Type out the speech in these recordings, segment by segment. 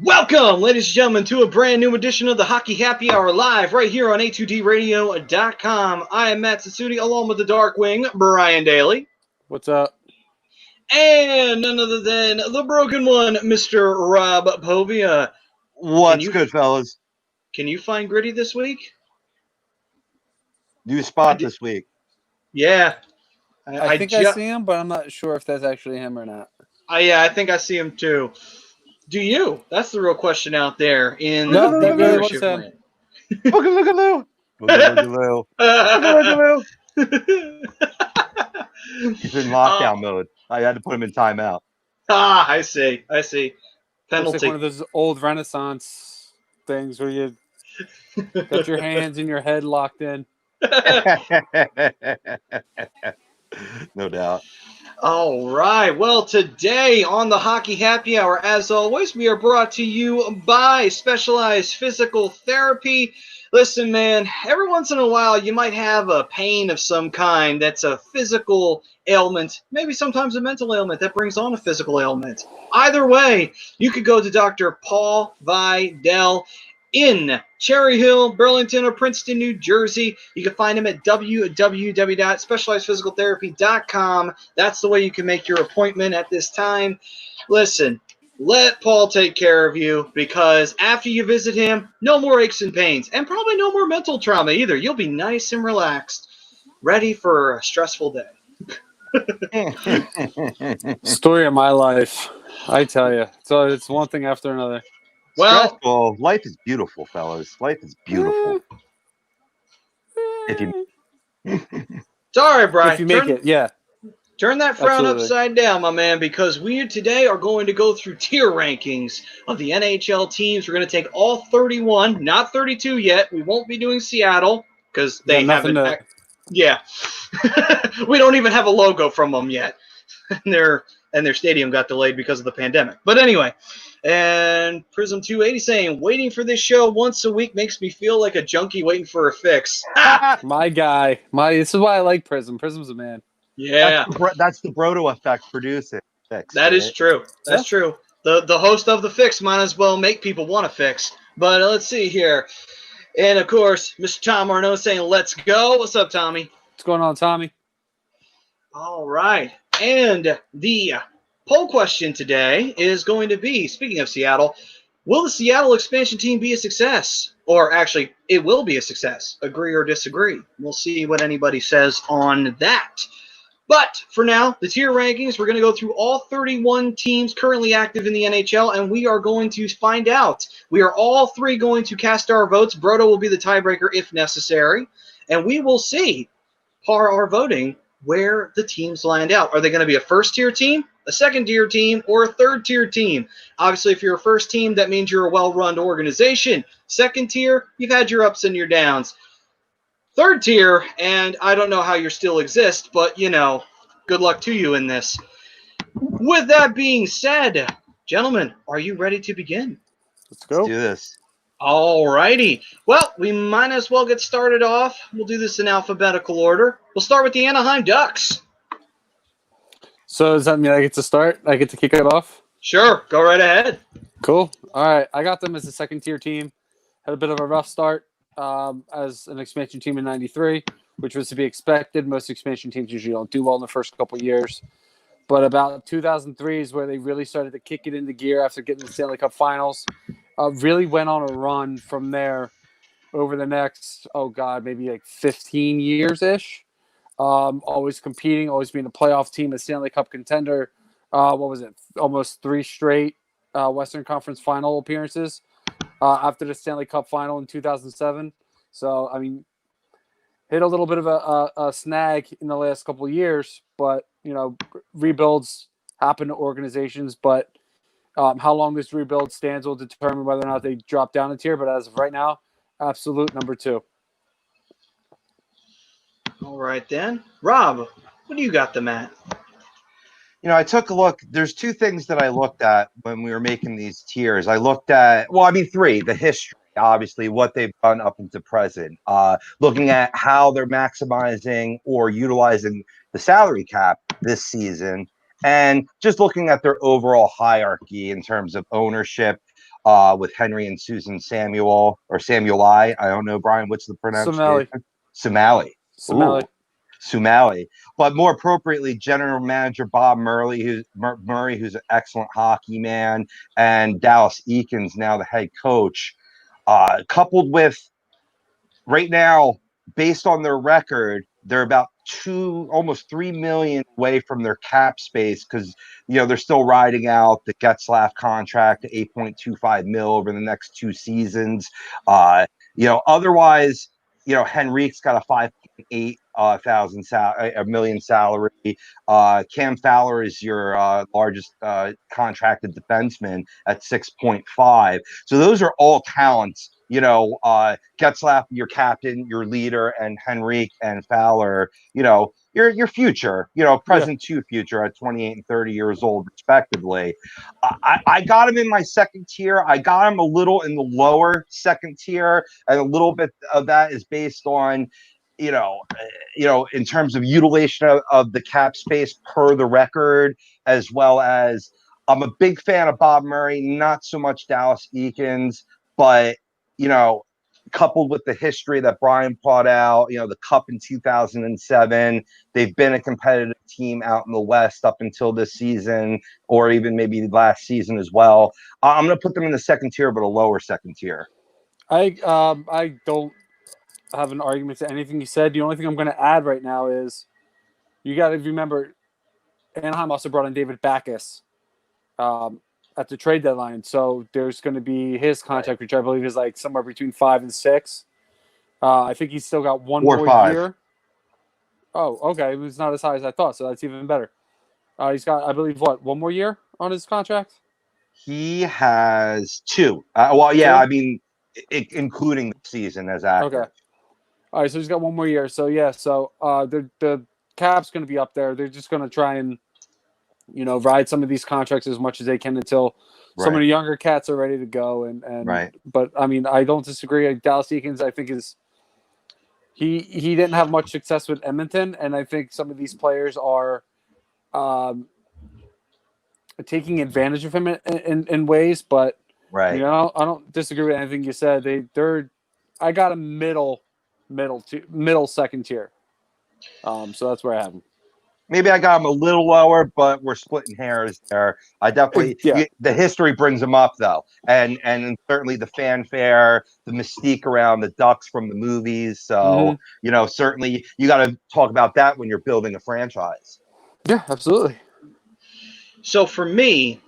Welcome, ladies and gentlemen, to a brand new edition of the Hockey Happy Hour live right here on A2DRadio.com. I am Matt Sassuti, along with the Dark Wing, Brian Daly. What's up? And none other than the broken one, Mr. Rob Povia. What's good, fellas? Can you find Gritty this week? New spot this week. Yeah. I think I see him, but I'm not sure if that's actually him or not. Yeah, I think I see him too. Do you? That's the real question out there in no, the that really was viewership him. land. Look at Lou. Look at Lou. He's in lockdown mode. I had to put him in timeout. I see. Penalty. Looks like one of those old Renaissance things where you got your hands and your head locked in. No doubt. All right. Well, today on the Hockey Happy Hour, as always, we are brought to you by Specialized Physical Therapy. Listen, man, every once in a while you might have a pain of some kind that's a physical ailment, maybe sometimes a mental ailment that brings on a physical ailment. Either way, you could go to Dr. Paul Vidal in Cherry Hill, Burlington, or Princeton, New Jersey. You can find him at www.specializedphysicaltherapy.com. That's the way you can make your appointment at this time. Listen, let Paul take care of you, because after you visit him, no more aches and pains, and probably no more mental trauma either. You'll be nice and relaxed, ready for a stressful day. Story of my life, I tell you. So it's one thing after another. Well, stressful. Life is beautiful, fellas. Life is beautiful. If you, it's all right, Brian. If you make it, yeah. Turn that frown Absolutely. upside down, my man, because we today are going to go through tier rankings of the NHL teams. We're going to take all 31, not 32 yet. We won't be doing Seattle because they haven't. Yeah, we don't even have a logo from them yet, and their stadium got delayed because of the pandemic. But anyway, and Prism 280 saying, waiting for this show once a week makes me feel like a junkie waiting for a fix. My guy. This is why I like Prism. Prism's a man. Yeah. that's the Brodo effect producing. That is true. That's true. The host of the fix might as well make people want to fix. But let's see here. And, of course, Mr. Tom Arnaud saying, let's go. What's up, Tommy? What's going on, Tommy? All right. And the poll question today is going to be, speaking of Seattle, will the Seattle expansion team be a success? Or actually, it will be a success. Agree or disagree? We'll see what anybody says on that. But for now, the tier rankings, we're going to go through all 31 teams currently active in the NHL, and we are going to find out. We are all three going to cast our votes. Brodo will be the tiebreaker if necessary, and we will see, par our voting, where the teams land out. Are they going to be a first-tier team, a second-tier team, or a third-tier team? Obviously, if you're a first team, that means you're a well-run organization. Second tier, you've had your ups and your downs. Third tier, and I don't know how you still exist, but, good luck to you in this. With that being said, gentlemen, are you ready to begin? Let's go. Let's do this. All righty. Well, we might as well get started off. We'll do this in alphabetical order. We'll start with the Anaheim Ducks. So does that mean I get to start? I get to kick it off? Sure. Go right ahead. Cool. All right. I got them as a second-tier team. Had a bit of a rough start. As an expansion team in '93, which was to be expected. Most expansion teams usually don't do well in the first couple of years. But about 2003 is where they really started to kick it into gear after getting the Stanley Cup Finals. Really went on a run from there over the next, maybe like 15 years-ish. Always competing, always being a playoff team, a Stanley Cup contender. Almost 3 straight Western Conference Final appearances. After the Stanley Cup Final in 2007. So, hit a little bit of a snag in the last couple of years, but, rebuilds happen to organizations, but how long this rebuild stands will determine whether or not they drop down a tier, but as of right now, absolute number 2. All right, then. Rob, what do you got them at? I took a look. There's 2 things that I looked at when we were making these tiers. I looked at, 3, the history, obviously, what they've done up into present. Looking at how they're maximizing or utilizing the salary cap this season. And just looking at their overall hierarchy in terms of ownership, with Henry and Susan Samuel, or Samueli. I don't know, Brian, what's the pronunciation? Somali. Sumali. Ooh, Somali. Sumali. But more appropriately, general manager Bob Murray, who's an excellent hockey man, and Dallas Eakins, now the head coach, coupled with right now, based on their record, they're about almost 3 million away from their cap space because they're still riding out the Getzlaf contract to 8.25 mil over the next 2 seasons. Otherwise, Henrique's got a 5.8 a million salary. Cam Fowler is your largest contracted defenseman at 6.5. So those are all talents. Getzlaf, your captain, your leader, and Henrique and Fowler, your future, present to future at 28 and 30 years old, respectively. I got him in my second tier. I got him a little in the lower second tier, and a little bit of that is based on, in terms of utilization of the cap space per the record, as well as I'm a big fan of Bob Murray, not so much Dallas Eakins, but coupled with the history that Brian brought out, the Cup in 2007, they've been a competitive team out in the West up until this season, or even maybe last season as well. I'm going to put them in the second tier, but a lower second tier. I don't have an argument to anything you said. The only thing I'm going to add right now is you got to remember Anaheim also brought in David Backes at the trade deadline. So there's going to be his contract, which I believe is like somewhere between 5 and 6. I think he's still got one more year. Oh, okay. It was not as high as I thought, so that's even better. He's got, I believe, one more year on his contract? He has 2. I mean, including the season as active. Okay. All right, so he's got one more year. So, yeah, the cap's going to be up there. They're just going to try and ride some of these contracts as much as they can until some of the younger cats are ready to go. But I mean, I don't disagree. Dallas Eakins, I think he didn't have much success with Edmonton, and I think some of these players are taking advantage of him in ways. But I don't disagree with anything you said. I got a middle second tier. So that's where I have him. Maybe I got him a little lower, but we're splitting hairs there. I definitely the history brings him up though, and certainly the fanfare, the mystique around the Ducks from the movies. So certainly you got to talk about that when you're building a franchise. Yeah, absolutely. So for me,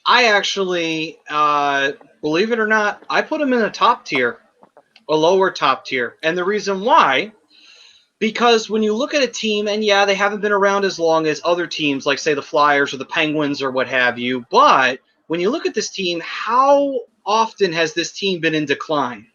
I actually, believe it or not, I put him in a top tier, a lower top tier, and the reason why. Because when you look at a team, and they haven't been around as long as other teams, like, say, the Flyers or the Penguins or what have you, but when you look at this team, how often has this team been in decline?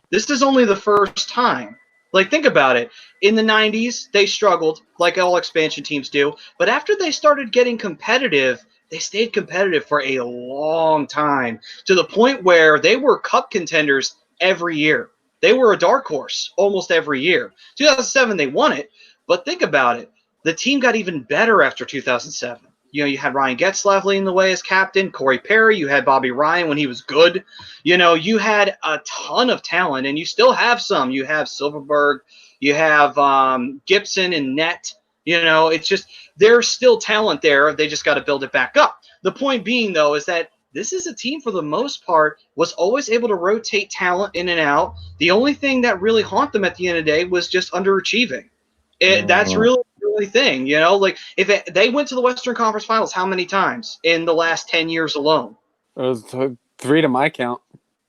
This is only the first time. Like, think about it. In the 90s, they struggled, like all expansion teams do, but after they started getting competitive, they stayed competitive for a long time, to the point where they were cup contenders every year. They were a dark horse almost every year. 2007, they won it, but think about it. The team got even better after 2007. You had Ryan Getzlaf leading the way as captain, Corey Perry. You had Bobby Ryan when he was good. You had a ton of talent, and you still have some. You have Silverberg. You have Gibson and Net. It's just there's still talent there. They just got to build it back up. The point being, though, is that this is a team, for the most part, was always able to rotate talent in and out. The only thing that really haunted them at the end of the day was just underachieving. That's really the only thing, Like, they went to the Western Conference Finals how many times in the last 10 years alone? It was 3 to my count.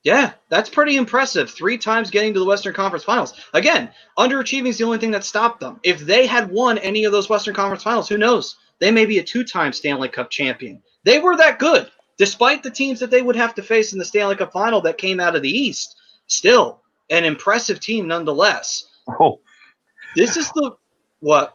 Yeah, that's pretty impressive. 3 times getting to the Western Conference Finals. Again, underachieving is the only thing that stopped them. If they had won any of those Western Conference Finals, who knows? They may be a 2-time Stanley Cup champion. They were that good. Despite the teams that they would have to face in the Stanley Cup final that came out of the East, still an impressive team nonetheless. Oh, this is what?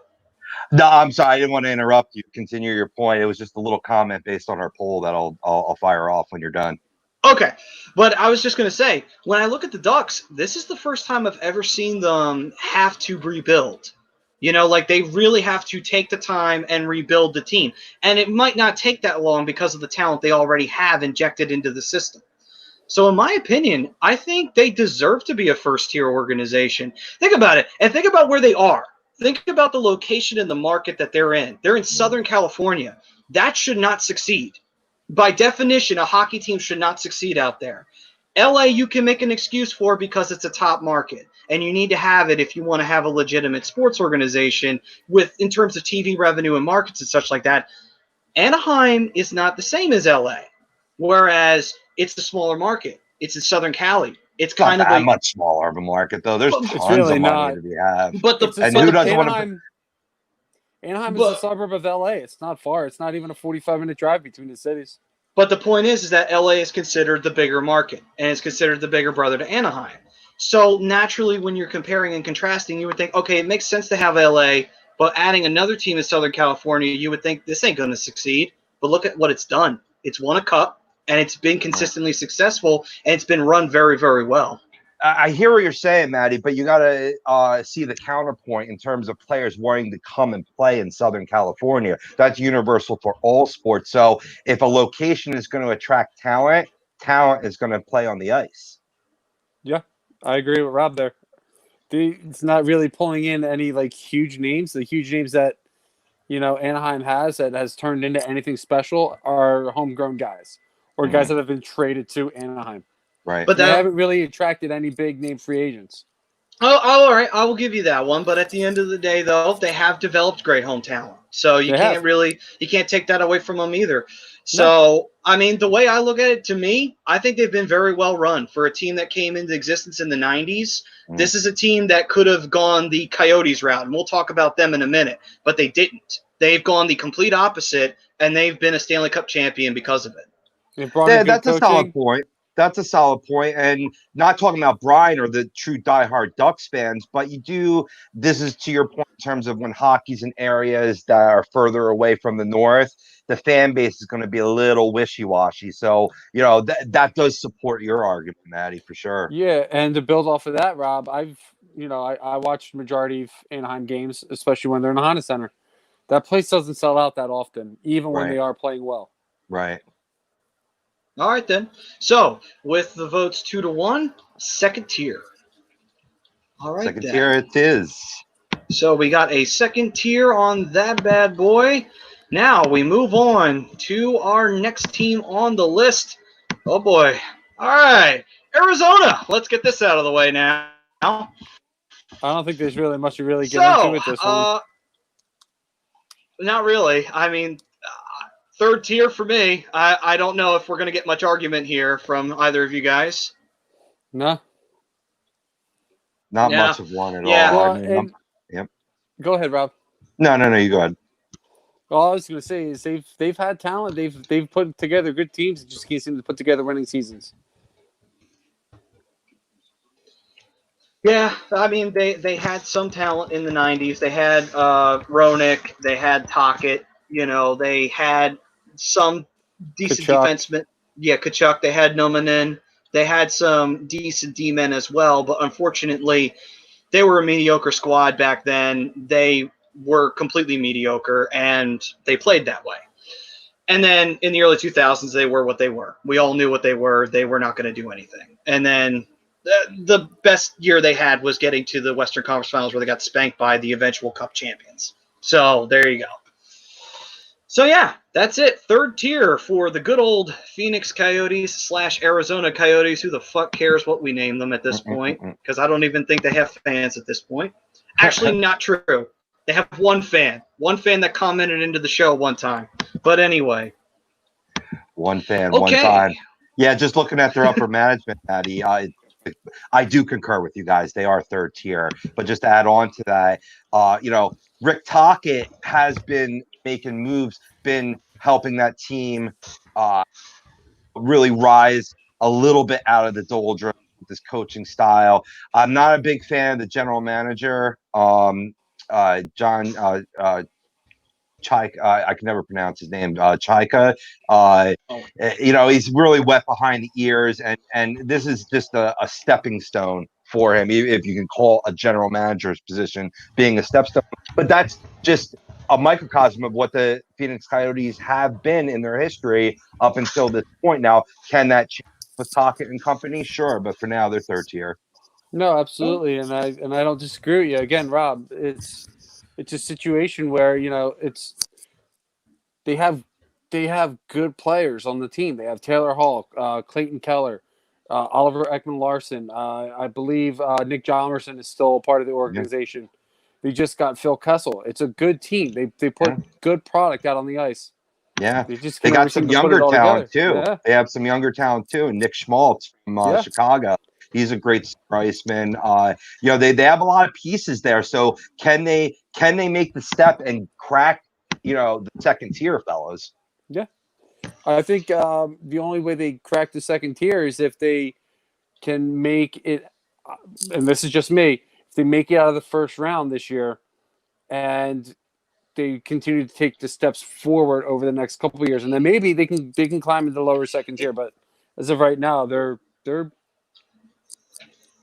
No, I'm sorry. I didn't want to interrupt you. Continue your point. It was just a little comment based on our poll that I'll fire off when you're done. Okay, but I was just going to say, when I look at the Ducks, this is the first time I've ever seen them have to rebuild. You know, like they really have to take the time and rebuild the team. And it might not take that long because of the talent they already have injected into the system. So in my opinion, I think they deserve to be a first-tier organization. Think about it, and think about where they are. Think about the location and the market that they're in. They're in Southern California. That should not succeed. By definition, a hockey team should not succeed out there. LA, you can make an excuse for because it's a top market, and you need to have it if you want to have a legitimate sports organization with in terms of TV revenue and markets and such like that. Anaheim is not the same as LA, whereas it's a smaller market. It's in Southern Cali. It's It's not kind of that a much smaller of a market, though. There's It's tons really of money not. to be had. but the It's a And but who the doesn't point, want to? Anaheim is a but, suburb of LA. It's not far. It's not even a 45-minute drive between the cities. but the point is that LA is considered the bigger market and it's considered the bigger brother to Anaheim. So naturally, when you're comparing and contrasting, you would think, okay, it makes sense to have LA, but adding another team in Southern California, you would think this ain't going to succeed. But look at what it's done. It's won a cup, and it's been consistently successful, and it's been run very, very well. I hear what you're saying, Maddie, but you got to see the counterpoint in terms of players wanting to come and play in Southern California. That's universal for all sports. So if a location is going to attract talent, talent is going to play on the ice. Yeah, I agree with Rob there. It's not really pulling in any like huge names. The huge names that Anaheim has that has turned into anything special are homegrown guys or guys that have been traded to Anaheim. Right. But They that, haven't really attracted any big name free agents. all right, I will give you that one. But at the end of the day, though, they have developed great home talent, so you can't take that away from them either. So, I mean, the way I look at it, to me, I think they've been very well run for a team that came into existence in the 90s. This is a team that could have gone the Coyotes route, and we'll talk about them in a minute, but they didn't. They've gone the complete opposite, and they've been a Stanley Cup champion because of it. That's a solid point. That's a solid point. And not talking about Brian or the true diehard Ducks fans, but this is to your point in terms of when hockey's in areas that are further away from the north, the fan base is going to be a little wishy-washy. So, that does support your argument, Maddie, for sure. Yeah, and to build off of that, Rob, I watched majority of Anaheim games, especially when they're in the Honda Center. That place doesn't sell out that often, even when they are playing well. Right. All right, then. So, with the votes 2-1, second tier. All right, second tier it is. So we got a second tier on that bad boy. Now we move on to our next team on the list. Oh, boy. All right, Arizona. Let's get this out of the way now. I don't think there's really much to really get into with this one. Not really. I mean, third tier for me. I don't know if we're going to get much argument here from either of you guys. No. Not much of one at all. Well, yep. Go ahead, Rob. No, you go ahead. All I was going to say is they've had talent. They've put together good teams. It just can't seem to put together winning seasons. Yeah, I mean, they had some talent in the 90s. They had Roenick. They had Tocchet. They had some decent defensemen. Yeah, Tkachuk. They had Nomanen. They had some decent D-men as well, but unfortunately, they were a mediocre squad back then. They were completely mediocre, and they played that way. And then in the early 2000s, they were what they were. We all knew what they were. They were not going to do anything. And then the best year they had was getting to the Western Conference Finals where they got spanked by the eventual Cup champions. So there you go. So, yeah, that's it. Third tier for the good old Phoenix Coyotes / Arizona Coyotes. Who the fuck cares what we name them at this point? Because I don't even think they have fans at this point. Actually, not true. They have one fan that commented into the show one time. But anyway. One fan, one time. Yeah, just looking at their upper management, Maddie, I do concur with you guys. They are third tier. But just to add on to that, Rick Tocchet has been making moves, been helping that team really rise a little bit out of the doldrums with this coaching style. I'm not a big fan of the general manager, John Chaika. I can never pronounce his name. Chaika. He's really wet behind the ears, and this is just a stepping stone for him, even if you can call a general manager's position being a stepstone. But that's just a microcosm of what the Phoenix Coyotes have been in their history up until this point. Now, can that change with Tocchet and company? Sure, but for now, they're third tier. No, absolutely, and I don't disagree with you. Again, Rob, it's a situation where they have good players on the team. They have Taylor Hall, Clayton Keller, Oliver Ekman-Larsson. I believe Nick Jomerson is still a part of the organization. They just got Phil Kessel. It's a good team. They put good product out on the ice. Yeah, They got some younger talent too. Yeah. They have some younger talent too. And Nick Schmaltz from Chicago, he's a great iceman. They have a lot of pieces there. So can they make the step and crack the second tier, fellas? Yeah, I think the only way they crack the second tier is if they can make it. And this is just me. If they make it out of the first round this year, and they continue to take the steps forward over the next couple of years, and then maybe they can climb into the lower second tier. But as of right now, they're third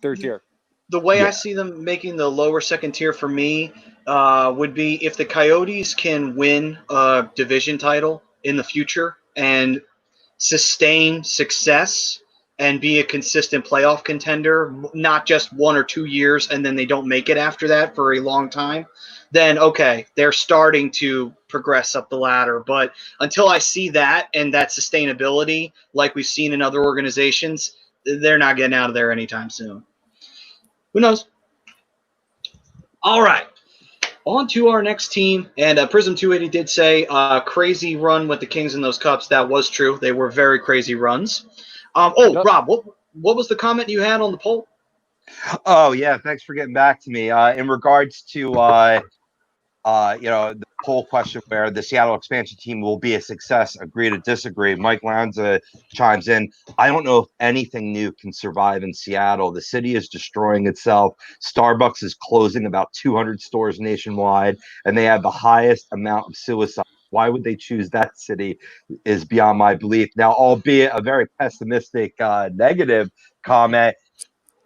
tier. The way I see them making the lower second tier for me would be if the Coyotes can win a division title in the future and sustain success and be a consistent playoff contender, not just 1 or 2 years and then they don't make it after that for a long time, then okay, they're starting to progress up the ladder. But until I see that and that sustainability like we've seen in other organizations, they're not getting out of there anytime soon. Who knows? All right. On to our next team. And Prism 280 did say crazy run with the Kings in those cups. That was true. They were very crazy runs. Rob, what was the comment you had on the poll? Oh, yeah. Thanks for getting back to me. In regards to, the poll question where the Seattle expansion team will be a success, agree to disagree. Mike Lanza chimes in. I don't know if anything new can survive in Seattle. The city is destroying itself. Starbucks is closing about 200 stores nationwide, and they have the highest amount of suicide. Why would they choose that city is beyond my belief. Now, albeit a very pessimistic, negative comment,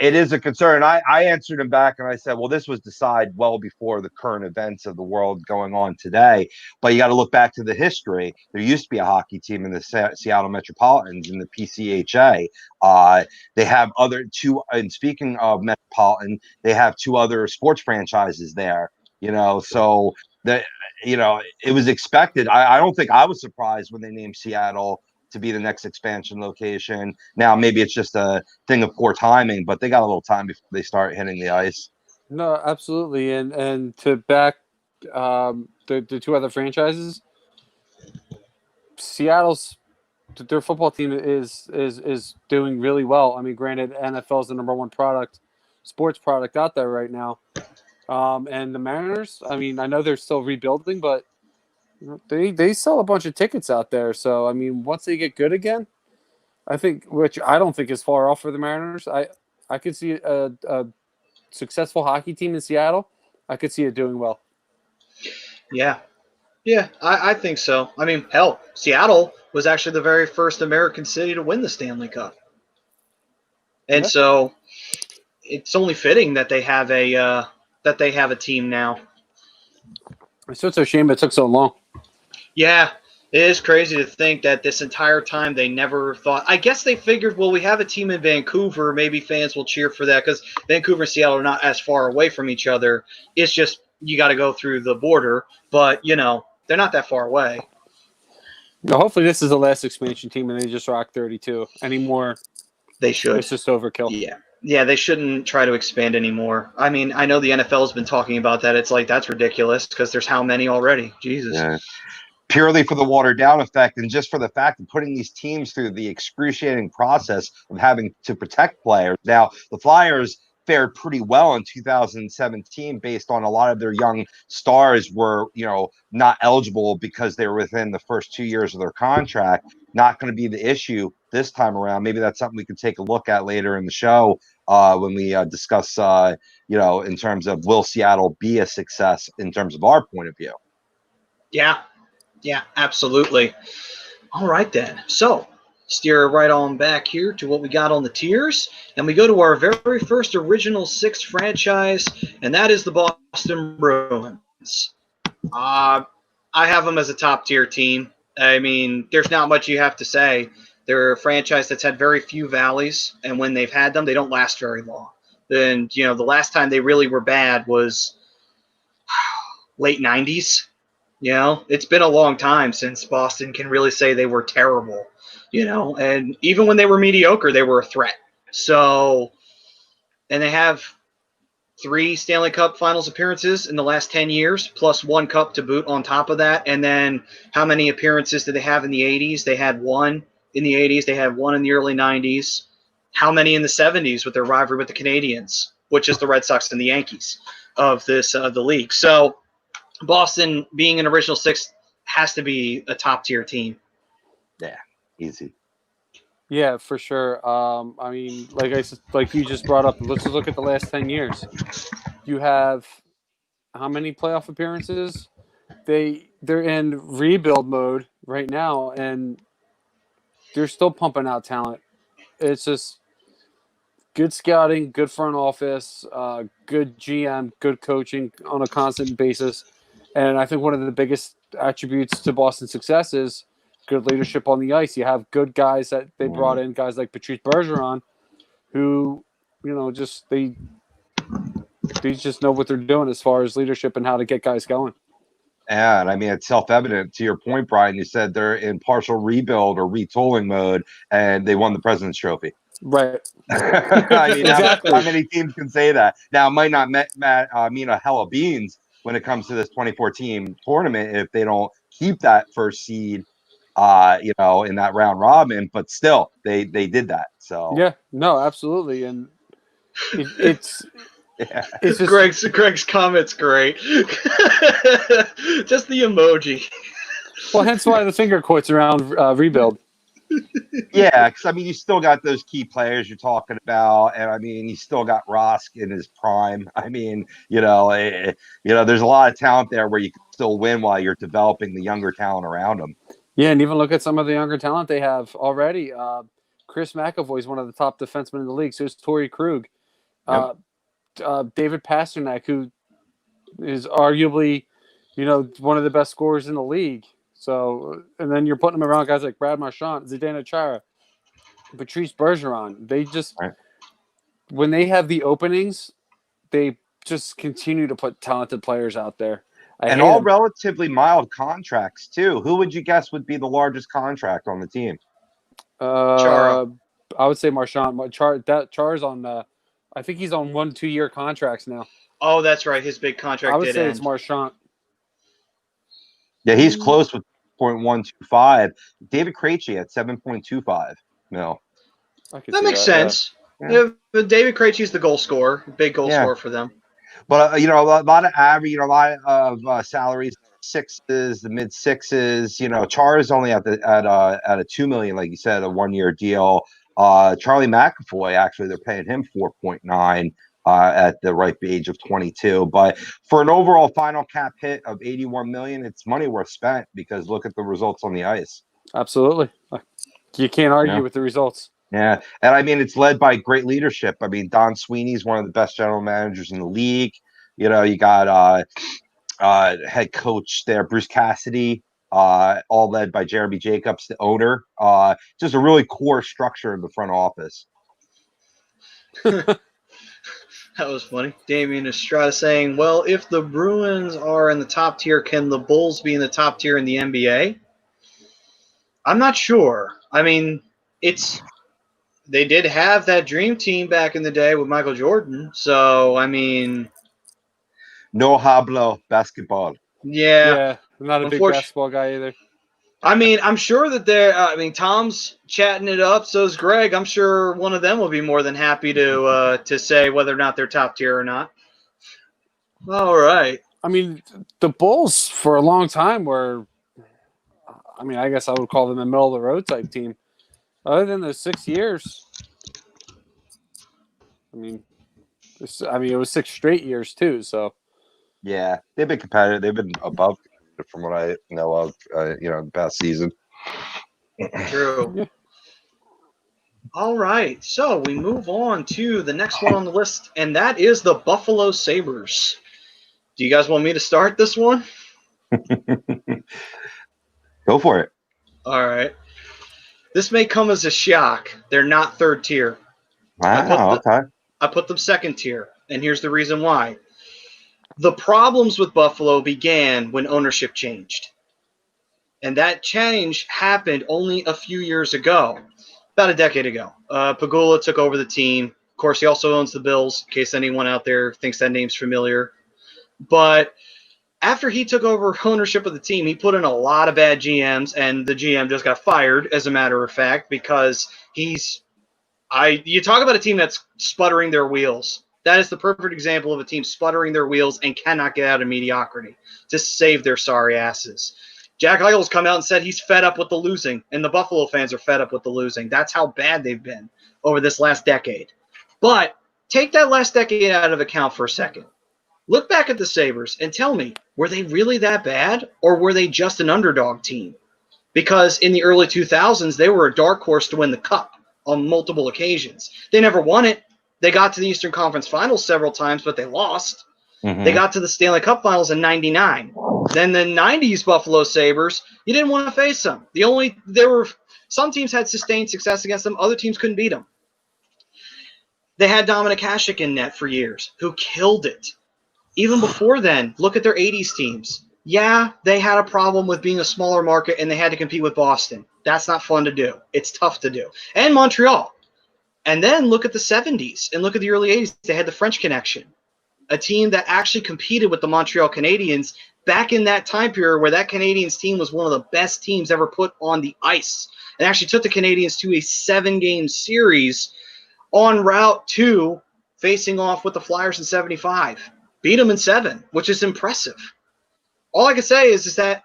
it is a concern. I answered him back and I said, well, this was decided well before the current events of the world going on today. But you got to look back to the history. There used to be a hockey team in the Seattle Metropolitans in the PCHA. They have two, and speaking of Metropolitan, they have 2 other sports franchises there, so that, it was expected. I don't think I was surprised when they named Seattle to be the next expansion location. Now, maybe it's just a thing of poor timing, but they got a little time before they start hitting the ice. No, absolutely. And to back the 2 other franchises, Seattle's their football team is doing really well. I mean, granted, NFL is the number 1 sports product out there right now. And the Mariners, I mean, I know they're still rebuilding, but they sell a bunch of tickets out there. So, I mean, once they get good again, I think, which I don't think is far off for the Mariners, I could see a successful hockey team in Seattle. I could see it doing well. Yeah, I think so. I mean, hell, Seattle was actually the very first American city to win the Stanley Cup. And so it's only fitting that they have a team now. It's just a shame it took so long. Yeah, it is crazy to think that this entire time they never thought. I guess they figured, well, we have a team in Vancouver. Maybe fans will cheer for that because Vancouver and Seattle are not as far away from each other. It's just you got to go through the border. But, they're not that far away. Now, hopefully this is the last expansion team and they just rock 32 anymore. They should. It's just overkill. Yeah, they shouldn't try to expand anymore. I mean, I know the NFL has been talking about that. It's like, that's ridiculous because there's how many already? Jesus. Yeah. Purely for the watered down effect and just for the fact of putting these teams through the excruciating process of having to protect players. Now, the Flyers fared pretty well in 2017 based on a lot of their young stars were, not eligible because they were within the first 2 years of their contract. Not going to be the issue this time around. Maybe that's something we could take a look at later in the show when we discuss, in terms of will Seattle be a success in terms of our point of view. Yeah, absolutely. All right, then. So steer right on back here to what we got on the tiers, and we go to our very first original 6 franchise, and that is the Boston Bruins. I have them as a top-tier team. I mean, there's not much you have to say. They're a franchise that's had very few valleys, and when they've had them, they don't last very long. And, the last time they really were bad was late 90s. It's been a long time since Boston can really say they were terrible, and even when they were mediocre, they were a threat. So, and they have 3 Stanley Cup Finals appearances in the last 10 years, plus 1 cup to boot on top of that. And then how many appearances did they have in the 80s? They had 1 in the 80s. They had 1 in the early 90s. How many in the 70s with their rivalry with the Canadians, which is the Red Sox and the Yankees of the league. So Boston, being an original 6, has to be a top-tier team. Yeah, easy. Yeah, for sure. I mean, like you just brought up, let's just look at the last 10 years. You have how many playoff appearances? They're in rebuild mode right now, and they're still pumping out talent. It's just good scouting, good front office, good GM, good coaching on a constant basis. And I think one of the biggest attributes to Boston's success is good leadership on the ice. You have good guys that they brought in, guys like Patrice Bergeron, who, they just know what they're doing as far as leadership and how to get guys going. Yeah, and I mean, it's self-evident. To your point, Brian, you said they're in partial rebuild or retooling mode, and they won the President's Trophy. Right. I mean, exactly. How many teams can say that? Now, it might not mean a hell of beans when it comes to this 2014 tournament if they don't keep that first seed, in that round robin. But still, they did that. So yeah, no, absolutely, and it's it's just Greg's comment's great. Just the emoji. Well, hence why the finger quotes around rebuild. Yeah, because I mean, you still got those key players you're talking about, and I mean, you still got Rosk in his prime. I mean, there's a lot of talent there where you can still win while you're developing the younger talent around them. Yeah, and even look at some of the younger talent they have already. Chris McAvoy is one of the top defensemen in the league. So is Torrey Krug. Yep. David Pasternak, who is arguably, one of the best scorers in the league. So, and then you're putting them around guys like Brad Marchand, Zdeno Chara, Patrice Bergeron. They just, when they have the openings, they just continue to put talented players out there. And all relatively mild contracts, too. Who would you guess would be the largest contract on the team? Chara. I would say Marchand. Chara's on, I think he's on 1-2 year contracts now. Oh, that's right. His big contract I would did say end. it's Marchand. Yeah, he's close with 0.125. David Krejci at 7.25 mil. That makes sense. Yeah. But David Krejci is the goal scorer, big goal scorer for them. But a lot of average, a lot of salaries, 6s, the mid 6s. Char is only at a $2 million, like you said, a 1 year deal. Charlie McAvoy, actually, they're paying him 4.9 at the ripe age of 22. But for an overall final cap hit of 81 million, it's money worth spent because look at the results on the ice. Absolutely, you can't argue with the results. Yeah, and I mean, it's led by great leadership. I mean, Don Sweeney's one of the best general managers in the league. You got head coach there, Bruce Cassidy, all led by Jeremy Jacobs, the owner. Just a really core structure in the front office. That was funny. Damian Estrada saying, well, if the Bruins are in the top tier, can the Bulls be in the top tier in the NBA? I'm not sure. I mean, they did have that dream team back in the day with Michael Jordan. So, I mean. No hablo basketball. Yeah. I'm not a big basketball guy either. I mean, I'm sure that Tom's chatting it up. So is Greg. I'm sure one of them will be more than happy to say whether or not they're top tier or not. All right. I mean, the Bulls for a long time were, I guess I would call them a middle of the road type team. Other than those 6 years, it was 6 straight years too. So, yeah, they've been competitive. They've been above from what I know of, the past season. True. All right, so we move on to the next one on the list, and that is the Buffalo Sabres. Do you guys want me to start this one? Go for it. All right. This may come as a shock. They're not third tier. Wow, okay. I put them second tier, and here's the reason why. The problems with Buffalo began when ownership changed. And that change happened only a few years ago, about a decade ago. Pagula took over the team. Of course, he also owns the Bills, in case anyone out there thinks that name's familiar. But after he took over ownership of the team, he put in a lot of bad GMs, and the GM just got fired, as a matter of fact, because you talk about a team that's sputtering their wheels. That is the perfect example of a team sputtering their wheels and cannot get out of mediocrity to save their sorry asses. Jack Eichel's come out and said he's fed up with the losing, and the Buffalo fans are fed up with the losing. That's how bad they've been over this last decade. But take that last decade out of account for a second. Look back at the Sabres and tell me, were they really that bad, or were they just an underdog team? Because in the early 2000s, they were a dark horse to win the Cup on multiple occasions. They never won it. They got to the Eastern Conference Finals several times, but they lost. Mm-hmm. They got to the Stanley Cup Finals in '99. Then the '90s Buffalo Sabres, you didn't want to face them. Some teams had sustained success against them. Other teams couldn't beat them. They had Dominik Hasek in net for years, who killed it. Even before then, look at their '80s teams. Yeah, they had a problem with being a smaller market, and they had to compete with Boston. That's not fun to do. It's tough to do. And Montreal. And then look at the '70s and look at the early '80s. They had the French Connection, a team that actually competed with the Montreal Canadiens back in that time period where that Canadiens team was one of the best teams ever put on the ice, and actually took the Canadiens to a 7-game series en route to facing off with the Flyers in '75. Beat them in 7, which is impressive. All I can say is that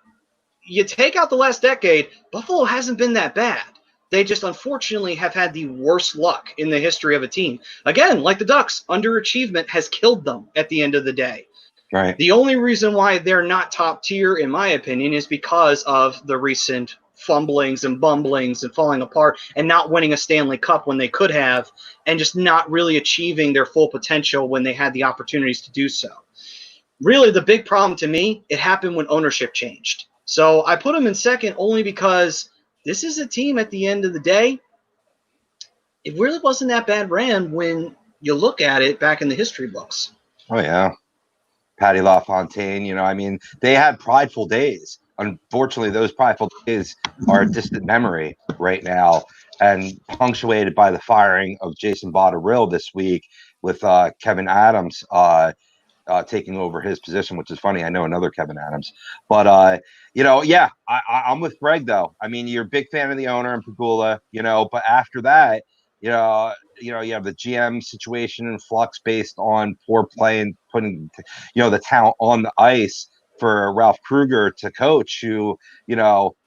you take out the last decade, Buffalo hasn't been that bad. They just unfortunately have had the worst luck in the history of a team. Again, like the Ducks, underachievement has killed them at the end of the day. Right. The only reason why they're not top tier, in my opinion, is because of the recent fumblings and bumblings and falling apart and not winning a Stanley Cup when they could have, and just not really achieving their full potential when they had the opportunities to do so. Really, the big problem to me, it happened when ownership changed. So I put them in second only because this is a team at the end of the day. It really wasn't that bad ran when you look at it back in the history books. Oh, yeah. Patty LaFontaine, they had prideful days. Unfortunately, those prideful days are a distant memory right now, and punctuated by the firing of Jason Botterill this week with Kevin Adams taking over his position, which is funny. I know another Kevin Adams, but I'm with Greg though. You're a big fan of the owner and Pagula, but after that, you have the GM situation in flux based on poor play and putting, the talent on the ice for Ralph Kruger to coach, who,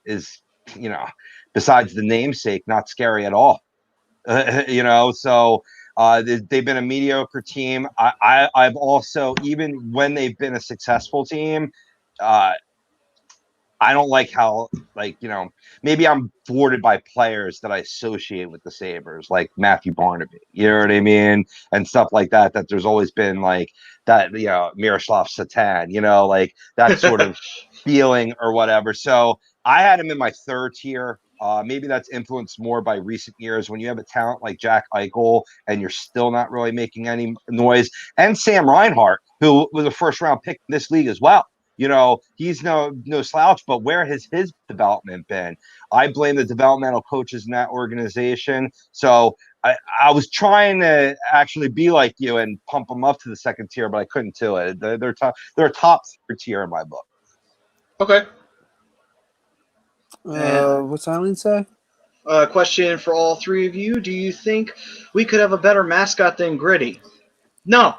is, besides the namesake, not scary at all. So they've been a mediocre team. I've also, even when they've been a successful team, I don't like how, maybe I'm thwarted by players that I associate with the Sabres, like Matthew Barnaby, you know what I mean? And stuff like that, that there's always been like that, Miroslav Satan, like that sort of feeling or whatever. So I had him in my third tier. Maybe that's influenced more by recent years when you have a talent like Jack Eichel and you're still not really making any noise. And Sam Reinhart, who was a first-round pick in this league as well. He's no slouch, but where has his development been? I blame the developmental coaches in that organization. So I was trying to actually be like you and pump them up to the second tier, but I couldn't do it. They're top third tier in my book. Okay. What's Eileen say? Question for all three of you. Do you think we could have a better mascot than Gritty? No,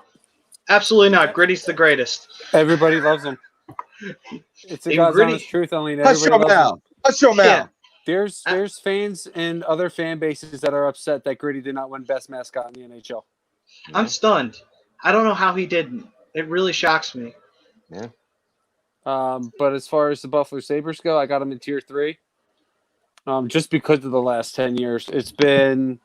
absolutely not. Gritty's the greatest. Everybody loves him. It's a God's honest truth, Eileen. Everybody loves him. Let's show him out. There's fans and other fan bases that are upset that Gritty did not win Best Mascot in the NHL. I'm stunned. I don't know how he didn't. It really shocks me. Yeah. But as far as the Buffalo Sabres go, I got them in tier 3. Just because of the last 10 years, it's been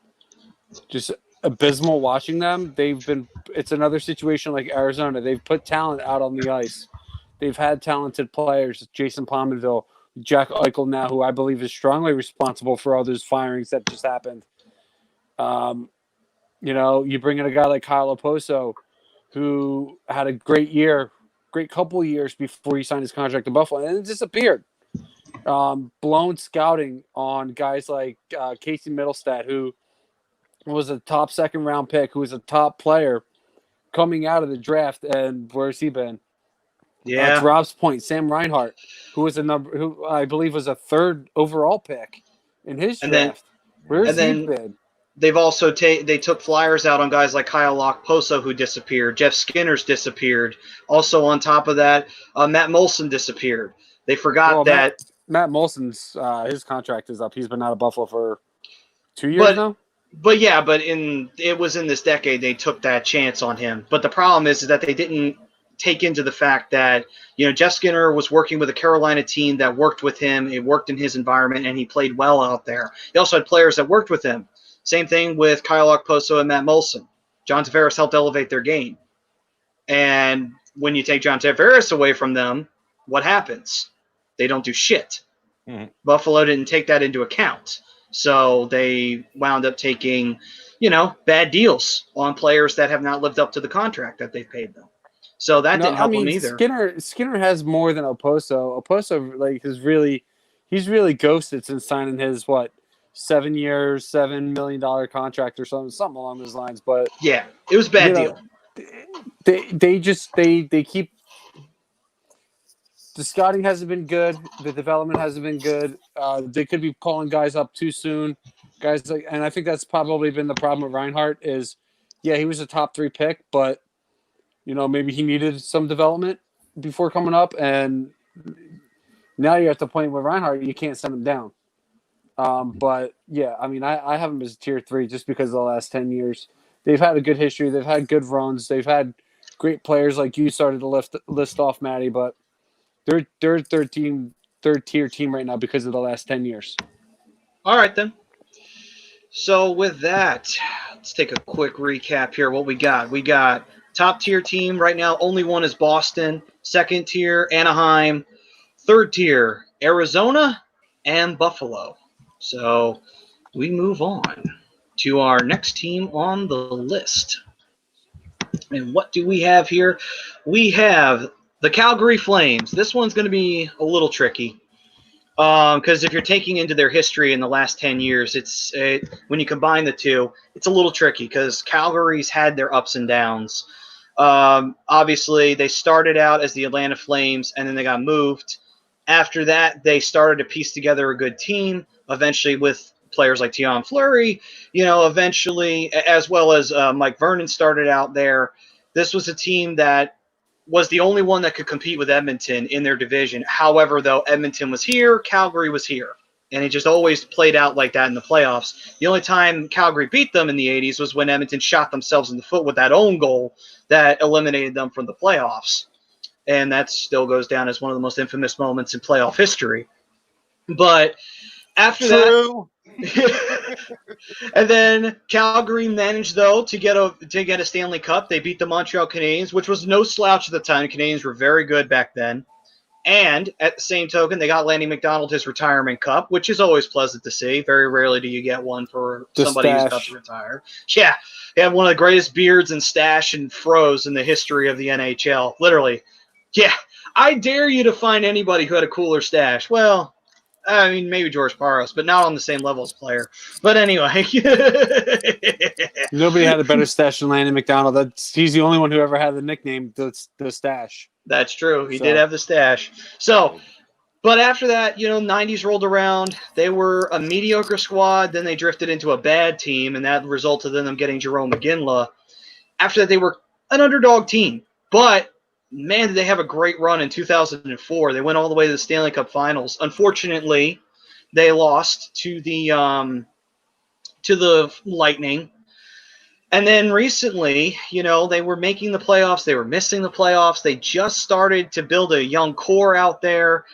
just abysmal watching them. It's another situation like Arizona. They've put talent out on the ice. They've had talented players, Jason Pominville, Jack Eichel now, who I believe is strongly responsible for all those firings that just happened. You bring in a guy like Kyle Oposo, who had a great couple years before he signed his contract to Buffalo, and it disappeared. Blown scouting on guys like Casey Middlestat, who was a top second-round pick, who was a top player coming out of the draft, and where's he been? Yeah. To Rob's point, Sam Reinhart, who I believe was a third overall pick in his draft. Where's he been? They've also they took flyers out on guys like Kyle Okposo, who disappeared. Jeff Skinner's disappeared. Also on top of that, Matt Molson disappeared. They forgot that Matt Molson's his contract is up. He's been out of Buffalo for 2 years now. But it was in this decade they took that chance on him. But the problem is that they didn't take into the fact that Jeff Skinner was working with a Carolina team that worked with him. It worked in his environment, and he played well out there. He also had players that worked with him. Same thing with Kyle Okposo and Matt Molson. John Tavares helped elevate their game. And when you take John Tavares away from them, what happens? They don't do shit. Mm-hmm. Buffalo didn't take that into account. So they wound up taking, bad deals on players that have not lived up to the contract that they've paid them. So that didn't help them either. Skinner has more than Oposo. Oposo, he's really ghosted since signing his 7 years, $7 million contract or something along those lines. But yeah, it was a bad deal. They keep the scouting hasn't been good. The development hasn't been good. They could be calling guys up too soon. And I think that's probably been the problem with Reinhart is, he was a top 3 pick, but maybe he needed some development before coming up. And now you're at the point where Reinhart, you can't send him down. But yeah, I have them as a tier 3 just because of the last 10 years. They've had a good history. They've had good runs. They've had great players like you started to list off, Maddie, but they're third tier team right now because of the last 10 years. All right, then. So with that, let's take a quick recap here. What we got? We got top tier team right now. Only one is Boston. Second tier, Anaheim. Third tier, Arizona and Buffalo. So we move on to our next team on the list. And what do we have here? We have the Calgary Flames. This one's going to be a little tricky because if you're taking into their history in the last 10 years, when you combine the two, it's a little tricky because Calgary's had their ups and downs. Obviously, they started out as the Atlanta Flames, and then they got moved. After that, they started to piece together a good team, eventually with players like Thierry Fleury, eventually, as well as Mike Vernon started out there. This was a team that was the only one that could compete with Edmonton in their division. However, though, Edmonton was here, Calgary was here. And it just always played out like that in the playoffs. The only time Calgary beat them in the 80s was when Edmonton shot themselves in the foot with that own goal that eliminated them from the playoffs. And that still goes down as one of the most infamous moments in playoff history. But after that, and then Calgary managed, though, to get a Stanley Cup. They beat the Montreal Canadiens, which was no slouch at the time. The Canadiens were very good back then. And at the same token, they got Lanny McDonald his retirement cup, which is always pleasant to see. Very rarely do you get one for somebody who's about to retire. Yeah, they have one of the greatest beards and stash and froze in the history of the NHL. Literally. Yeah, I dare you to find anybody who had a cooler stash. Well, maybe George Parros, but not on the same level as player. But anyway. Nobody had a better stash than Landon McDonald. He's the only one who ever had the nickname, the stash. That's true. He did have the stash. So, but after that, 90s rolled around. They were a mediocre squad. Then they drifted into a bad team, and that resulted in them getting Jerome McGinley. After that, they were an underdog team. But man, did they have a great run in 2004. They went all the way to the Stanley Cup Finals. Unfortunately, they lost to the Lightning. And then recently, they were making the playoffs. They were missing the playoffs. They just started to build a young core out there.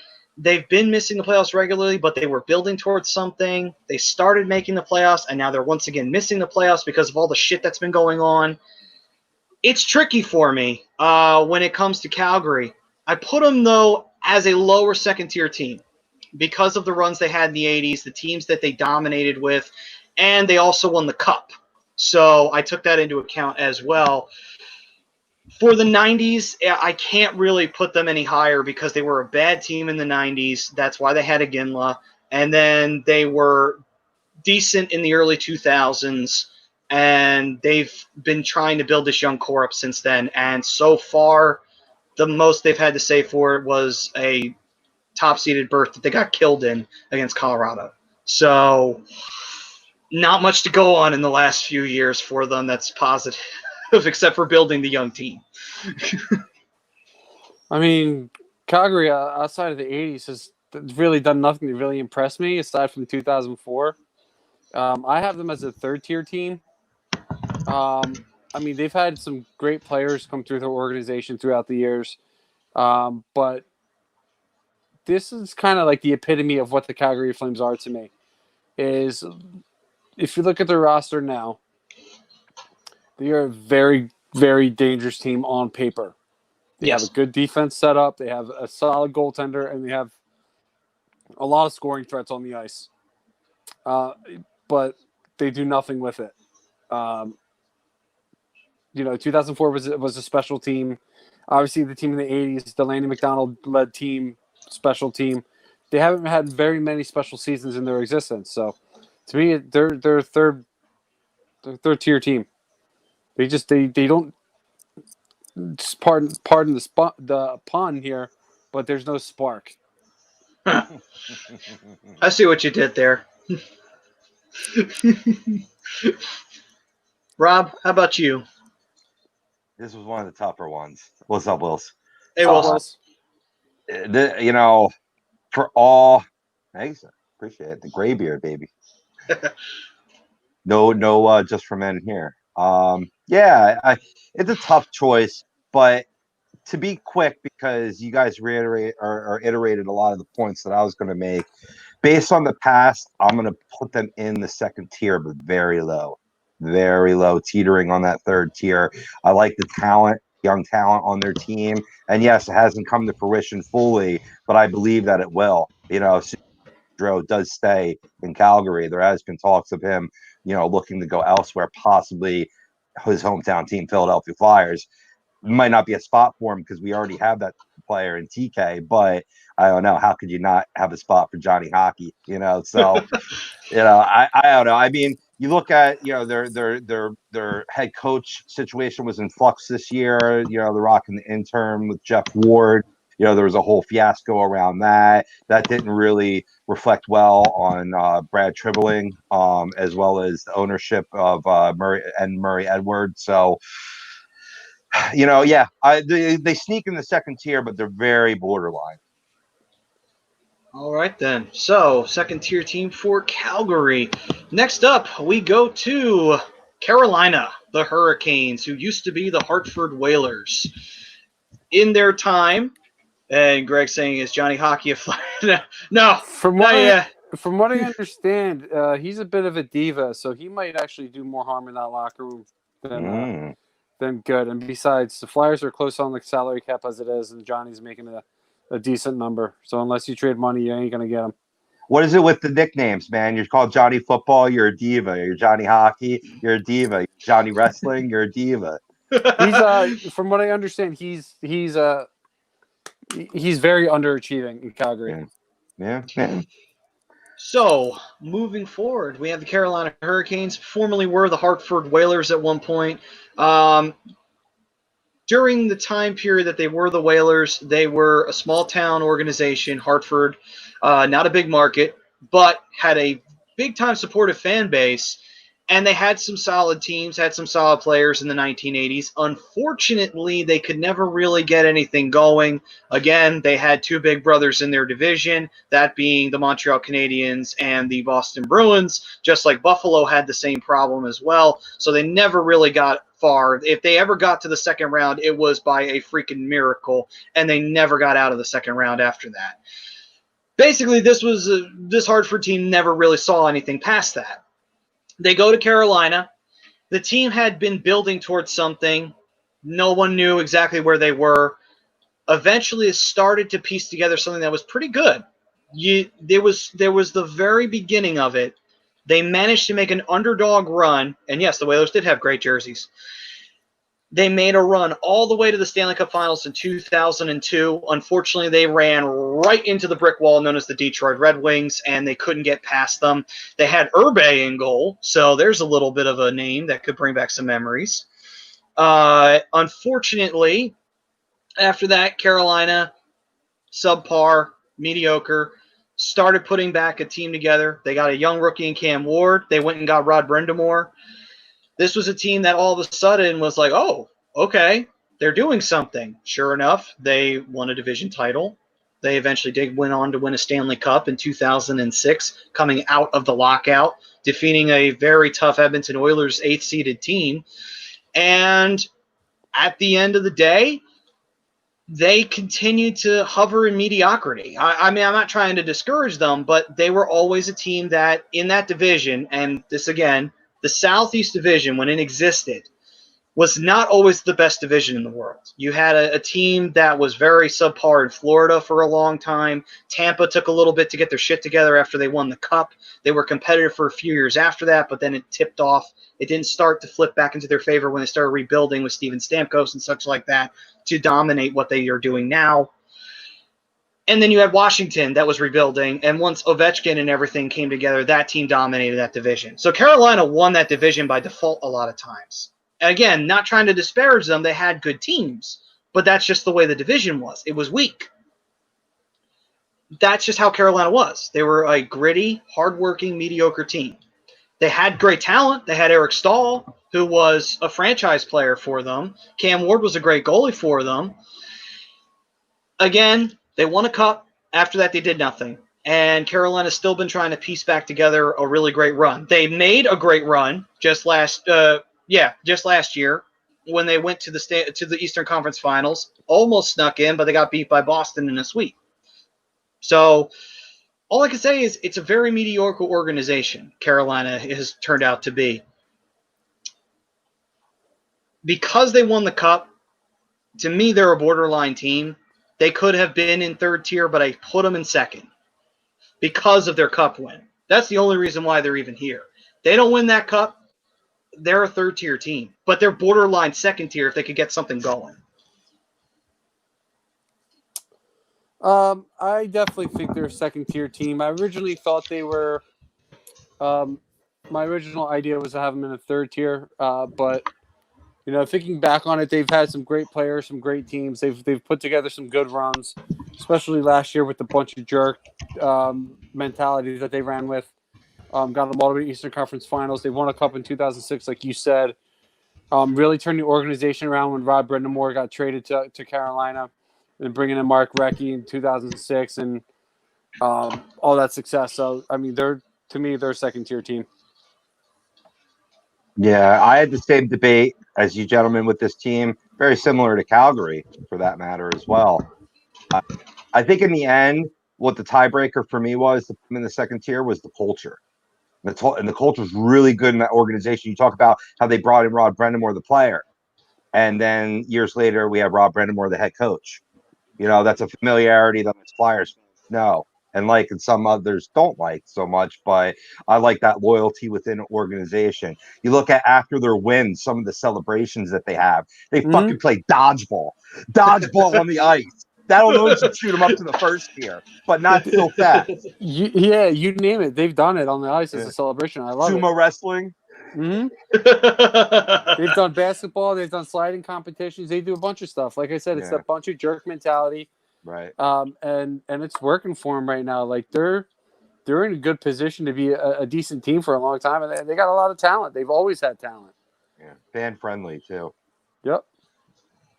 they've been missing the playoffs regularly, but they were building towards something. They started making the playoffs, and now they're once again missing the playoffs because of all the shit that's been going on. It's tricky for me when it comes to Calgary. I put them, though, as a lower second-tier team because of the runs they had in the 80s, the teams that they dominated with, and they also won the Cup. So I took that into account as well. For the 90s, I can't really put them any higher because they were a bad team in the 90s. That's why they had Iginla. And then they were decent in the early 2000s, and they've been trying to build this young core up since then. And so far, the most they've had to say for it was a top-seeded berth that they got killed in against Colorado. So not much to go on in the last few years for them that's positive, except for building the young team. I mean, Calgary outside of the 80s has really done nothing to really impress me aside from 2004. I have them as a third-tier team. I mean, they've had some great players come through their organization throughout the years, but this is kind of like the epitome of what the Calgary Flames are to me. Is if you look at their roster now, they are a very, very dangerous team on paper. They have a good defense set up. They have a solid goaltender, and they have a lot of scoring threats on the ice. But they do nothing with it. 2004 was a special team. Obviously, the team in the 80s, the Lanny McDonald-led team, special team. They haven't had very many special seasons in their existence. So, to me, they're third-tier team. They don't. Just pardon the pun here, but there's no spark. I see what you did there. Rob, how about you? This was one of the tougher ones. What's up, Wills? Hey, Wills. For all, thanks, appreciate it. The gray beard, baby. No, just for men here. It's a tough choice, but to be quick, because you guys reiterate or iterated a lot of the points that I was going to make. Based on the past, I'm going to put them in the second tier, but very low, teetering on that third tier. I like the talent, young talent on their team. And yes, it hasn't come to fruition fully, but I believe that it will. Dro does stay in Calgary. There has been talks of him, looking to go elsewhere, possibly his hometown team, Philadelphia Flyers. Might not be a spot for him because we already have that player in TK, but I don't know. How could you not have a spot for Johnny Hockey? So I don't know. I mean, you look at their head coach situation was in flux this year. They're rocking the intern with Jeff Ward. There was a whole fiasco around that. That didn't really reflect well on Brad Tribling, as well as the ownership of Murray Edwards. So. They sneak in the second tier, but they're very borderline. All right, then. So, second tier team for Calgary. Next up, we go to Carolina, the Hurricanes, who used to be the Hartford Whalers. In their time, and Greg saying, is Johnny Hockey a fly? No. From what I understand, he's a bit of a diva, so he might actually do more harm in that locker room than good. And besides, the Flyers are close on the salary cap as it is, and Johnny's making a decent number. So unless you trade money, you ain't going to get him. What is it with the nicknames, man? You're called Johnny Football, you're a diva. You're Johnny Hockey, you're a diva. Johnny Wrestling, you're a diva. He's from what I understand, he's very underachieving in Calgary. Yeah. So, moving forward, we have the Carolina Hurricanes, formerly were the Hartford Whalers at one point. During the time period that they were the Whalers, they were a small-town organization, Hartford, not a big market, but had a big-time supportive fan base, and they had some solid teams, had some solid players in the 1980s. Unfortunately, they could never really get anything going. Again, they had two big brothers in their division, that being the Montreal Canadiens and the Boston Bruins, just like Buffalo had the same problem as well. So they never really got far. If they ever got to the second round, it was by a freaking miracle, and they never got out of the second round after that. basically, this Hartford team never really saw anything past that. They go to Carolina. The team had been building towards something. No one knew exactly where they were. Eventually, it started to piece together something that was pretty good. There was the very beginning of it. They managed to make an underdog run, and yes, the Whalers did have great jerseys. They made a run all the way to the Stanley Cup Finals in 2002. Unfortunately, they ran right into the brick wall known as the Detroit Red Wings, and they couldn't get past them. They had Irbe in goal, so there's a little bit of a name that could bring back some memories. Unfortunately, after that, Carolina, subpar, mediocre, started putting back a team together. They got a young rookie in Cam Ward. They went and got Rod Brind'Amour. This was a team that all of a sudden was like, oh, okay, they're doing something. Sure enough, they won a division title. They eventually went on to win a Stanley Cup in 2006, coming out of the lockout, defeating a very tough Edmonton Oilers 8th-seeded team. And at the end of the day, they continued to hover in mediocrity. I mean, I'm not trying to discourage them, but they were always a team that in that division, and this again, the Southeast Division, when it existed, was not always the best division in the world. You had a team that was very subpar in Florida for a long time. Tampa took a little bit to get their shit together after they won the Cup. They were competitive for a few years after that, but then it tipped off. It didn't start to flip back into their favor when they started rebuilding with Steven Stamkos and such like that to dominate what they are doing now. And then you had Washington that was rebuilding, and once Ovechkin and everything came together, that team dominated that division. So Carolina won that division by default a lot of times. And again, not trying to disparage them, they had good teams, but that's just the way the division was. It was weak. That's just how Carolina was. They were a gritty, hardworking, mediocre team. They had great talent. They had Eric Stahl, who was a franchise player for them. Cam Ward was a great goalie for them. Again, they won a cup. After that, they did nothing. And Carolina's still been trying to piece back together a really great run. They made a great run just last year when they went to the Eastern Conference Finals. Almost snuck in, but they got beat by Boston in a sweep. So all I can say is it's a very mediocre organization Carolina has turned out to be. Because they won the cup, to me, they're a borderline team. They could have been in third tier, but I put them in second because of their cup win. That's the only reason why they're even here. They don't win that cup, they're a third-tier team. But they're borderline second tier if they could get something going. I definitely think they're a second-tier team. I originally thought they were my original idea was to have them in a third tier, but you know, thinking back on it, they've had some great players, some great teams. They've put together some good runs, especially last year with the bunch of jerk mentality that they ran with. Got them all the way to Eastern Conference Finals. They won a cup in 2006, like you said. Really turned the organization around when Rod Brind'Amour got traded to Carolina, and bringing in Mark Recchi in 2006, and all that success. So, I mean, they're a second-tier team. Yeah, I had the same debate as you gentlemen with this team, very similar to Calgary for that matter as well. I think in the end, what the tiebreaker for me was to put them in the second tier was the culture. And the culture was really good in that organization. You talk about how they brought in Rod Brind'Amour, the player, and then years later we have Rod Brind'Amour, the head coach. You know, that's a familiarity that most Flyers know and like, and some others don't like so much, but I like that loyalty within an organization. You look at after their wins, some of the celebrations that they have, they fucking play dodgeball on the ice. That alone should shoot them up to the first tier, but not so fast. You name it. They've done it on the ice as a celebration. I love Sumo wrestling. They've done basketball. They've done sliding competitions. They do a bunch of stuff. Like I said, it's a bunch of jerk mentality. Right. And it's working for them right now. Like they're in a good position to be a decent team for a long time, and they got a lot of talent. They've always had talent. Yeah, fan friendly too.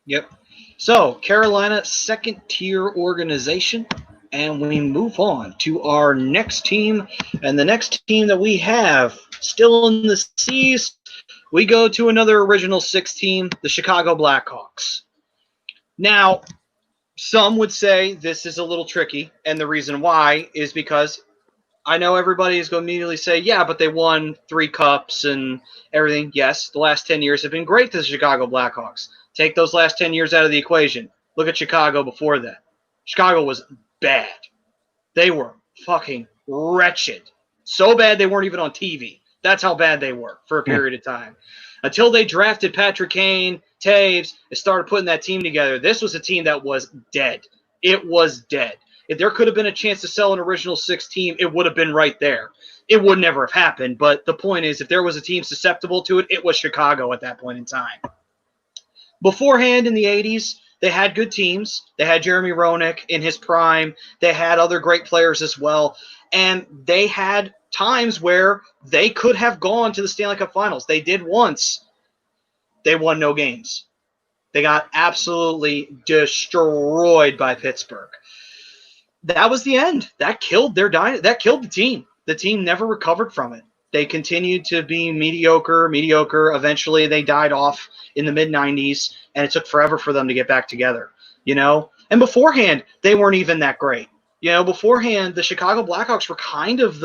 Yep. So Carolina, second tier organization, and we move on to our next team. And the next team that we have still in the C's, we go to another original six team, the Chicago Blackhawks. Now, Some would say this is a little tricky, and the reason why is because I know everybody is going to immediately say, yeah, but they won 3 cups and everything. Yes, the last 10 years have been great to the Chicago Blackhawks. Take those last 10 years out of the equation. Look at Chicago before that. Chicago was bad. They were fucking wretched. So bad they weren't even on TV. That's how bad they were for a period of time. Until they drafted Patrick Kane, Taves, and started putting that team together, this was a team that was dead. It was dead. If there could have been a chance to sell an original 6 team, it would have been right there. It would never have happened, but the point is, if there was a team susceptible to it, it was Chicago at that point in time. Beforehand, in the 80s, they had good teams. They had Jeremy Roenick in his prime. They had other great players as well, and they had times where they could have gone to the Stanley Cup Finals. They did once. They won no games. They got absolutely destroyed by Pittsburgh. That was the end. That killed that killed the team. The team never recovered from it. They continued to be mediocre. Eventually, they died off in the mid-90s, and it took forever for them to get back together, you know? And beforehand, they weren't even that great. You know, beforehand, the Chicago Blackhawks were kind of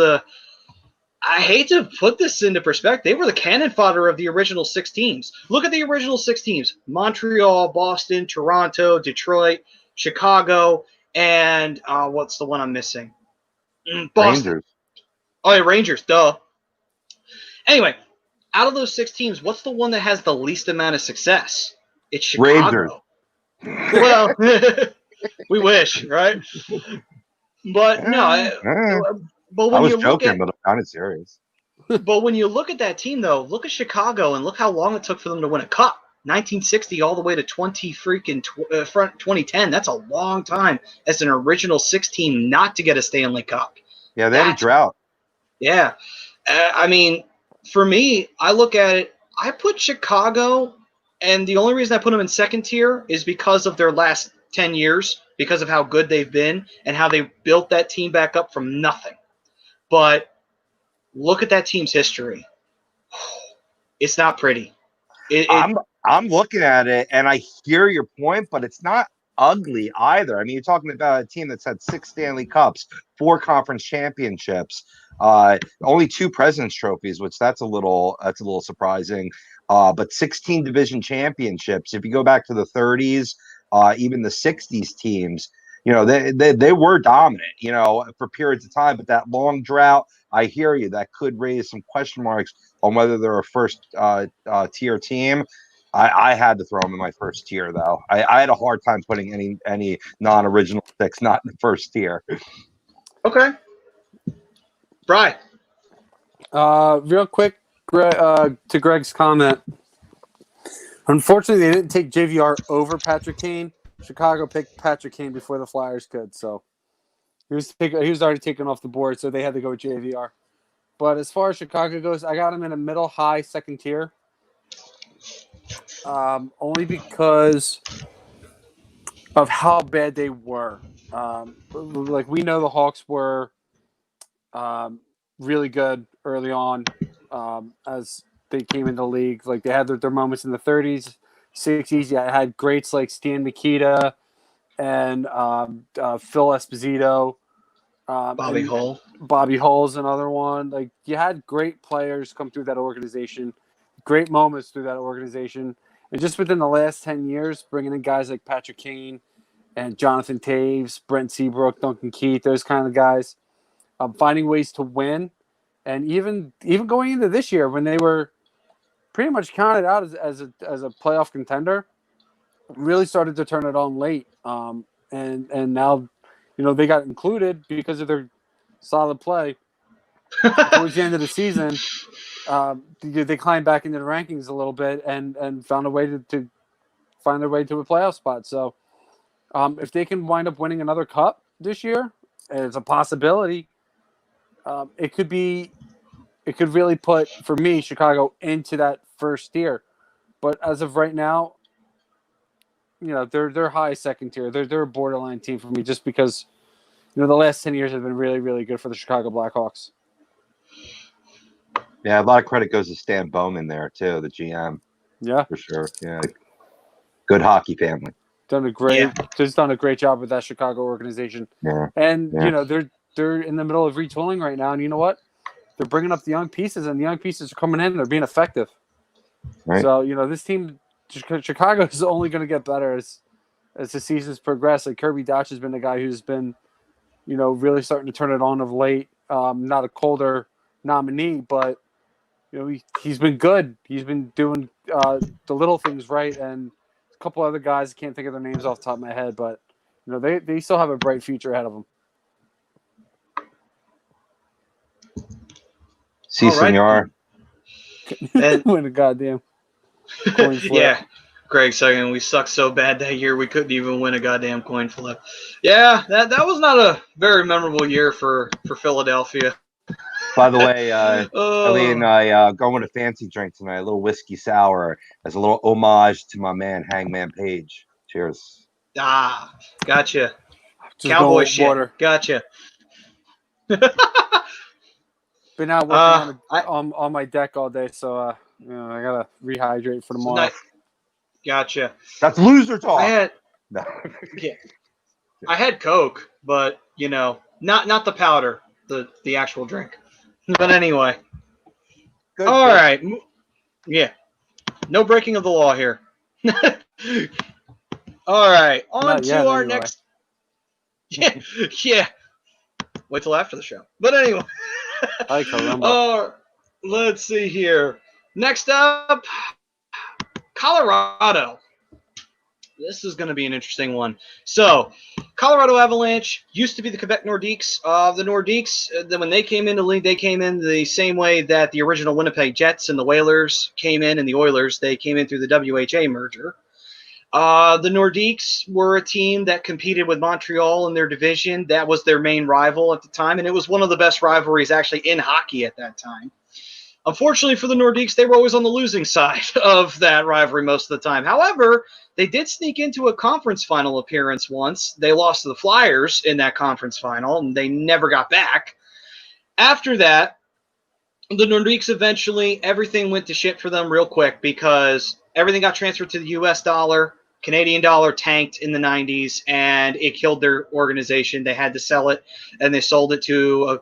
I hate to put this into perspective, they were the cannon fodder of the original 6 teams. Look at the original 6 teams: Montreal, Boston, Toronto, Detroit, Chicago, and what's the one I'm missing? Boston. Rangers. Oh, yeah, Rangers, duh. Anyway, out of those 6 teams, what's the one that has the least amount of success? It's Chicago. Rangers. Well, we wish, right? But no. But when I was you joking, look at, but I'm kind of serious. but when you look at that team, though, look at Chicago and look how long it took for them to win a cup. 1960 all the way to 2010. That's a long time as an original 6 team not to get a Stanley Cup. Yeah, they had a drought. Yeah. I mean, for me, I look at it, I put Chicago, and the only reason I put them in second tier is because of their last 10 years, because of how good they've been and how they built that team back up from nothing. But look at that team's history. It's not pretty. I'm looking at it, and I hear your point, but it's not ugly either. I mean, you're talking about a team that's had 6 Stanley Cups, 4 conference championships, only 2 President's trophies, which that's a little surprising. But 16 division championships. If you go back to the 30s, even the 60s teams, you know, they were dominant, you know, for periods of time. But that long drought, I hear you, that could raise some question marks on whether they're a first tier team. I had to throw them in my first tier, though. I had a hard time putting any non-original 6 not in the first tier. Okay. Bri. Real quick, to Greg's comment. Unfortunately, they didn't take JVR over Patrick Kane. Chicago picked Patrick Kane before the Flyers could, so he was already taken off the board, so they had to go with JVR. But as far as Chicago goes, I got him in a middle-high second tier. Only because of how bad they were. Like, we know the Hawks were really good early on as they came into the league. Like, they had their moments in the 30s, 60s. Yeah, I had greats like Stan Mikita and Phil Esposito. Bobby Hull. Bobby Hull's another one. Like, you had great players come through that organization, great moments through that organization. And just within the last 10 years, bringing in guys like Patrick Kane and Jonathan Taves, Brent Seabrook, Duncan Keith, those kind of guys, finding ways to win. And even going into this year when they were pretty much counted out as a playoff contender, really started to turn it on late. And now, you know, they got included because of their solid play towards the end of the season. They climbed back into the rankings a little bit and found a way to find their way to a playoff spot. So if they can wind up winning another cup this year, it's a possibility. It could really put, for me, Chicago into that first tier. But as of right now, you know, they're high second tier. They're a borderline team for me just because, you know, the last 10 years have been really, really good for the Chicago Blackhawks. Yeah, a lot of credit goes to Stan Bowman there too, the GM. Yeah, for sure. Yeah, good hockey family. done a great job with that Chicago organization. Yeah. And Yeah. you know they're in the middle of retooling right now, and you know what? They're bringing up the young pieces, and the young pieces are coming in. And they're being effective. Right. So you know this team, Chicago, is only going to get better as the seasons progress. Like Kirby Dach has been the guy who's been, you know, really starting to turn it on of late. Not a Calder nominee, but you know he's been good. He's been doing the little things right, and a couple other guys, I can't think of their names off the top of my head, but you know they still have a bright future ahead of them. Si, All right. senor. And Win a goddamn coin flip. yeah, Greg saying we sucked so bad that year we couldn't even win a goddamn coin flip. Yeah, that was not a very memorable year for Philadelphia. By the way, Oh. Eileen, I going with a fancy drink tonight, a little whiskey sour, as a little homage to my man Hangman Page. Cheers. Gotcha. Just Cowboy going shit. water. Gotcha. Been out working on my deck all day, so you know I gotta rehydrate for tomorrow. Gotcha. That's loser talk. I had Coke, but you know, not the powder, the actual drink. But anyway. Good, All good. right. Yeah. No breaking of the law here. All right. On to our next. Yeah. Wait till after the show. But anyway. Let's see here. Next up, Colorado. This is going to be an interesting one. So, Colorado Avalanche used to be the Quebec Nordiques. The Nordiques, when they came into the league, they came in the same way that the original Winnipeg Jets and the Whalers came in, and the Oilers, they came in through the WHA merger. The Nordiques were a team that competed with Montreal in their division. That was their main rival at the time, and it was one of the best rivalries actually in hockey at that time. Unfortunately for the Nordiques, they were always on the losing side of that rivalry most of the time. However, they did sneak into a conference final appearance once. They lost to the Flyers in that conference final, and they never got back. After that, the Nordiques eventually, everything went to shit for them real quick because everything got transferred to the U.S. dollar. Canadian dollar tanked in the 90s, and it killed their organization. They had to sell it, and they sold it to a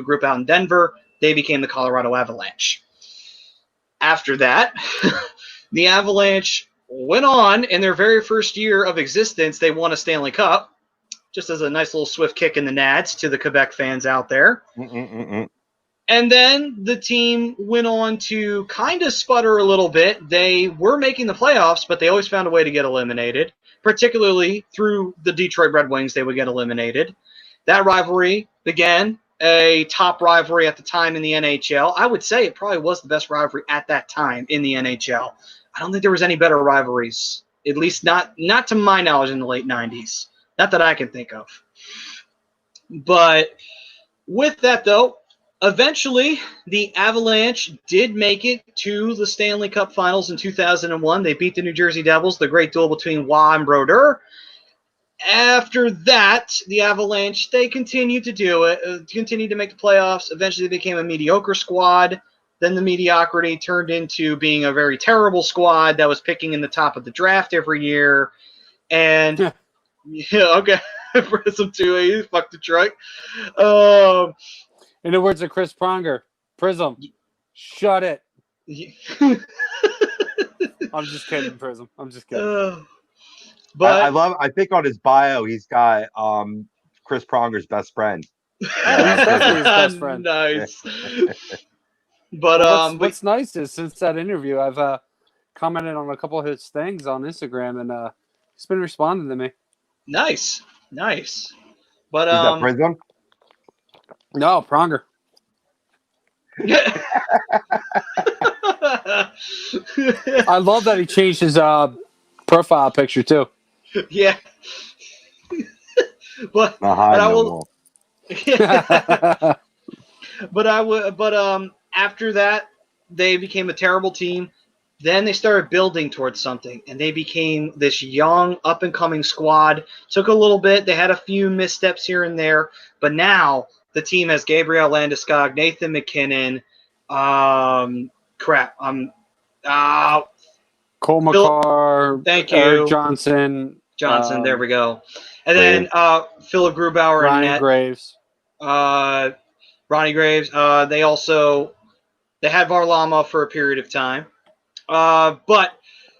group out in Denver. They became the Colorado Avalanche. After that, the Avalanche went on. In their very first year of existence, they won a Stanley Cup, just as a nice little swift kick in the nads to the Quebec fans out there. And then the team went on to kind of sputter a little bit. They were making the playoffs, but they always found a way to get eliminated, particularly through the Detroit Red Wings. They would get eliminated. That rivalry began a top rivalry at the time in the NHL. I would say it probably was the best rivalry at that time in the NHL. I don't think there was any better rivalries, at least not to my knowledge, in the late 90s. Not that I can think of. But with that, though, eventually the Avalanche did make it to the Stanley Cup Finals in 2001. They beat the New Jersey Devils, the great duel between Waugh and Brodeur. After that, the Avalanche, they continued to do it, continued to make the playoffs. Eventually, they became a mediocre squad. Then the mediocrity turned into being a very terrible squad that was picking in the top of the draft every year. And, Prism 2A, fuck Detroit. In the words of Chris Pronger, Prism, shut it. I'm just kidding, Prism. I'm just kidding. But I think on his bio he's got Chris Pronger's best friend. He's definitely his best friend. Nice. But what's nice is since that interview, I've commented on a couple of his things on Instagram, and he's been responding to me. Nice. But is that Prism? No, Pronger. I love that he changed his profile picture too. Yeah. but I will. But after that, they became a terrible team. Then they started building towards something, and they became this young, up-and-coming squad. Took a little bit. They had a few missteps here and there, but now the team has Gabriel Landeskog, Nathan McKinnon, Cole Makar, thank you, Eric Johnson, Johnson, there we go. And then Philip Grubauer Ryan and net. Graves. Ronnie Graves. They had Varlamov for a period of time. But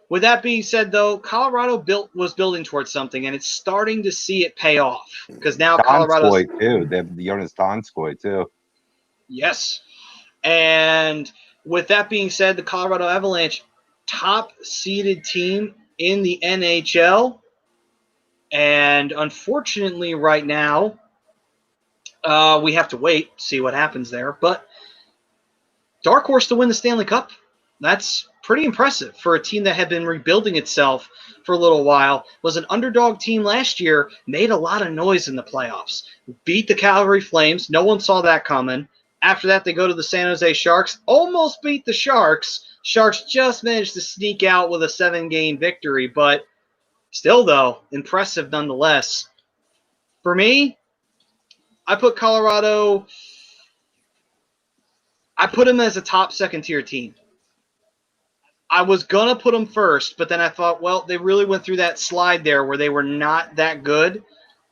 with that being said, though, Colorado was building towards something, and it's starting to see it pay off because now Colorado's too. They have Jonas Donskoy too. Yes, and with that being said, the Colorado Avalanche, top-seeded team in the NHL, and unfortunately, right now, we have to wait see what happens there. But dark horse to win the Stanley Cup. That's pretty impressive for a team that had been rebuilding itself for a little while. Was an underdog team last year, made a lot of noise in the playoffs. Beat the Calgary Flames. No one saw that coming. After that, they go to the San Jose Sharks. Almost beat the Sharks. Sharks just managed to sneak out with a 7-game victory. But still, though, impressive nonetheless. For me, I put Colorado... I put them as a top second-tier team. I was going to put them first, but then I thought, well, they really went through that slide there where they were not that good,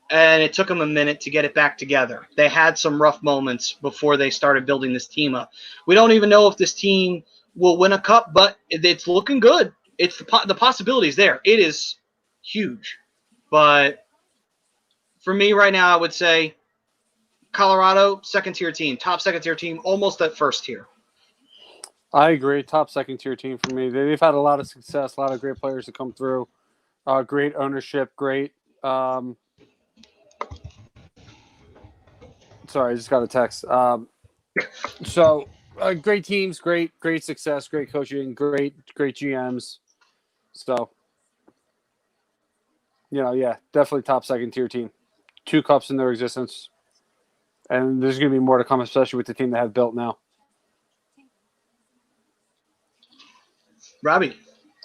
and it took them a minute to get it back together. They had some rough moments before they started building this team up. We don't even know if this team will win a cup, but it's looking good. It's the possibilities there. It is huge. But for me right now, I would say Colorado, second-tier team, top second-tier team, almost at first tier. I agree. Top second-tier team for me. They've had a lot of success, a lot of great players to come through. Great ownership, great. Sorry, I just got a text. Great teams, great success, great coaching, great GMs. So, definitely top second-tier team. 2 cups in their existence. And there's going to be more to come, especially with the team they have built now. Robbie.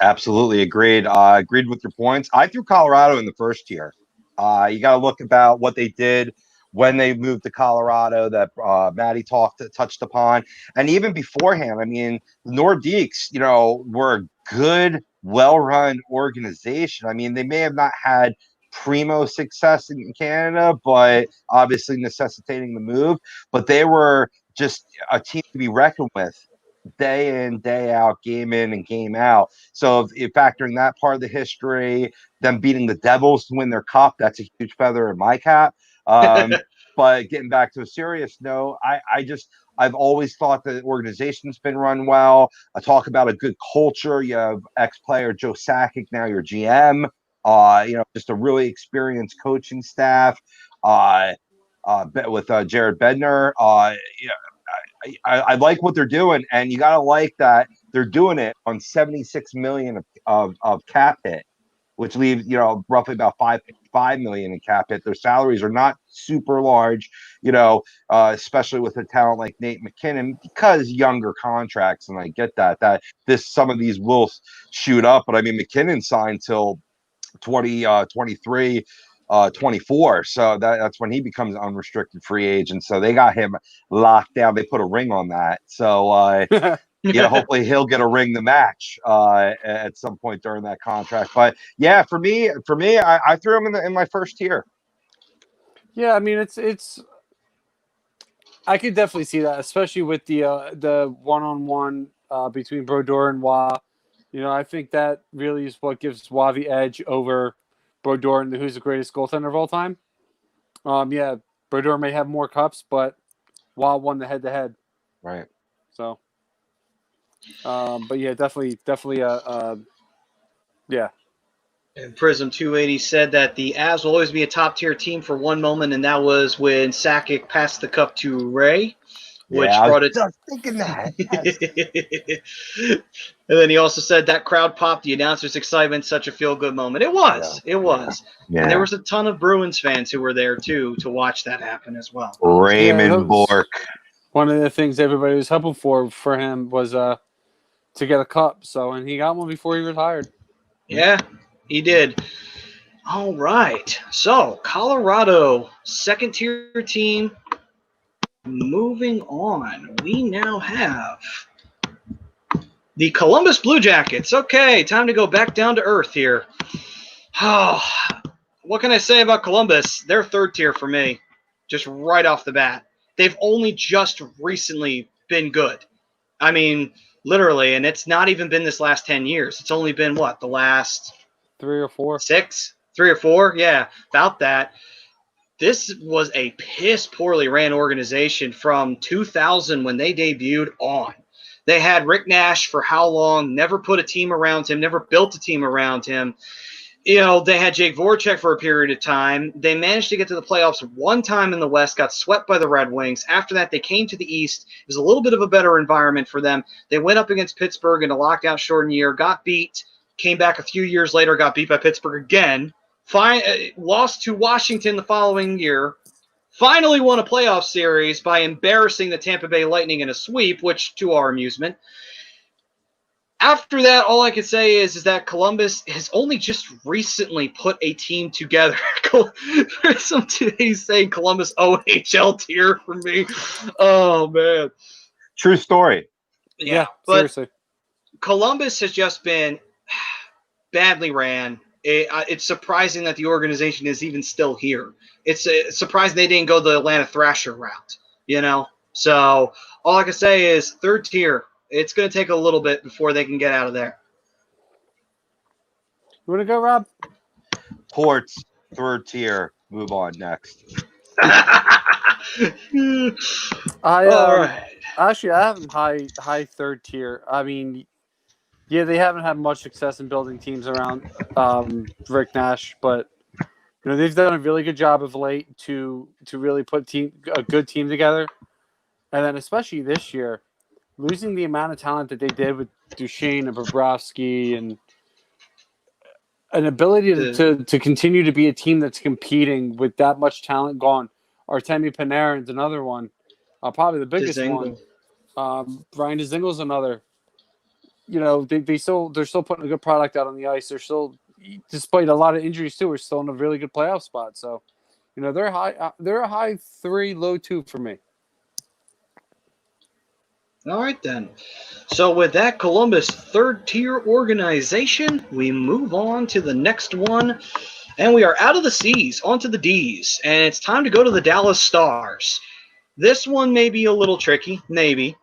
Absolutely agreed. Agreed with your points. I threw Colorado in the first tier. You got to look about what they did when they moved to Colorado that Maddie touched upon. And even beforehand, I mean, the Nordiques, were a good, well-run organization. I mean, they may have not had primo success in Canada, but obviously necessitating the move. But they were just a team to be reckoned with day in, day out, game in and game out. So if factoring that part of the history, them beating the Devils to win their cup, that's a huge feather in my cap. But getting back to a serious note, I've always thought the organization's been run well. I talk about a good culture. You have ex-player Joe Sakic, now your GM. Just a really experienced coaching staff. With Jared Bednar, I like what they're doing, and you gotta like that they're doing it on $76 million of cap hit, which leaves roughly about $5 million in cap hit. Their salaries are not super large, especially with a talent like Nate McKinnon, because younger contracts, and I get that some of these will shoot up, but I mean McKinnon signed till 2023. 24, so that's when he becomes an unrestricted free agent. So they got him locked down. They put a ring on that. So hopefully he'll get a ring to match at some point during that contract. But yeah, for me, I threw him in my first tier. Yeah, I mean it's. I could definitely see that, especially with the one-on-one between Brodeur and Waugh. I think that really is what gives Waugh the edge over Brodeur, who's the greatest goaltender of all time. Brodeur may have more cups, but Waugh won the head-to-head. Right. So, but yeah, definitely, yeah. And Prism 280 said that the Avs will always be a top-tier team for one moment, and that was when Sakic passed the cup to Ray. I was just thinking that. Yes. And then he also said that crowd popped, the announcer's excitement, such a feel-good moment. It was. Yeah. It was. Yeah. And there was a ton of Bruins fans who were there, too, to watch that happen as well. Raymond Bourque. One of the things everybody was hoping for him was to get a cup. And he got one before he retired. Yeah, he did. All right. So, Colorado, second-tier team. Moving on, we now have the Columbus Blue Jackets. Okay, time to go back down to earth here. Oh, what can I say about Columbus? They're third tier for me, just right off the bat. They've only just recently been good. I mean, literally, and it's not even been this last 10 years. It's only been, what, the last 3 or 4? 6? 3 or 4? Yeah, about that. This was a piss poorly ran organization from 2000 when they debuted on. They had Rick Nash for how long? Never put a team around him, never built a team around him. You know, they had Jake Voracek for a period of time. They managed to get to the playoffs one time in the West, got swept by the Red Wings. After that, they came to the East. It was a little bit of a better environment for them. They went up against Pittsburgh in a lockout-shortened year, got beat, came back a few years later, got beat by Pittsburgh again, lost to Washington the following year, finally won a playoff series by embarrassing the Tampa Bay Lightning in a sweep, which, to our amusement. After that, all I can say is that Columbus has only just recently put a team together. There's some today saying Columbus OHL tier for me. Oh, man. True story. Yeah, but seriously. Columbus has just been badly ran. It's surprising that the organization is even still here. It's surprising they didn't go the Atlanta Thrasher route, you know? So all I can say is third tier. It's going to take a little bit before they can get out of there. You want to go, Rob? Ports, third tier. Move on next. Actually, I have them high third tier. I mean, yeah, they haven't had much success in building teams around Rick Nash, but you know they've done a really good job of late to really put a good team together, and then especially this year, losing the amount of talent that they did with Duchesne and Bobrovsky and an ability to continue to be a team that's competing with that much talent gone. Artemi Panarin's another one, probably the biggest one. Ryan Dzingle's another. You know, they're still putting a good product out on the ice. They're still, despite a lot of injuries too, we're still in a really good playoff spot. So, you know, they're a high 3, low 2 for me. All right, then. So with that Columbus third-tier organization, we move on to the next one. And we are out of the C's, onto the D's. And it's time to go to the Dallas Stars. This one may be a little tricky, maybe.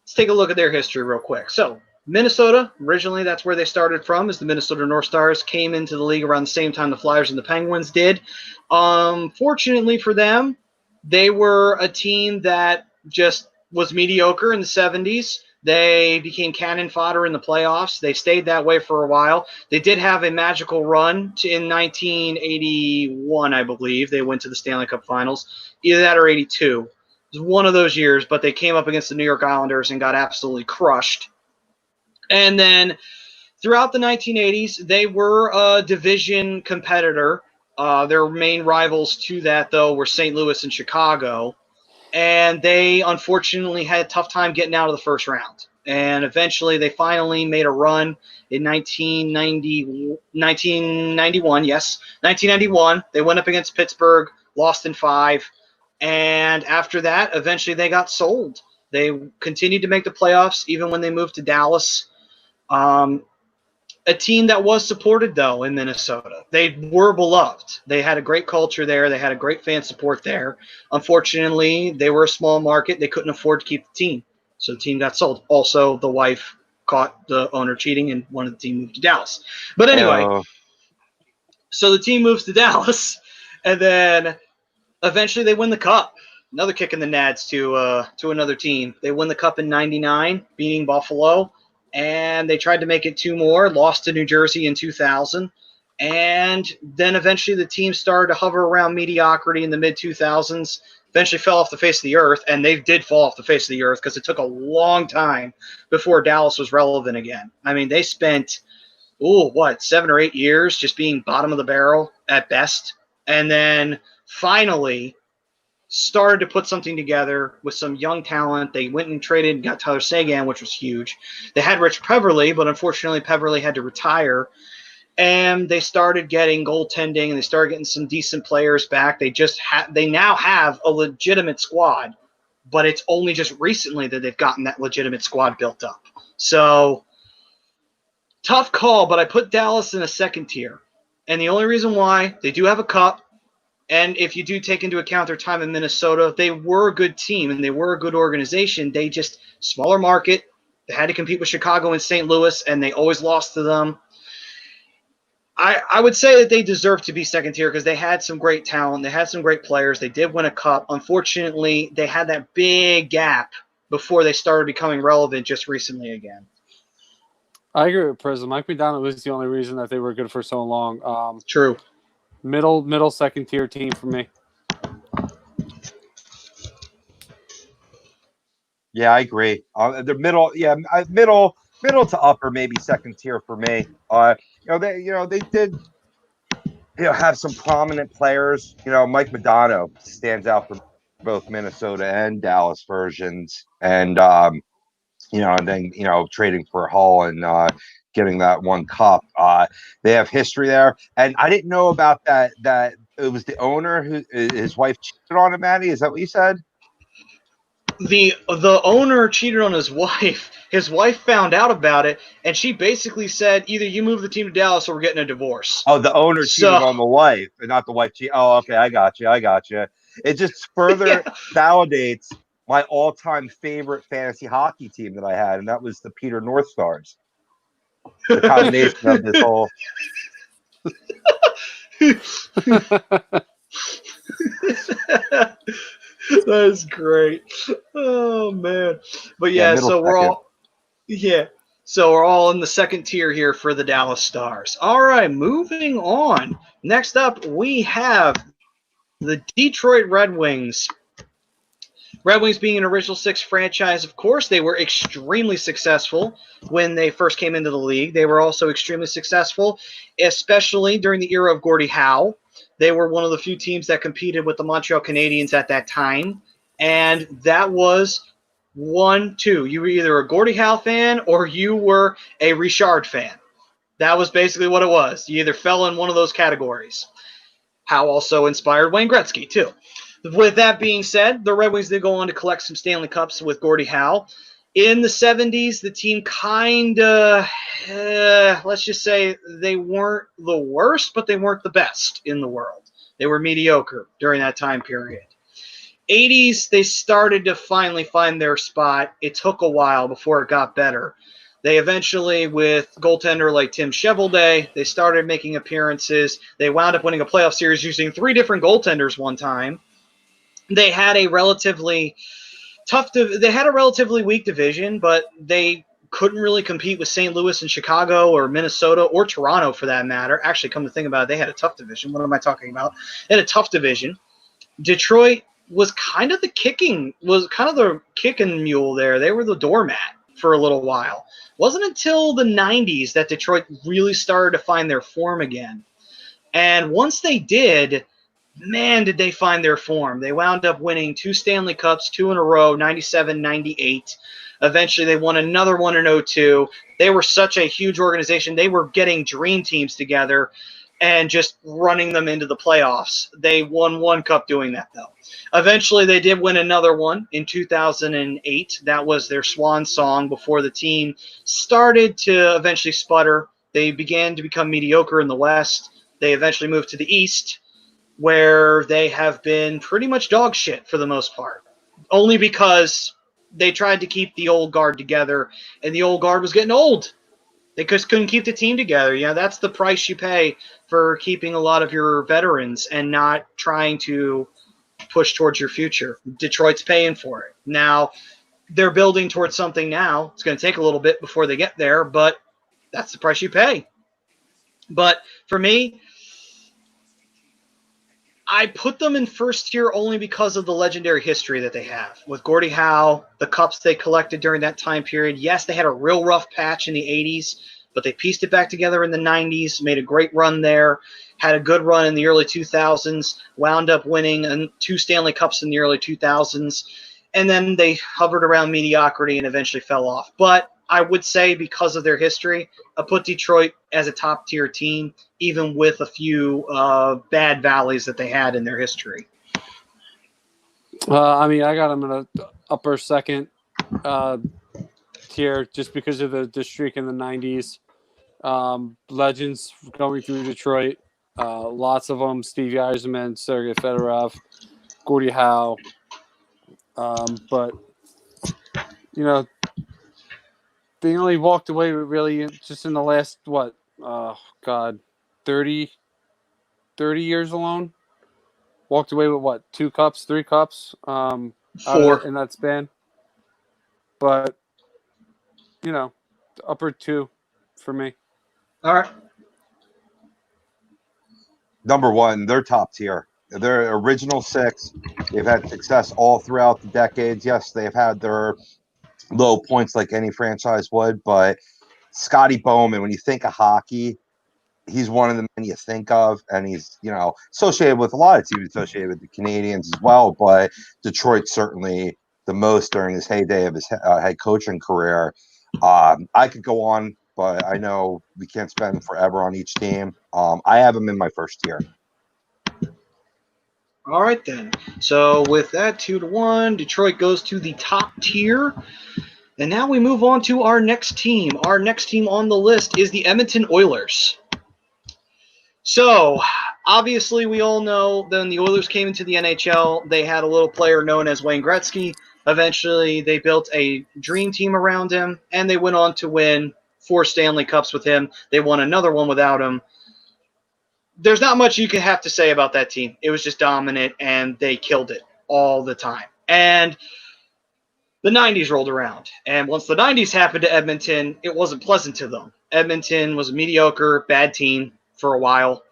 Let's take a look at their history real quick. So, Minnesota, originally that's where they started from, is the Minnesota North Stars came into the league around the same time the Flyers and the Penguins did. Fortunately for them, they were a team that just was mediocre in the 70s. They became cannon fodder in the playoffs. They stayed that way for a while. They did have a magical run in 1981, I believe. They went to the Stanley Cup Finals. Either that or 82. It was one of those years, but they came up against the New York Islanders and got absolutely crushed. And then throughout the 1980s, they were a division competitor. Their main rivals to that, though, were St. Louis and Chicago. And they, unfortunately, had a tough time getting out of the first round. And eventually, they finally made a run in 1991. Yes, 1991. They went up against Pittsburgh, lost in 5. And after that, eventually, they got sold. They continued to make the playoffs, even when they moved to Dallas. A team that was supported, though, in Minnesota. They were beloved. They had a great culture there. They had a great fan support there. Unfortunately, they were a small market. They couldn't afford to keep the team. So the team got sold. Also, the wife caught the owner cheating and wanted the team moved to Dallas. But anyway, so the team moves to Dallas, and then eventually they win the Cup. Another kick in the nads to another team. They win the Cup in 99, beating Buffalo. And they tried to make it 2 more, lost to New Jersey in 2000. And then eventually the team started to hover around mediocrity in the mid-2000s, eventually fell off the face of the earth, and they did fall off the face of the earth because it took a long time before Dallas was relevant again. I mean, they spent, 7 or 8 years just being bottom of the barrel at best, and then finally started to put something together with some young talent. They went and traded and got Tyler Seguin, which was huge. They had Rich Peverley, but unfortunately Peverley had to retire. And they started getting goaltending, and they started getting some decent players back. They now have a legitimate squad, but it's only just recently that they've gotten that legitimate squad built up. So tough call, but I put Dallas in a second tier. And the only reason why, they do have a cup. And if you do take into account their time in Minnesota, they were a good team and they were a good organization. They just, smaller market. They had to compete with Chicago and St. Louis, and they always lost to them. I would say that they deserve to be second tier because they had some great talent. They had some great players. They did win a cup. Unfortunately, they had that big gap before they started becoming relevant just recently again. I agree with Prism. Mike McDonald was the only reason that they were good for so long. True. Middle second tier team for me. Yeah, I agree. The middle, middle to upper, maybe second tier for me. They did, have some prominent players. Mike Modano stands out for both Minnesota and Dallas versions, and and then trading for Hull and getting that one cup. They have history there, and I didn't know about that. That it was the owner who his wife cheated on him. Maddie, is that what you said? The owner cheated on his wife. His wife found out about it, and she basically said, either you move the team to Dallas or we're getting a divorce. Oh, the owner cheated on the wife, and not the wife cheated. Oh, okay, I got you. It just further validates my all-time favorite fantasy hockey team that I had, and that was the Peter North Stars. The combination of this whole... That is great. Oh man. But so we're all in the second tier here for the Dallas Stars. All right, moving on. Next up, we have the Detroit Red Wings. Red Wings being an original six franchise, of course, they were extremely successful when they first came into the league. They were also extremely successful, especially during the era of Gordie Howe. They were one of the few teams that competed with the Montreal Canadiens at that time, and that was 1-2. You were either a Gordie Howe fan or you were a Richard fan. That was basically what it was. You either fell in one of those categories. Howe also inspired Wayne Gretzky, too. With that being said, the Red Wings did go on to collect some Stanley Cups with Gordie Howe. In the 70s, the team kind of, let's just say they weren't the worst, but they weren't the best in the world. They were mediocre during that time period. 80s, they started to finally find their spot. It took a while before it got better. They eventually, with goaltender like Tim Cheveldae, they started making appearances. They wound up winning a playoff series using 3 different goaltenders one time. They had a relatively weak division, but they couldn't really compete with St. Louis and Chicago or Minnesota or Toronto for that matter. Actually, come to think about it, they had a tough division. What am I talking about? They had a tough division. Detroit was kind of the kicking mule there. They were the doormat for a little while. It wasn't until the 90s that Detroit really started to find their form again. And once they did, man, did they find their form. They wound up winning 2 Stanley Cups, 2 in a row, 97, 98. Eventually, they won another one in 02. They were such a huge organization. They were getting dream teams together and just running them into the playoffs. They won 1 cup doing that, though. Eventually, they did win another one in 2008. That was their swan song before the team started to eventually sputter. They began to become mediocre in the West. They eventually moved to the East, where they have been pretty much dog shit for the most part, only because they tried to keep the old guard together, and the old guard was getting old. They just couldn't keep the team together. That's the price you pay for keeping a lot of your veterans and not trying to push towards your future. Detroit's paying for it. Now, they're building towards something now. It's going to take a little bit before they get there, but that's the price you pay. But for me, I put them in first tier only because of the legendary history that they have. With Gordie Howe, the cups they collected during that time period. Yes, they had a real rough patch in the 80s, but they pieced it back together in the 90s, made a great run there, had a good run in the early 2000s, wound up winning 2 Stanley Cups in the early 2000s, and then they hovered around mediocrity and eventually fell off. But I would say because of their history, I put Detroit as a top-tier team, even with a few bad valleys that they had in their history. I got them in an upper second tier just because of the streak in the 90s. Legends going through Detroit. Lots of them: Stevie Yzerman, Sergei Fedorov, Gordie Howe. But you know, they only walked away with really just in the last 30 years alone. Walked away with what, 2 cups, 3 cups, Four. in that span. But upper 2 for me. All right. Number one, they're top tier. They're original 6. They've had success all throughout the decades. Yes, they've had their low points like any franchise would, but Scotty Bowman, when you think of hockey, he's one of the men you think of, and he's associated with a lot of teams, associated with the Canadians as well. But Detroit certainly the most during his heyday of his head coaching career. I could go on, but I know we can't spend forever on each team. I have him in my first tier. All right, then. So with that 2-1, Detroit goes to the top tier. And now we move on to our next team. Our next team on the list is the Edmonton Oilers. So, obviously, we all know when the Oilers came into the NHL, they had a little player known as Wayne Gretzky. Eventually, they built a dream team around him, and they went on to win 4 Stanley Cups with him. They won another one without him. There's not much you can have to say about that team. It was just dominant, and they killed it all the time. And the 90s rolled around. And once the 90s happened to Edmonton, it wasn't pleasant to them. Edmonton was a mediocre, bad team for a while.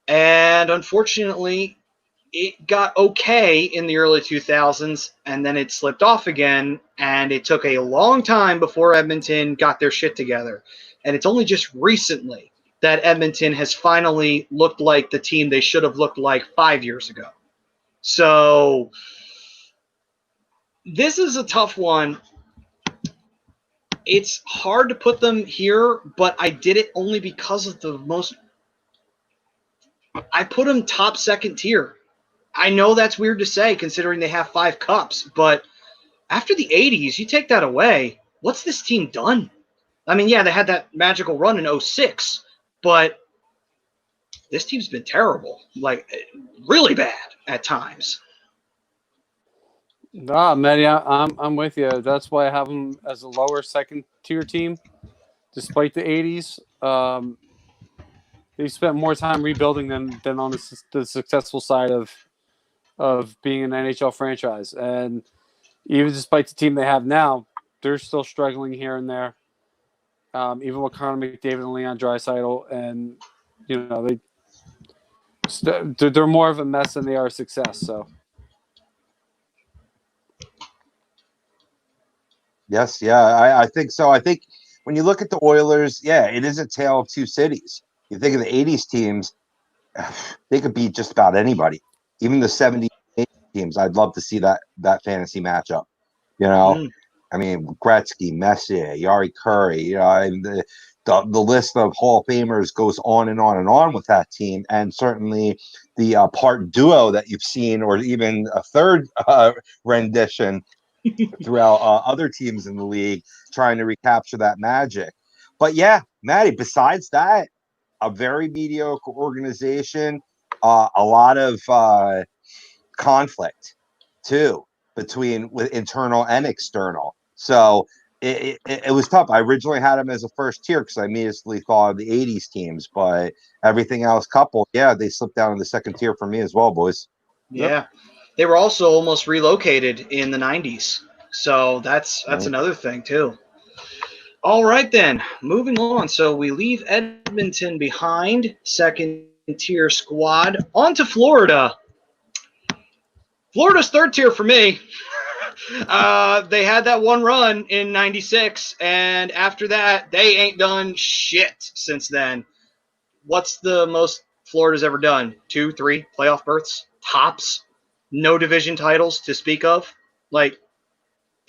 And unfortunately, it got okay in the early 2000s, and then it slipped off again. And it took a long time before Edmonton got their shit together. And it's only just recently that Edmonton has finally looked like the team they should have looked like 5 years ago. So this is a tough one. It's hard to put them here, but I did it only because of I put them top second tier. I know that's weird to say considering they have 5 cups, but after the 80s, you take that away, what's this team done? I mean, yeah, they had that magical run in 06, but this team's been terrible, like really bad at times. Nah, Matty, I'm with you. That's why I have them as a lower second tier team, despite the 80s. They spent more time rebuilding than on the successful side of being an NHL franchise. And even despite the team they have now, they're still struggling here and there. Even with Connor McDavid and Leon Draisaitl, and they're more of a mess than they are a success. So. Yes, yeah, I think so. I think when you look at the Oilers, yeah, it is a tale of 2 cities. You think of the 80s teams, they could beat just about anybody. Even the 70s teams, I'd love to see that fantasy matchup. I mean, Gretzky, Messier, Yari Curry, the list of Hall of Famers goes on and on and on with that team. And certainly the part duo that you've seen, or even a third rendition throughout other teams in the league, trying to recapture that magic. But yeah, Matty, besides that, a very mediocre organization, a lot of conflict too between internal and external. So it was tough. I originally had him as a first tier because I immediately thought of the 80s teams, but everything else coupled, yeah, they slipped down in the second tier for me as well, boys. Yeah. Yep. They were also almost relocated in the 90s. So that's another thing, too. All right, then. Moving on. So we leave Edmonton behind, second-tier squad. On to Florida. Florida's third tier for me. They had that one run in 96, and after that, they ain't done shit since then. What's the most Florida's ever done? 2, 3 playoff berths? Tops? No division titles to speak of. Like,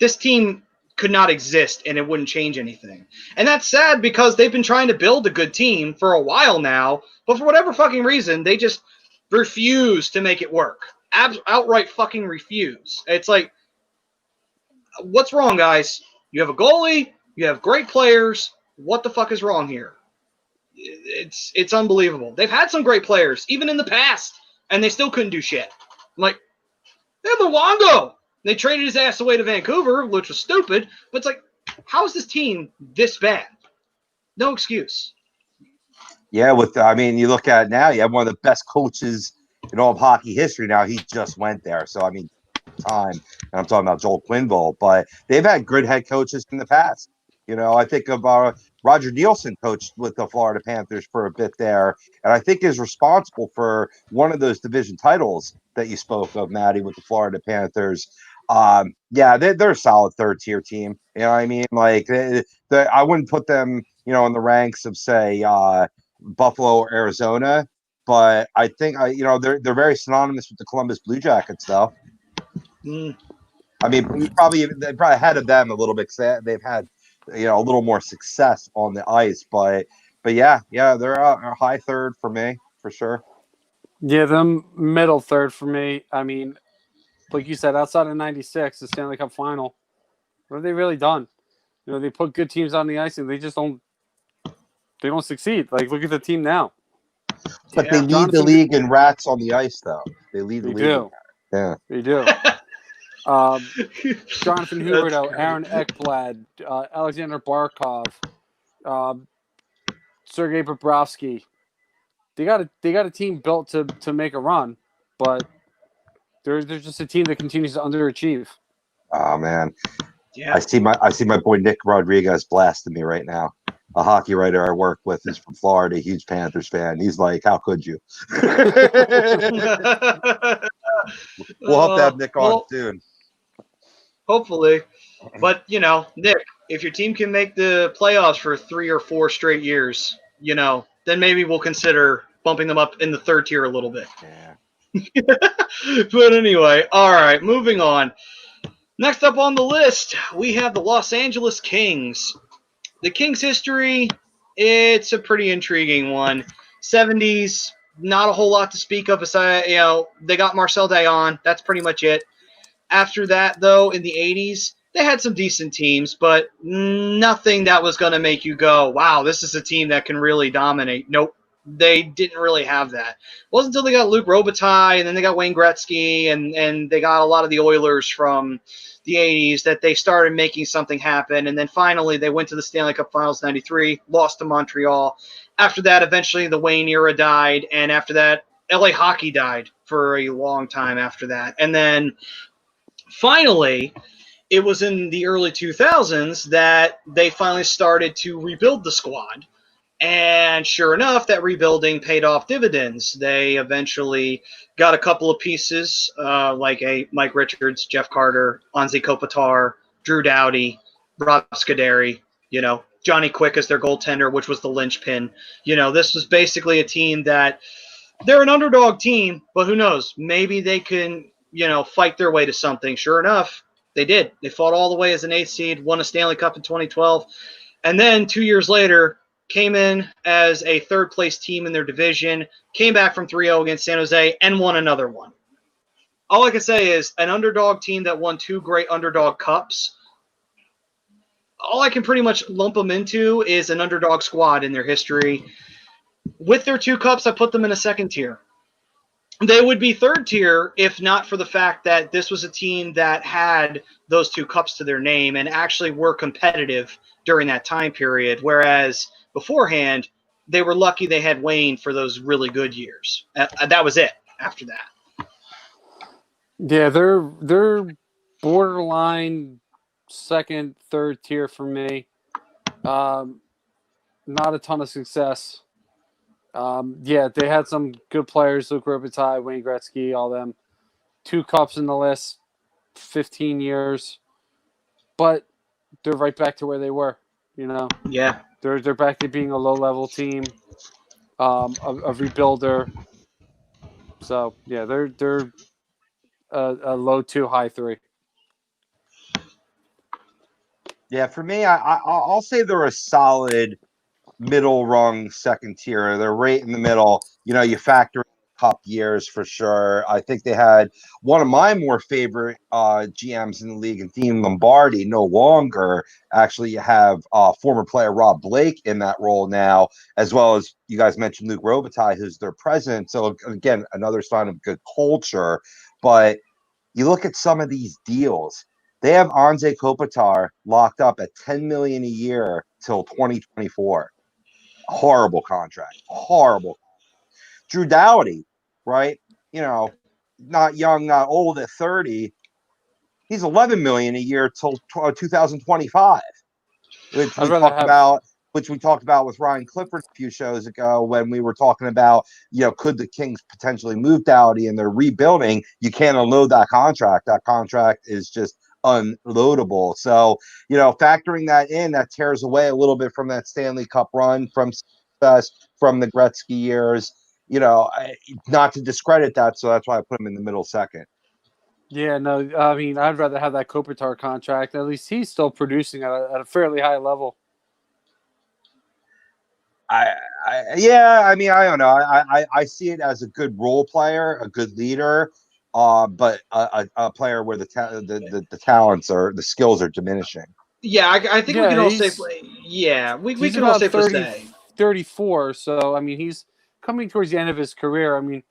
this team could not exist and it wouldn't change anything. And that's sad because they've been trying to build a good team for a while now, but for whatever fucking reason, they just refuse to make it work. Outright fucking refuse. It's like, what's wrong, guys? You have a goalie, you have great players. What the fuck is wrong here? it's unbelievable. They've had some great players, even in the past, and they still couldn't do shit. Like, they have Luongo. They traded his ass away to Vancouver, which was stupid, but it's like, how is this team this bad? No excuse. Yeah, you look at it now, you have one of the best coaches in all of hockey history now. He just went there. So, time, and I'm talking about Joel Quenneville, but they've had good head coaches in the past. I think of Roger Nielsen coached with the Florida Panthers for a bit there, and I think is responsible for one of those division titles that you spoke of, Maddie, with the Florida Panthers. Yeah, they're a solid third-tier team. You know what I mean? Like, I wouldn't put them, in the ranks of, say, Buffalo or Arizona, but I think they're very synonymous with the Columbus Blue Jackets, though. Mm. They're probably ahead of them a little bit because they've had a little more success on the ice, but yeah, they're a high third for me for sure. Yeah, them middle third for me. Like you said, outside of '96, the Stanley Cup final, what have they really done? They put good teams on the ice and they just don't. They don't succeed. Like, look at the team now. But they lead the league in rats on the ice, though. They lead the league. Yeah, they do. Jonathan Huberdeau, Aaron Ekblad, Alexander Barkov, Sergei Bobrovsky. They got a team built to make a run, but they're just a team that continues to underachieve. Oh man, yeah. I see my boy Nick Rodriguez blasting me right now. A hockey writer I work with is from Florida, huge Panthers fan. He's like, "How could you?" We'll hope to have Nick on soon. Hopefully. But, Nick, if your team can make the playoffs for 3 or 4 straight years, then maybe we'll consider bumping them up in the third tier a little bit. Yeah. But anyway, all right, moving on. Next up on the list, we have the Los Angeles Kings. The Kings' history, it's a pretty intriguing one. 70s, not a whole lot to speak of aside, they got Marcel Dayon. That's pretty much it. After that, though, in the 80s, they had some decent teams, but nothing that was going to make you go, wow, this is a team that can really dominate. Nope, they didn't really have that. It wasn't until they got Luc Robitaille, and then they got Wayne Gretzky, and they got a lot of the Oilers from the 80s that they started making something happen. And then finally, they went to the Stanley Cup Finals '93, lost to Montreal. After that, eventually, the Wayne era died, and after that, LA hockey died for a long time after that. And then finally, it was in the early 2000s that they finally started to rebuild the squad. And sure enough, that rebuilding paid off dividends. They eventually got a couple of pieces, like a Mike Richards, Jeff Carter, Anze Kopitar, Drew Doughty, Rob Scuderi, Johnny Quick as their goaltender, which was the linchpin. This was basically a team that they're an underdog team, but who knows? Maybe they can, fight their way to something. Sure enough, they did. They fought all the way as an 8th seed, won a Stanley Cup in 2012, and then 2 years later, came in as a third-place team in their division, came back from 3-0 against San Jose, and won another one. All I can say is an underdog team that won 2 great underdog cups. All I can pretty much lump them into is an underdog squad in their history. With their 2 cups, I put them in a second tier. They would be third tier if not for the fact that this was a team that had those 2 cups to their name and actually were competitive during that time period, whereas beforehand, they were lucky they had Wayne for those really good years. That was it after that. Yeah, they're borderline second, third tier for me. Not a ton of success. Yeah, they had some good players, Luc Robitaille, Wayne Gretzky, all them. 2 cups in the last 15 years. But they're right back to where they were, Yeah. They're back to being a low-level team, a rebuilder. So, yeah, they're a low 2, high 3. Yeah, for me, I'll say they're a solid middle rung second tier. They're right in the middle. You factor in Cup years for sure. I think they had one of my more favorite GMs in the league, and Dean Lombardi. No longer. Actually, you have former player Rob Blake in that role now, as well as you guys mentioned Luke Robitaille, who's their president. So again, another sign of good culture. But you look at some of these deals. They have Anze Kopitar locked up at $10 million a year till 2024. Horrible contract. Horrible. Drew Doughty, right? You know, not young, not old at 30. He's $11 million a year till 2025, which I'd we rather talked have. about. Which we talked about with Ryan Clifford a few shows ago when we were talking about, could the Kings potentially move Doughty and they're rebuilding? You can't unload that contract. That contract is just unloadable. So, factoring that in, that tears away a little bit from that Stanley Cup run, from success, from the Gretzky years. Not to discredit that, so that's why I put him in the middle second. Yeah, no, I mean, I'd rather have that Kopitar contract. At least he's still producing at a fairly high level. I don't know. I see it as a good role player, a good leader, but a player where the talents the skills are diminishing. Yeah, I think we can all safely. Yeah, we can all safely say 34. So I mean, he's coming towards the end of his career. I mean,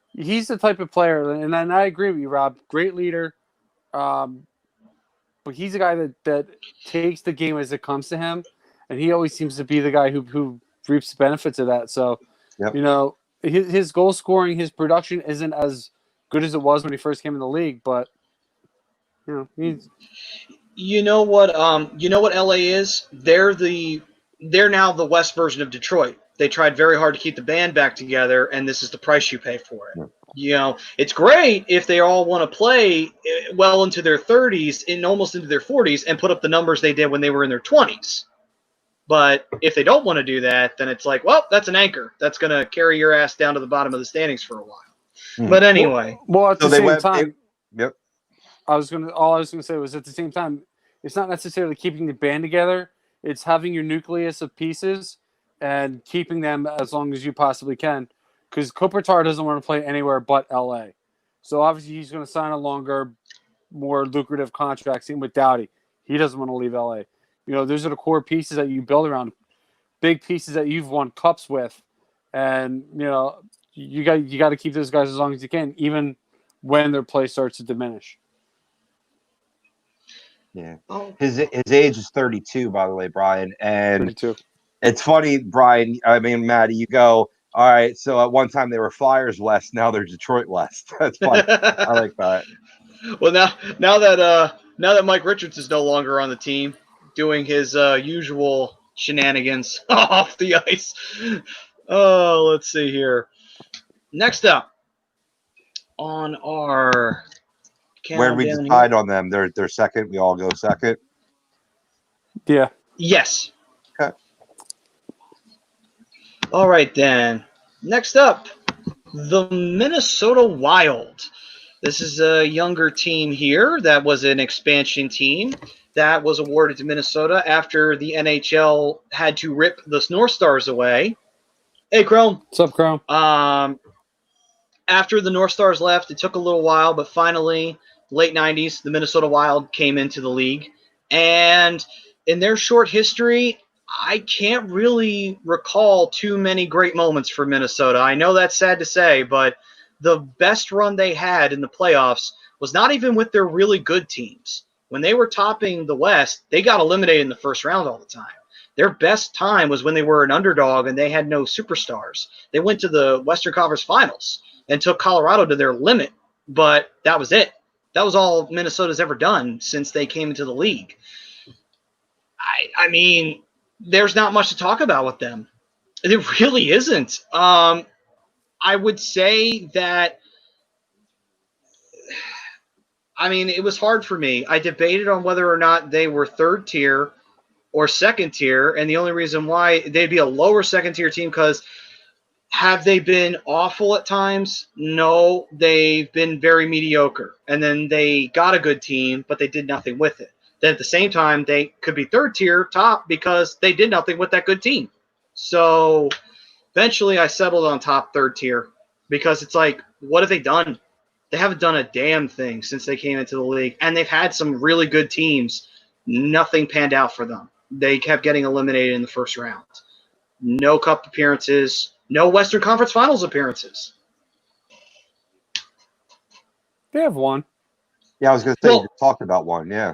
he's the type of player, and I agree with you, Rob. Great leader, but he's a guy that takes the game as it comes to him, and he always seems to be the guy who reaps the benefits of that. So, yep. His goal scoring, his production isn't as good as it was when he first came in the league, but he's. You know what LA is? They're now the West version of Detroit. They tried very hard to keep the band back together, and this is the price you pay for it. Yeah. It's great if they all want to play well into their 30s and almost into their 40s and put up the numbers they did when they were in their 20s. But if they don't want to do that, then it's like, well, that's an anchor. That's going to carry your ass down to the bottom of the standings for a while. Mm-hmm. But anyway. Well, at the same time. Yep. All I was gonna say was at the same time, it's not necessarily keeping the band together. It's having your nucleus of pieces and keeping them as long as you possibly can. Because Kopitar doesn't want to play anywhere but LA. So obviously he's going to sign a longer, more lucrative contract. Same with Doughty. He doesn't want to leave LA. Those are the core pieces that you build around, big pieces that you've won cups with, and you got to keep those guys as long as you can, even when their play starts to diminish. Yeah, his age is 32, by the way, Brian. And 32. It's funny, Brian. I mean, Maddie, you go, all right. So at one time they were Flyers West, now they're Detroit West. That's funny. I like that. Well, now that Mike Richards is no longer on the team, doing his usual shenanigans off the ice. Oh, let's see here. Next up on our. Where did we decide on them? They're second. We all go second. Yeah. Yes. Okay. All right then. Next up, the Minnesota Wild. This is a younger team here that was an expansion team that was awarded to Minnesota after the NHL had to rip the North Stars away. Hey, Chrome. What's up, Chrome? After the North Stars left, it took a little while, but finally, late 90s, the Minnesota Wild came into the league. And in their short history, I can't really recall too many great moments for Minnesota. I know that's sad to say, but the best run they had in the playoffs was not even with their really good teams. When they were topping the West, they got eliminated in the first round all the time. Their best time was when they were an underdog and they had no superstars. They went to the Western Conference Finals and took Colorado to their limit, but that was it. That was all Minnesota's ever done since they came into the league. I mean, there's not much to talk about with them. There really isn't. I would say that, it was hard for me. I debated on whether or not they were third tier or second tier, and the only reason why they'd be a lower second tier team because have they been awful at times? No, they've been very mediocre. And then they got a good team, but they did nothing with it. Then at the same time, they could be third tier top because they did nothing with that good team. So eventually I settled on top third tier because it's like, what have they done? They haven't done a damn thing since they came into the league, and they've had some really good teams. Nothing panned out for them. They kept getting eliminated in the first round. No cup appearances, no Western Conference Finals appearances. They have one. Yeah, I was going to say, you talked about one, yeah.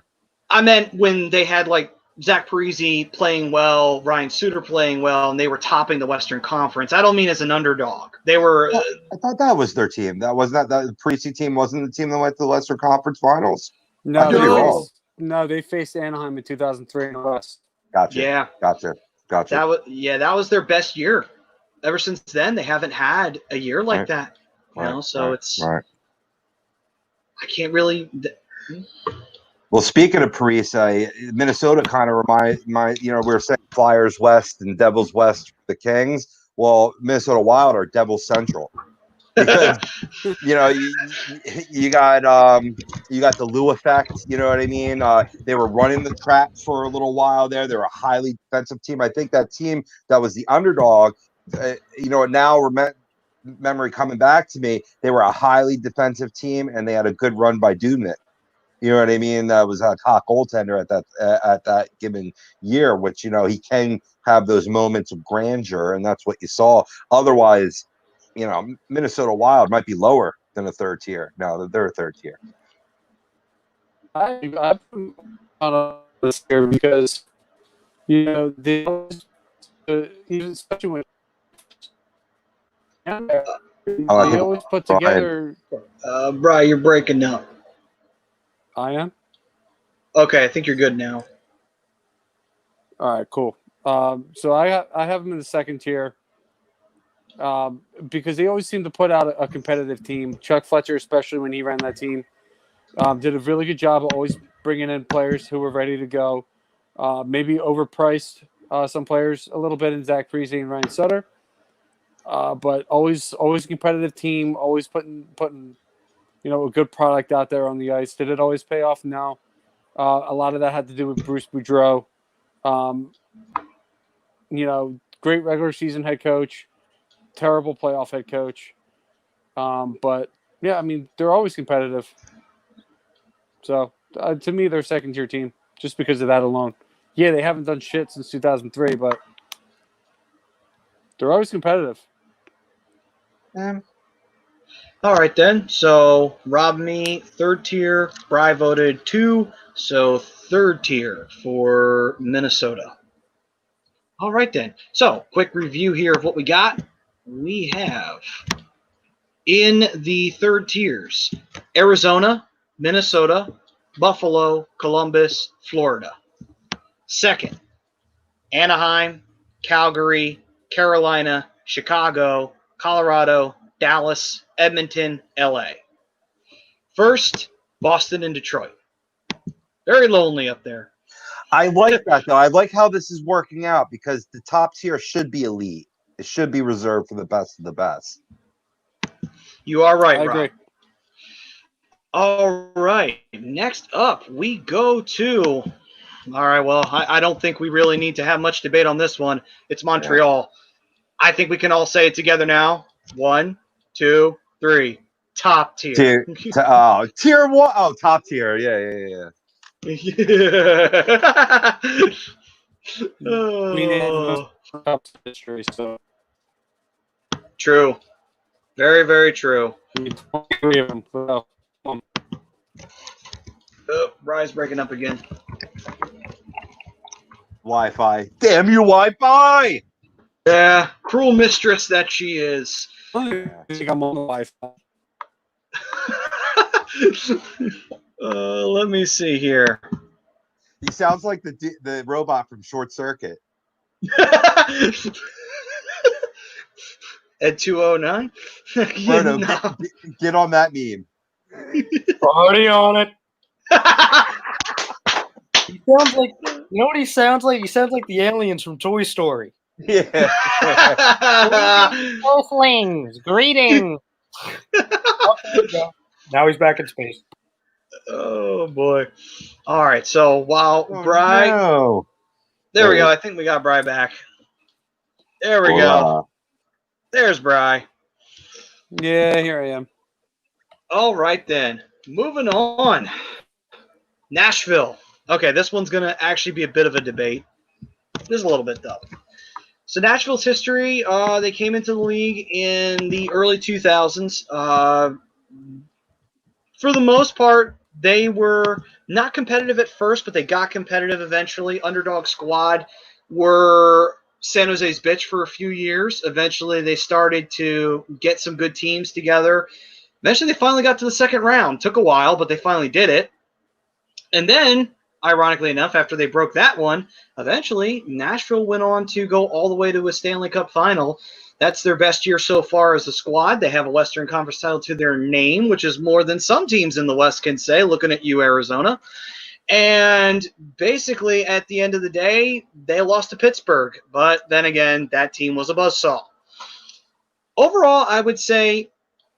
I meant when they had, like, Zach Parise playing well, Ryan Suter playing well, and they were topping the Western Conference. I don't mean as an underdog. They were. I thought that was their team. That wasn't that the Parise team wasn't the team that went to the Western Conference Finals. No, they faced Anaheim in 2003 in the West. Gotcha. Yeah. Gotcha. That was their best year. Ever since then, they haven't had a year like that. You know, so it's. Right. I can't really. Well, speaking of Parise, Minnesota kind of remind we were saying Flyers West and Devils West for the Kings. Well, Minnesota Wild are Devils Central because you got the Lou effect. You know what I mean? They were running the trap for a little while there. They're a highly defensive team. I think that team that was the underdog. Now memory coming back to me, they were a highly defensive team and they had a good run by Dubnik. You know what I mean? That was a top goaltender at that given year, which he can have those moments of grandeur, and that's what you saw. Otherwise, Minnesota Wild might be lower than a third tier. No, they're a third tier. I put on this here because they always, especially when they always put together. Brian, you're breaking up. I am? Okay, I think you're good now. All right, cool. So I have them in the second tier because they always seem to put out a competitive team. Chuck Fletcher, especially when he ran that team, did a really good job of always bringing in players who were ready to go. Maybe overpriced some players a little bit in Zach Parise and Ryan Sutter, but always a competitive team. Always putting a good product out there on the ice. Did it always pay off? No. A lot of that had to do with Bruce Boudreau. Great regular season head coach, terrible playoff head coach. But yeah, I mean, they're always competitive. So to me, they're a second tier team just because of that alone. Yeah, they haven't done shit since 2003, but they're always competitive. All right, then. So, Rob, me, third tier. Bri voted 2. So, third tier for Minnesota. All right, then. So, quick review here of what we got. We have in the third tiers Arizona, Minnesota, Buffalo, Columbus, Florida. Second, Anaheim, Calgary, Carolina, Chicago, Colorado, Dallas, Edmonton, LA. First, Boston and Detroit. Very lonely up there. I like that, though. I like how this is working out because the top tier should be elite. It should be reserved for the best of the best. You are right, I agree. Rob. All right. Next up, we go to... All right, well, I don't think we really need to have much debate on this one. It's Montreal. Yeah. I think we can all say it together now. 1, 2, 3. Top tier. Tier 1. Oh, top tier. Yeah. History, so. True. Very, very true. 23 of them. Oh, Brian's breaking up again. Wi-Fi. Damn you, Wi-Fi! Yeah, cruel mistress that she is. I think I'm on the Wi-Fi. Let me see here. He sounds like the robot from Short Circuit. At 209? Roto, get on that meme. Already on it. He sounds like, you know what he sounds like? He sounds like the aliens from Toy Story. Yeah. Earthlings, greetings. Now he's back in space. Oh boy! All right, so while Bri, there we go. I think we got Bri back. There we go. There's Bri. Yeah, here I am. All right, then. Moving on. Nashville. Okay, this one's going to actually be a bit of a debate. Just a little bit, though. So Nashville's history, they came into the league in the early 2000s. For the most part, they were not competitive at first, but they got competitive eventually. Underdog squad were San Jose's bitch for a few years. Eventually, they started to get some good teams together. Eventually, they finally got to the second round. Took a while, but they finally did it. And then, ironically enough, after they broke that one, eventually Nashville went on to go all the way to a Stanley Cup final. That's their best year so far as a squad. They have a Western Conference title to their name, which is more than some teams in the West can say, looking at you, Arizona. And basically, at the end of the day, they lost to Pittsburgh. But then again, that team was a buzzsaw. Overall, I would say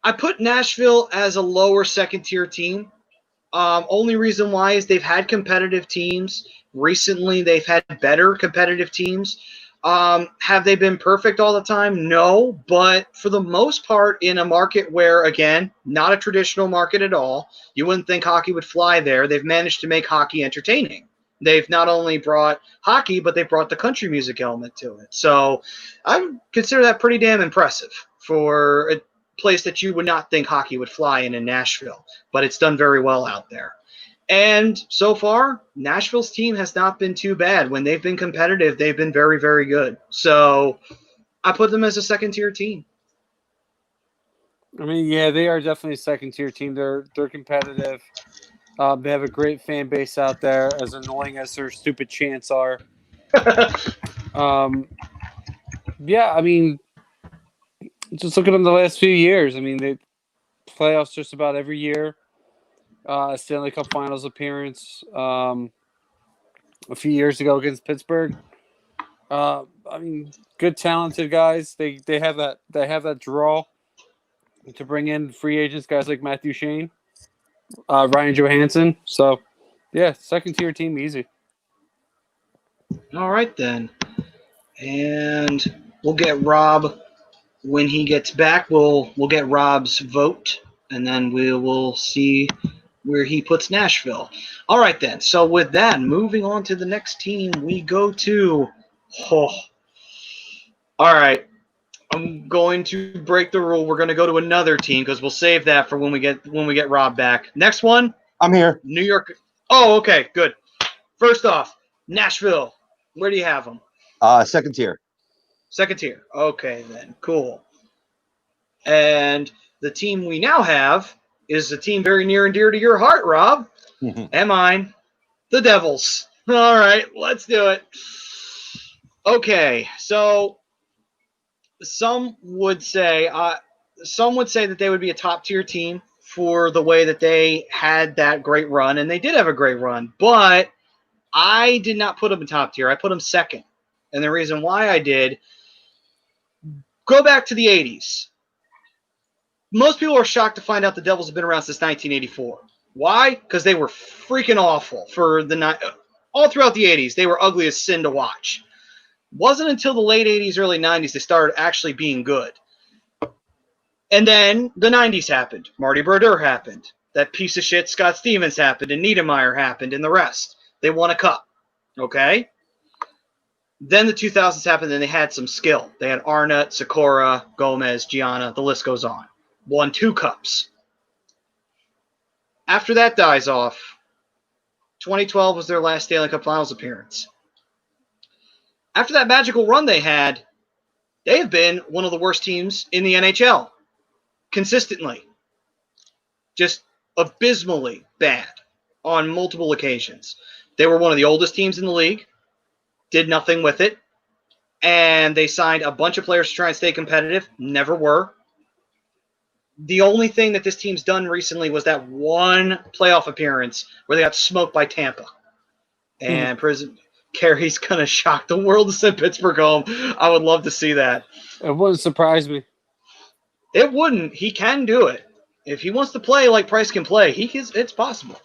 I put Nashville as a lower second-tier team. Only reason why is they've had competitive teams. Recently, they've had better competitive teams. Have they been perfect all the time? No, but for the most part, in a market where, again, not a traditional market at all, you wouldn't think hockey would fly there. They've managed to make hockey entertaining. They've not only brought hockey, but they brought the country music element to it. So I would consider that pretty damn impressive for a place that you would not think hockey would fly in Nashville, but it's done very well out there. And so far, Nashville's team has not been too bad. When they've been competitive, they've been very, very good. So I put them as a second-tier team. I mean, yeah, they are definitely a second-tier team. They're competitive. They have a great fan base out there, as annoying as their stupid chants are. Yeah, I mean, just look at them the last few years. I mean, they playoffs just about every year. Stanley Cup Finals appearance a few years ago against Pittsburgh. I mean, good, talented guys. They have that draw to bring in free agents, guys like Matthew Shane, Ryan Johansson. So, yeah, second-tier team, easy. All right, then. And we'll get Rob when he gets back. We'll get Rob's vote, and then we will see where he puts Nashville. All right, then. So with that, moving on to the next team, we go to all right. I'm going to break the rule. We're going to go to another team because we'll save that for when we get Rob back. Next one, I'm here. New York. Oh, okay, good. First off, Nashville. Where do you have them? Second tier. Second tier. Okay, then. Cool. And the team we now have is a team very near and dear to your heart, Rob, and mine, the Devils. All right, let's do it. Okay, so some would say that they would be a top-tier team for the way that they had that great run, and they did have a great run, but I did not put them in top tier. I put them second. And the reason why I did, go back to the 80s. Most people are shocked to find out the Devils have been around since 1984. Why? Because they were freaking awful for all throughout the 80s. They were ugly as sin to watch. Wasn't until the late 80s, early 90s they started actually being good. And then the 90s happened. Marty Brodeur happened. That piece of shit Scott Stevens happened, and Niedermeyer happened, and the rest. They won a cup. Okay? Then the 2000s happened, and they had some skill. They had Arnott, Sikora, Gomez, Gianna. The list goes on. Won 2 cups. After that dies off, 2012 was their last Stanley Cup Finals appearance. After that magical run they had, they have been one of the worst teams in the NHL. Consistently. Just abysmally bad on multiple occasions. They were one of the oldest teams in the league, did nothing with it, and they signed a bunch of players to try and stay competitive, never were. The only thing that this team's done recently was that one playoff appearance where they got smoked by Tampa. And Carey's going to shock the world to send Pittsburgh home. I would love to see that. It wouldn't surprise me. It wouldn't. He can do it. If he wants to play like Price can play, it's possible.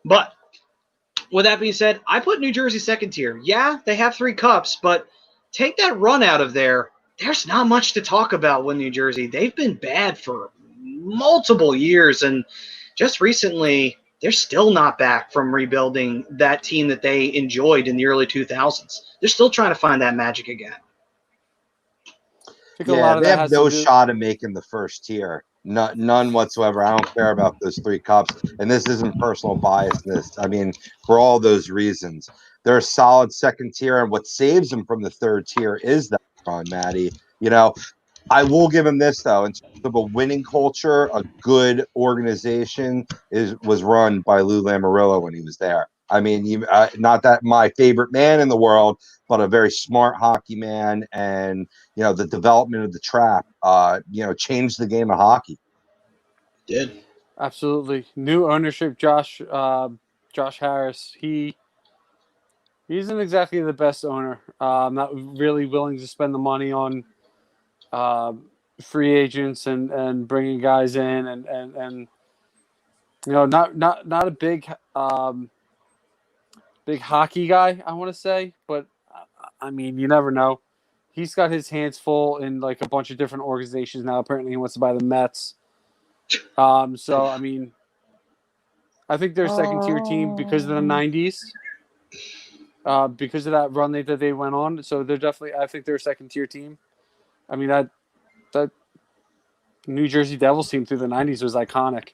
But with that being said, I put New Jersey second tier. Yeah, they have 3 cups, but take that run out of there. There's not much to talk about with New Jersey. They've been bad for multiple years, and just recently they're still not back from rebuilding that team that they enjoyed in the early 2000s. They're still trying to find that magic again. I think a lot of they that have has no to do. shot of making the first tier. None whatsoever. I don't care about those 3 cups. And this isn't personal biasness. I mean, for all those reasons, they're a solid second tier. And what saves them from the third tier is that run, Maddie. You know, I will give him this though, in terms of a winning culture, a good organization was run by Lou Lamoriello when he was there. I mean, not that my favorite man in the world, but a very smart hockey man, and the development of the trap, changed the game of hockey. Did. Absolutely. New ownership, Josh Harris. He isn't exactly the best owner. Not really willing to spend the money on free agents and bringing guys in and not a big big hockey guy, I want to say, but I mean, you never know. He's got his hands full in like a bunch of different organizations now. Apparently, he wants to buy the Mets. So I mean, I think they're a second tier team because of the '90s, because of that run that they went on. So they're definitely, I think they're a second tier team. I mean that New Jersey Devils team through the '90s was iconic.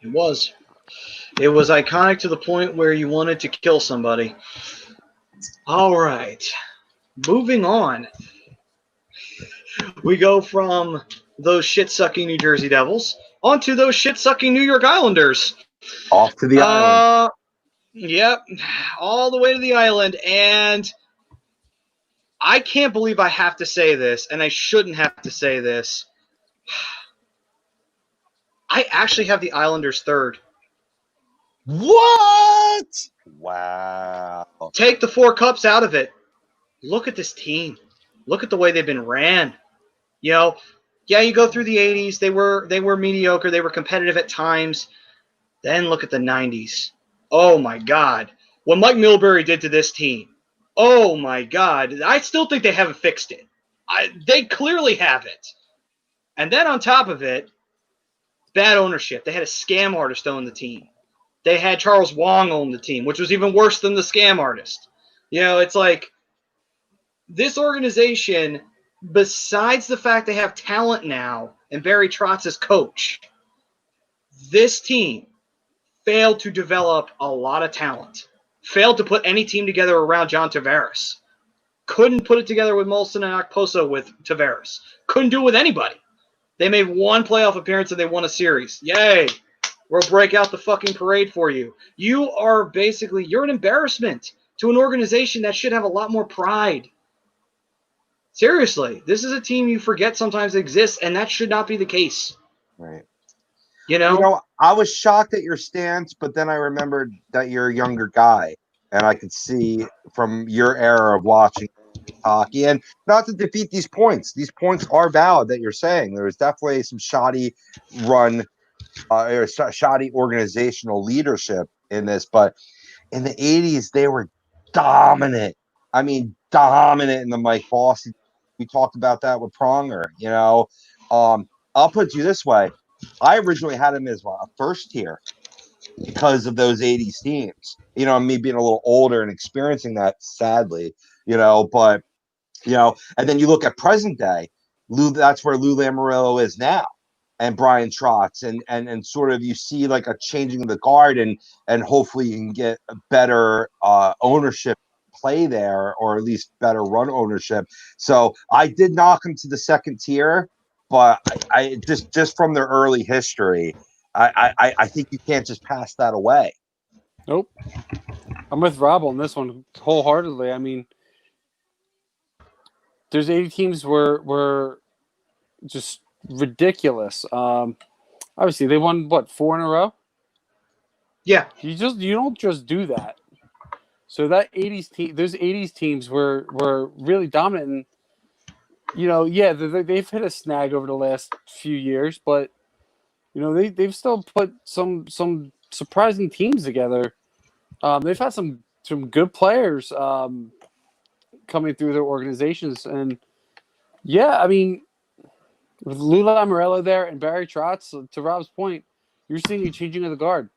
It was. It was iconic to the point where you wanted to kill somebody. All right. Moving on. We go from those shit-sucking New Jersey Devils onto those shit-sucking New York Islanders. Off to the island. Yep. All the way to the island. And I can't believe I have to say this, and I shouldn't have to say this. I actually have the Islanders third. What? Wow. Take the 4 cups out of it. Look at this team. Look at the way they've been ran. Yeah, you go through the 80s. They were mediocre. They were competitive at times. Then look at the 90s. Oh, my God. What Mike Milbury did to this team. Oh, my God. I still think they haven't fixed it. They clearly haven't. And then on top of it, bad ownership. They had a scam artist own the team. They had Charles Wong own the team, which was even worse than the scam artist. It's like this organization, besides the fact they have talent now and Barry Trotz as coach, this team failed to develop a lot of talent. Failed to put any team together around John Tavares. Couldn't put it together with Molson and Okposo with Tavares. Couldn't do it with anybody. They made 1 playoff appearance and they won a series. Yay! We'll break out the fucking parade for you. You're an embarrassment to an organization that should have a lot more pride. Seriously, this is a team you forget sometimes exists, and that should not be the case. Right. I was shocked at your stance, but then I remembered that you're a younger guy, and I could see from your era of watching hockey, and not to defeat these points. These points are valid that you're saying. There was definitely some shoddy run or shoddy organizational leadership in this, but in the 80s, they were dominant. I mean, dominant in the Mike Bossy. We talked about that with Pronger, I'll put it you this way. I originally had him as a first tier because of those 80s teams. Me being a little older and experiencing that, sadly, but, and then you look at present day, that's where Lou Lamoriello is now. And Brian Trotz, and sort of you see like a changing of the guard, and hopefully you can get a better ownership play there, or at least better run ownership. So I did knock him to the second tier, but I just from their early history, I think you can't just pass that away. Nope. I'm with Rob on this one wholeheartedly. I mean, there's 80 teams were just ridiculous. Obviously, they won 4 in a row. Yeah, you don't just do that. So that those 80s teams were really dominant. And, they've hit a snag over the last few years, but they've still put some surprising teams together. They've had some good players coming through their organizations, and yeah, I mean, With Lou Lamoriello there and Barry Trotz, to Rob's point, you're seeing a changing of the guard.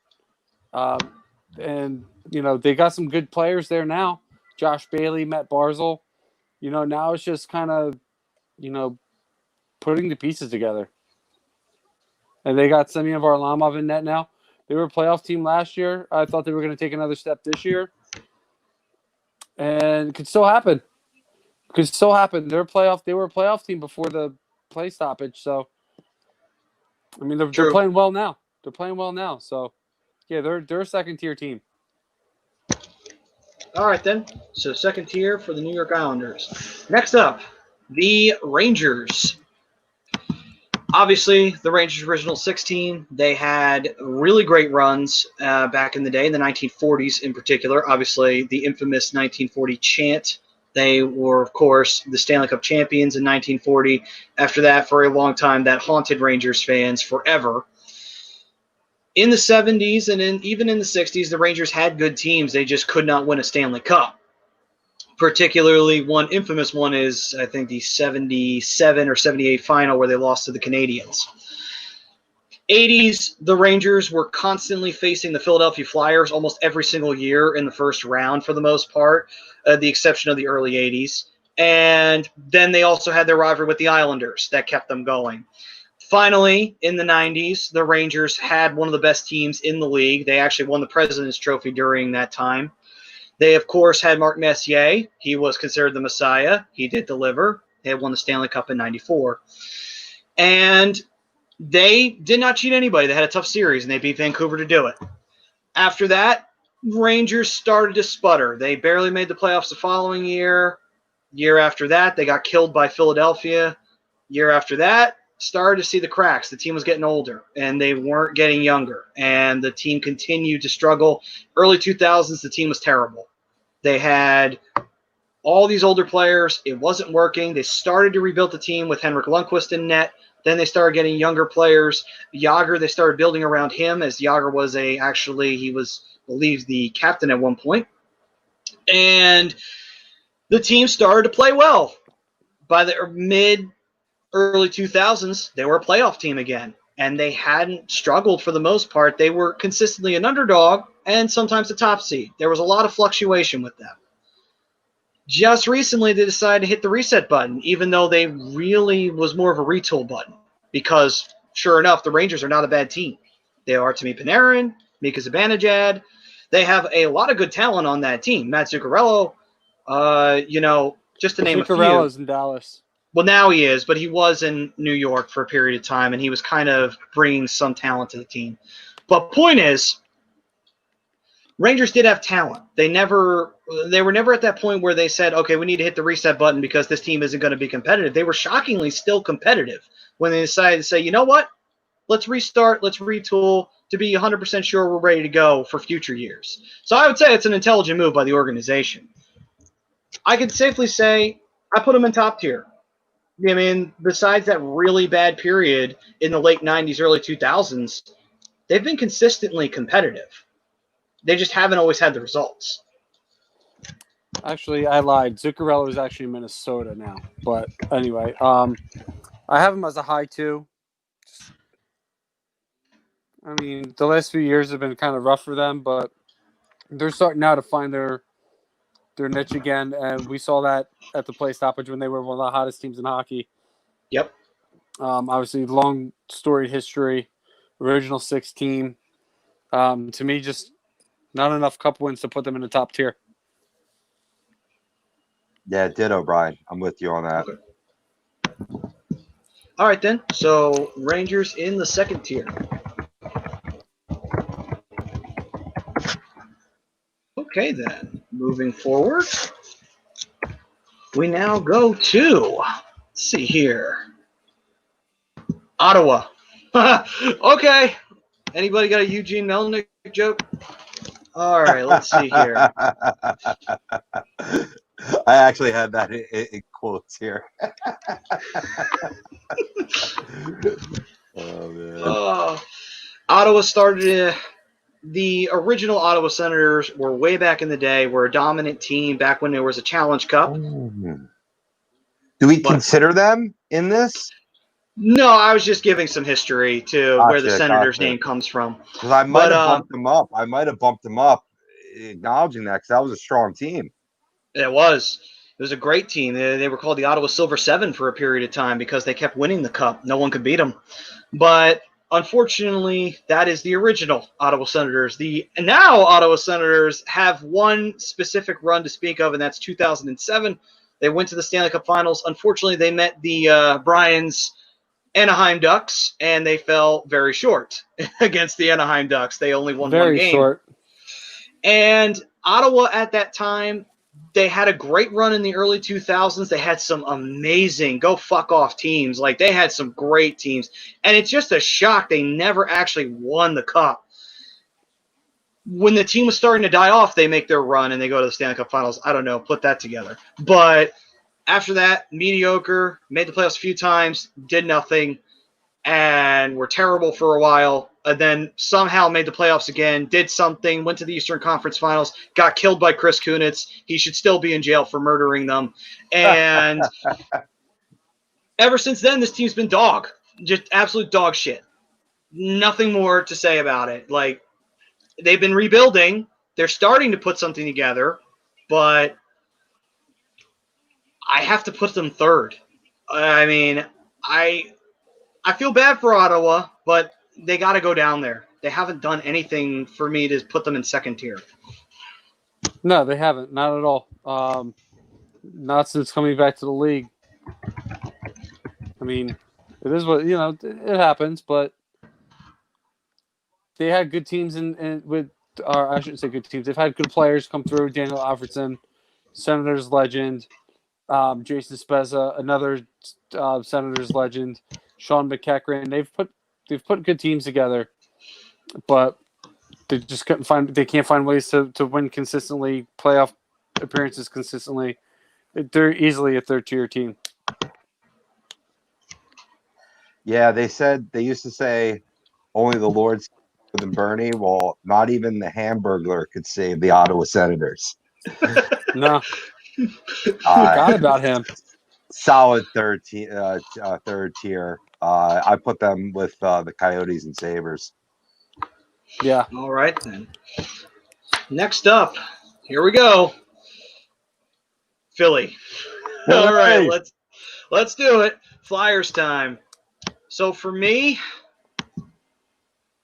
And, they got some good players there now. Josh Bailey, Matt Barzal. Now it's just kind of, putting the pieces together. And they got Semyon Varlamov in net now. They were a playoff team last year. I thought they were going to take another step this year. And it could still happen. They were a playoff team before the play stoppage. So, I mean, they're playing well now. So, yeah, they're a second-tier team. All right, then. So second tier for the New York Islanders. Next up, the Rangers. Obviously, the Rangers' original 6 team, they had really great runs back in the day, in the 1940s in particular. Obviously, the infamous 1940 chant. They were, of course, the Stanley Cup champions in 1940. After that, for a long time, that haunted Rangers fans forever. In the 70s and even in the 60s, the Rangers had good teams. They just could not win a Stanley Cup. Particularly, one infamous one is, I think, the 77 or 78 final where they lost to the Canadiens. 80s, the Rangers were constantly facing the Philadelphia Flyers almost every single year in the first round for the most part, the exception of the early 80s. And then they also had their rivalry with the Islanders that kept them going. Finally, in the 90s, the Rangers had one of the best teams in the league. They actually won the President's Trophy during that time. They, of course, had Mark Messier. He was considered the Messiah. He did deliver. They had won the Stanley Cup in 94. And they did not cheat anybody. They had a tough series, and they beat Vancouver to do it. After that, Rangers started to sputter. They barely made the playoffs the following year. Year after that, they got killed by Philadelphia. Year after that, started to see the cracks. The team was getting older, and they weren't getting younger, and the team continued to struggle. Early 2000s, the team was terrible. They had all these older players. It wasn't working. They started to rebuild the team with Henrik Lundqvist in net. Then they started getting younger players. Jágr, they started building around him, as Jágr was he was, I believe, the captain at one point. And the team started to play well. By the early 2000s, they were a playoff team again, and they hadn't struggled for the most part. They were consistently an underdog and sometimes a top seed. There was a lot of fluctuation with them. Just recently, they decided to hit the reset button, even though they really was more of a retool button, because sure enough, the Rangers are not a bad team. They are Artemi Panarin, Mika Zibanejad. They have a lot of good talent on that team. Matt Zuccarello, just to name a few. Zuccarello's in Dallas. Well, now he is, but he was in New York for a period of time, and he was kind of bringing some talent to the team. But point is, Rangers did have talent. They were never at that point where they said, okay, we need to hit the reset button because this team isn't going to be competitive. They were shockingly still competitive when they decided to say, you know what? Let's restart, let's retool to be 100% sure we're ready to go for future years. So I would say it's an intelligent move by the organization. I could safely say I put them in top tier. I mean, besides that really bad period in the late 90s, early 2000s, they've been consistently competitive. They just haven't always had the results. Actually, I lied. Zuccarello is actually in Minnesota now. But anyway, I have him as a high 2. I mean, the last few years have been kind of rough for them, but they're starting now to find their niche again, and we saw that at the play stoppage when they were one of the hottest teams in hockey. Yep. Obviously, long storied history, original 6 team. To me, just not enough cup wins to put them in the top tier. Yeah, ditto, Brian. I'm with you on that. Okay. All right, then. So, Rangers in the second tier. Okay, then. Moving forward, we now go to, let's see here, Ottawa. Okay. Anybody got a Eugene Melnick joke? All right, let's see here. I actually had that in quotes here. Oh, man. Ottawa started the original Ottawa Senators were way back in the day, were a dominant team back when there was a Challenge Cup. Do we consider them in this? No, I was just giving some history to where the Gotcha, Senators gotcha. name comes from. Because I might But have bumped them up. I might have bumped them up, acknowledging that because that was a strong team. it was. It was a great team. They were called the Ottawa Silver Seven for a period of time because they kept winning the cup. No one could beat them. But unfortunately, that is the original Ottawa Senators. The now Ottawa Senators have one specific run to speak of, and that's 2007. They went to the Stanley Cup Finals. Unfortunately, they met the Brian's Anaheim Ducks, and they fell very short against the Anaheim Ducks. They only won one Very game. short. And Ottawa at that time, they had a great run in the early 2000s. They had some amazing go fuck off teams. Like, they had some great teams. And it's just a shock they never actually won the cup. When the team was starting to die off, they make their run and they go to the Stanley Cup Finals. I don't know, put that together. But after that, mediocre, made the playoffs a few times, did nothing, and were terrible for a while. And then somehow made the playoffs again, did something, went to the Eastern Conference Finals, got killed by Chris Kunitz. He should still be in jail for murdering them. And ever since then, this team's been dog. Just absolute dog shit. Nothing more to say about it. Like, they've been rebuilding. They're starting to put something together, but I have to put them third. I mean, I feel bad for Ottawa, but they got to go down there. They haven't done anything for me to put them in second tier. No, they haven't. Not at all. Not since coming back to the league. I mean, it is what, it happens, but they had good teams or I shouldn't say good teams. They've had good players come through. Daniel Alfredson, Senators legend, Jason Spezza, another Senators legend, Sean McEachran. They've put good teams together, but they just they can't find ways to win consistently, playoff appearances consistently. They're easily a third tier team. Yeah, they used to say only the Lord than Bernie. Well, not even the Hamburglar could save the Ottawa Senators. No, forgot about him. Solid third tier. I put them with the Coyotes and Sabres. Yeah. All right, then. Next up, here we go. Philly. All right, let's do it. Flyers time. So for me,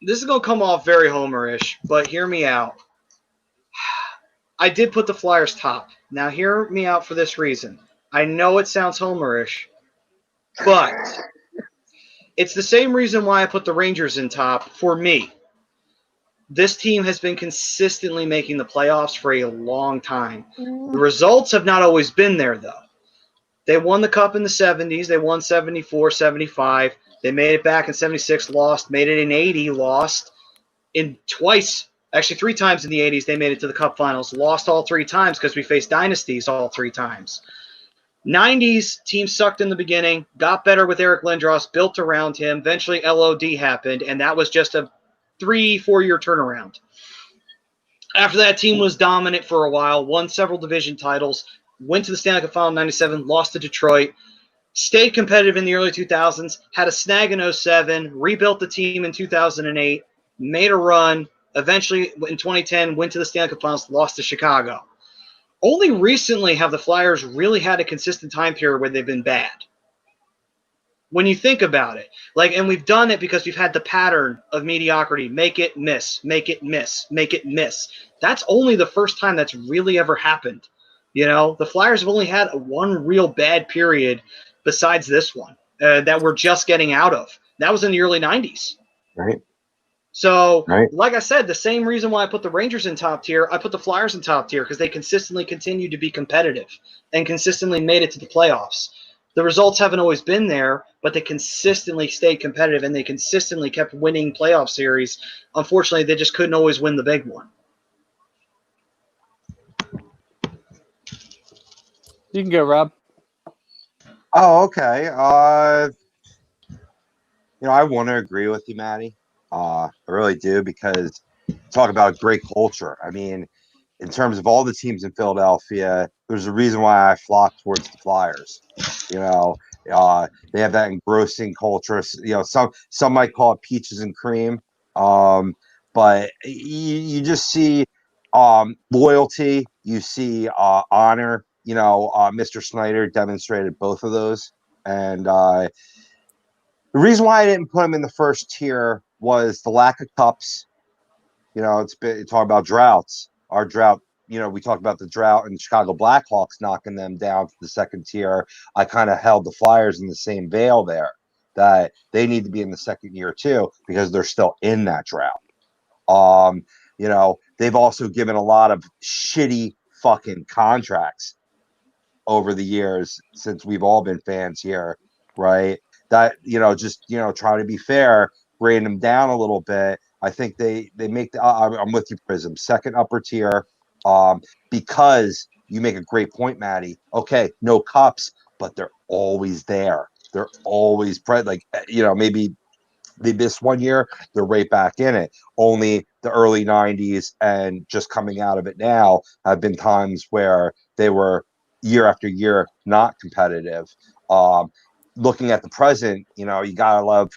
this is going to come off very homerish, but hear me out. I did put the Flyers top. Now hear me out for this reason. I know it sounds homerish, but it's the same reason why I put the Rangers in top for me. This team has been consistently making the playoffs for a long time. The results have not always been there, though. They won the Cup in the 70s. They won 74, 75. They made it back in 76, lost. Made it in 80, lost. In twice, actually 3 times in the 80s, they made it to the Cup Finals. Lost all 3 times because we faced dynasties all 3 times. 90s, team sucked in the beginning, got better with Eric Lindros, built around him. Eventually, LOD happened, and that was just a 3-4 year turnaround. After that, team was dominant for a while, won several division titles, went to the Stanley Cup Final in 97, lost to Detroit, stayed competitive in the early 2000s, had a snag in 07, rebuilt the team in 2008, made a run, eventually in 2010 went to the Stanley Cup Finals, lost to Chicago. Only recently have the Flyers really had a consistent time period where they've been bad. When you think about it, and we've done it because we've had the pattern of mediocrity, make it, miss, make it, miss, make it, miss. That's only the first time that's really ever happened. The Flyers have only had one real bad period besides this one that we're just getting out of. That was in the early 90s. Right. So, right. Like I said, the same reason why I put the Rangers in top tier, I put the Flyers in top tier because they consistently continue to be competitive and consistently made it to the playoffs. The results haven't always been there, but they consistently stayed competitive and they consistently kept winning playoff series. Unfortunately, they just couldn't always win the big one. You can go, Rob. Oh, okay. I want to agree with you, Maddie. I really do, because talk about great culture. I mean, in terms of all the teams in Philadelphia, there's a reason why I flock towards the Flyers. They have that engrossing culture. Some might call it peaches and cream. But you just see loyalty. You see honor. Mr. Snyder demonstrated both of those. And the reason why I didn't put him in the first tier was the lack of cups. It's talking about droughts. Our drought, we talked about the drought and the Chicago Blackhawks knocking them down to the second tier. I kind of held the Flyers in the same veil there, that they need to be in the second year too, because they're still in that drought. They've also given a lot of shitty fucking contracts over the years since we've all been fans here, right? That, trying to be fair, bring them down a little bit. I think they make I'm with you, Prism, second upper tier, because you make a great point, Maddie. Okay, no cups, but they're always there. They're always maybe they missed 1 year, they're right back in it. Only the early 90s and just coming out of it now have been times where they were year after year not competitive. Looking at the present, you gotta love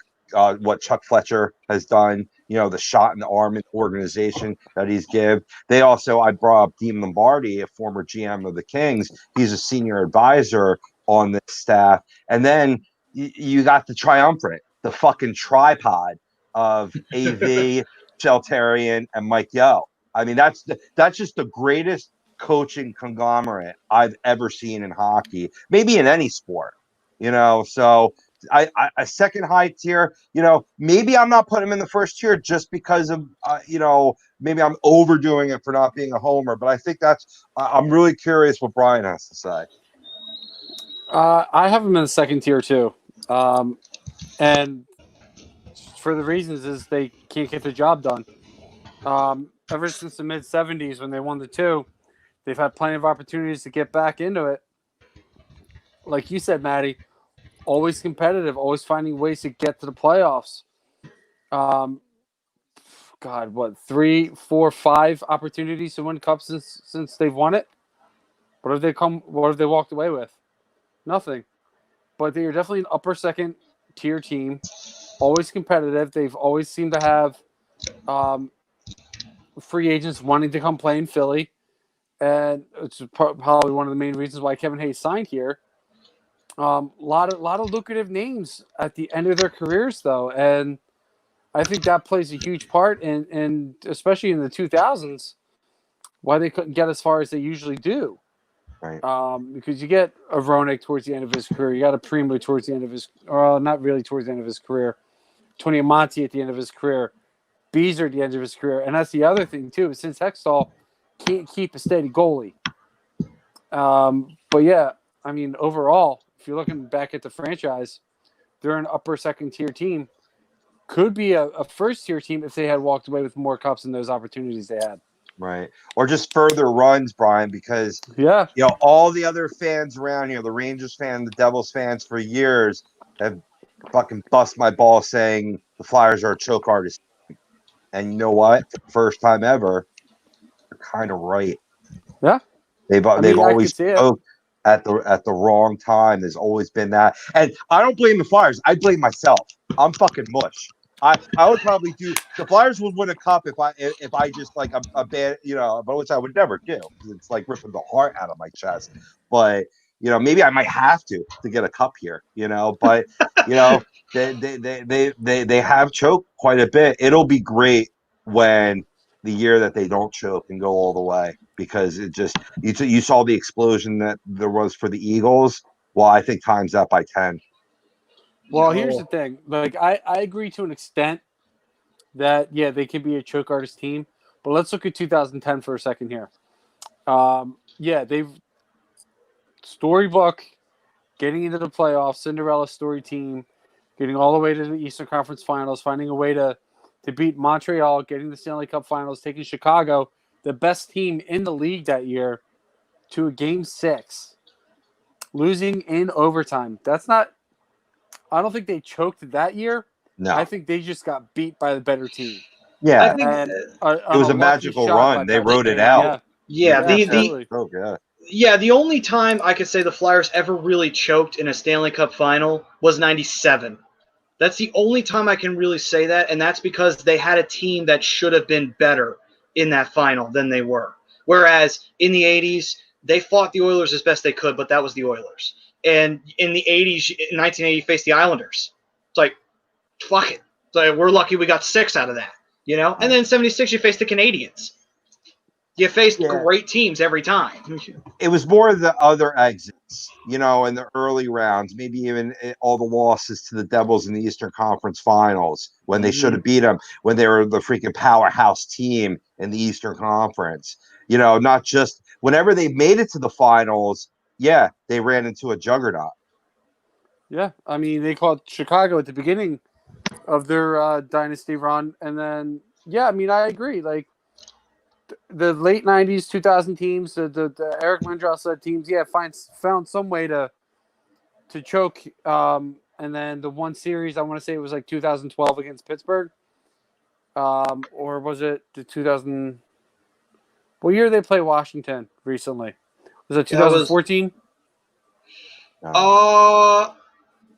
what Chuck Fletcher has done. The shot in the arm in the organization that he's give. They also, I brought up Dean Lombardi, a former GM of the Kings. He's a senior advisor on this staff. And then you got the triumvirate, the fucking tripod of AV, Sheltarian, and Mike Yeo. I mean, that's just the greatest coaching conglomerate I've ever seen in hockey, maybe in any sport. So I second high tier. Maybe I'm not putting him in the first tier just because of maybe I'm overdoing it for not being a homer. But I think I'm really curious what Brian has to say. I have him in the second tier too, and for the reasons is they can't get the job done. Ever since the mid '70s when they won the two, they've had plenty of opportunities to get back into it. Like you said, Maddie, always competitive, always finding ways to get to the playoffs. God, what 3, 4, 5 opportunities to win cups since they've won it? What have they walked away with? Nothing. But they are definitely an upper second tier team, always competitive. They've always seemed to have free agents wanting to come play in Philly, and it's probably one of the main reasons why Kevin Hayes signed here. Lot of lucrative names at the end of their careers, though, and I think that plays a huge part in especially in the 2000s, why they couldn't get as far as they usually do. Right. Because you get a Roenick towards the end of his career, you got a Primo towards the end of his, not really towards the end of his career, Tony Amonte at the end of his career, Beezer at the end of his career, and that's the other thing too. Since Hextall can't keep a steady goalie, but yeah, I mean overall, if you're looking back at the franchise, they're an upper second tier team. Could be a first tier team if they had walked away with more cups and those opportunities they had. Right. Or just further runs, Brian, because all the other fans around here, the Rangers fan, the Devils fans for years have fucking bust my ball saying the Flyers are a choke artist. And you know what? For the first time ever, they're kind of right. Yeah. They've always choked at the wrong time. There's always been that. And I don't blame the Flyers. I blame myself. I'm fucking mush. I would probably do the Flyers would win a cup if I just like a bad but which I would never do because it's like ripping the heart out of my chest. But maybe I might have to get a cup here. But they have choked quite a bit. It'll be great when the year that they don't choke and go all the way because it just you saw the explosion that there was for the Eagles. Well, I think times that by 10. Well, here's the thing. Like, I agree to an extent that, they can be a choke artist team. But let's look at 2010 for a second here. They've storybook, getting into the playoffs, Cinderella story team, getting all the way to the Eastern Conference Finals, finding a way to beat Montreal, getting the Stanley Cup Finals, taking Chicago, the best team in the league that year, to a Game 6. Losing in overtime. That's not... I don't think they choked that year. No. I think they just got beat by the better team. Yeah. I think it was a magical run. They wrote it out. Yeah. Absolutely. Oh, yeah. Yeah, the only time I could say the Flyers ever really choked in a Stanley Cup final was '97. That's the only time I can really say that, and that's because they had a team that should have been better in that final than they were. Whereas in the '80s, they fought the Oilers as best they could, but that was the Oilers. And in the '80s, in 1980, faced the Islanders. It's like, fuck it. It's like, we're lucky we got 6 out of that, you know. And then in '76, you faced the Canadians. You faced great teams every time. It was more the other exits, you know, in the early rounds, maybe even all the losses to the Devils in the Eastern Conference Finals when they should have beat them, when they were the freaking powerhouse team in the Eastern Conference. You know, not just whenever they made it to the finals, yeah, they ran into a juggernaut. Yeah, I mean, they called Chicago at the beginning of their dynasty run, and then yeah, I mean, I agree. Like the late '90s, 2000 teams, the Eric Lindros led teams, yeah, found some way to choke. And then the one series, I want to say it was like 2012 against Pittsburgh, or was it the 2000? What year did they play Washington recently? Was it 2014?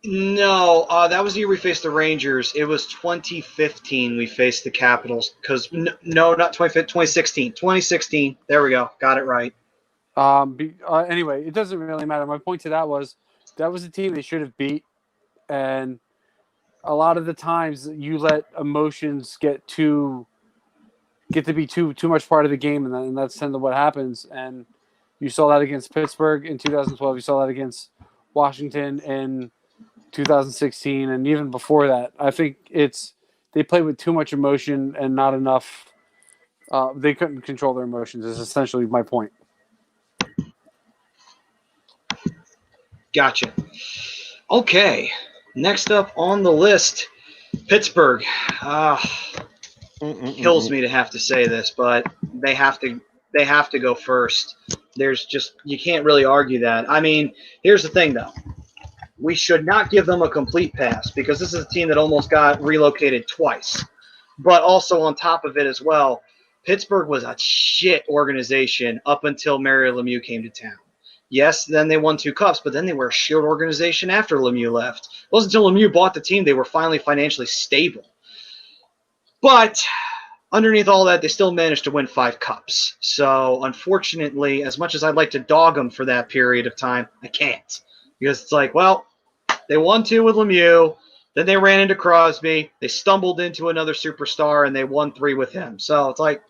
No, that was the year we faced the Rangers. It was 2015 we faced the Capitals. Because no, not 2016. 2016. There we go. Got it right. Anyway, it doesn't really matter. My point to that was a team they should have beat, and a lot of the times you let emotions get to be too much part of the game, and that's tend to what happens. And you saw that against Pittsburgh in 2012. You saw that against Washington in 2016, and even before that. I think they played with too much emotion and not enough. They couldn't control their emotions. Is essentially my point. Gotcha. Okay, next up on the list, Pittsburgh. Kills me to have to say this, but they have to go first. You can't really argue that. I mean, here's the thing though. We should not give them a complete pass because this is a team that almost got relocated twice. But also on top of it as well, Pittsburgh was a shit organization up until Mario Lemieux came to town. Yes, then they won 2 cups, but then they were a shit organization after Lemieux left. It wasn't until Lemieux bought the team they were finally financially stable. But underneath all that, they still managed to win 5 cups. So unfortunately, as much as I'd like to dog them for that period of time, I can't. Because it's like, well, they won 2 with Lemieux, then they ran into Crosby, they stumbled into another superstar, and they won 3 with him. So it's like,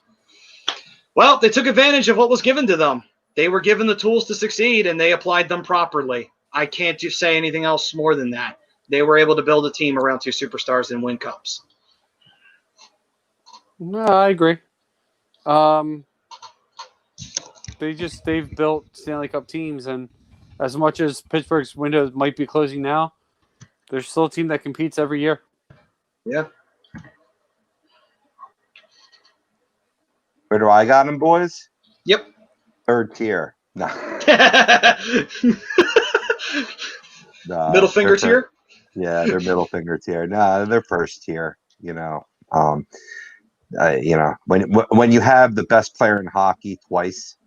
well, they took advantage of what was given to them. They were given the tools to succeed, and they applied them properly. I can't just say anything else more than that. They were able to build a team around 2 superstars and win cups. No, I agree. They've built Stanley Cup teams, and as much as Pittsburgh's window might be closing now, they're still a team that competes every year. Yeah. Where do I got them, boys? Yep. 3rd tier. No. Middle finger tier? Yeah, they're middle finger tier. No, they're 1st tier. You know, when you have the best player in hockey twice.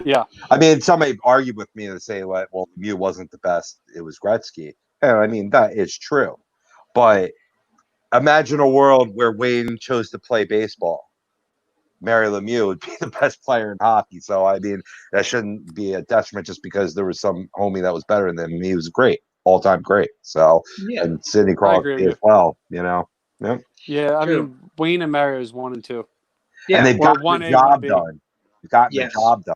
Yeah. I mean, somebody argued with me and say, well, Lemieux wasn't the best. It was Gretzky. And I mean, that is true. But imagine a world where Wayne chose to play baseball. Mario Lemieux would be the best player in hockey. So, I mean, that shouldn't be a detriment just because there was some homie that was better than him. He was great, all-time great. So, and Sidney Crosby as well, you know. Yep. Yeah, I mean, Wayne and Mario is 1 and 2. Yeah, and they've got the job done. They've gotten the job done.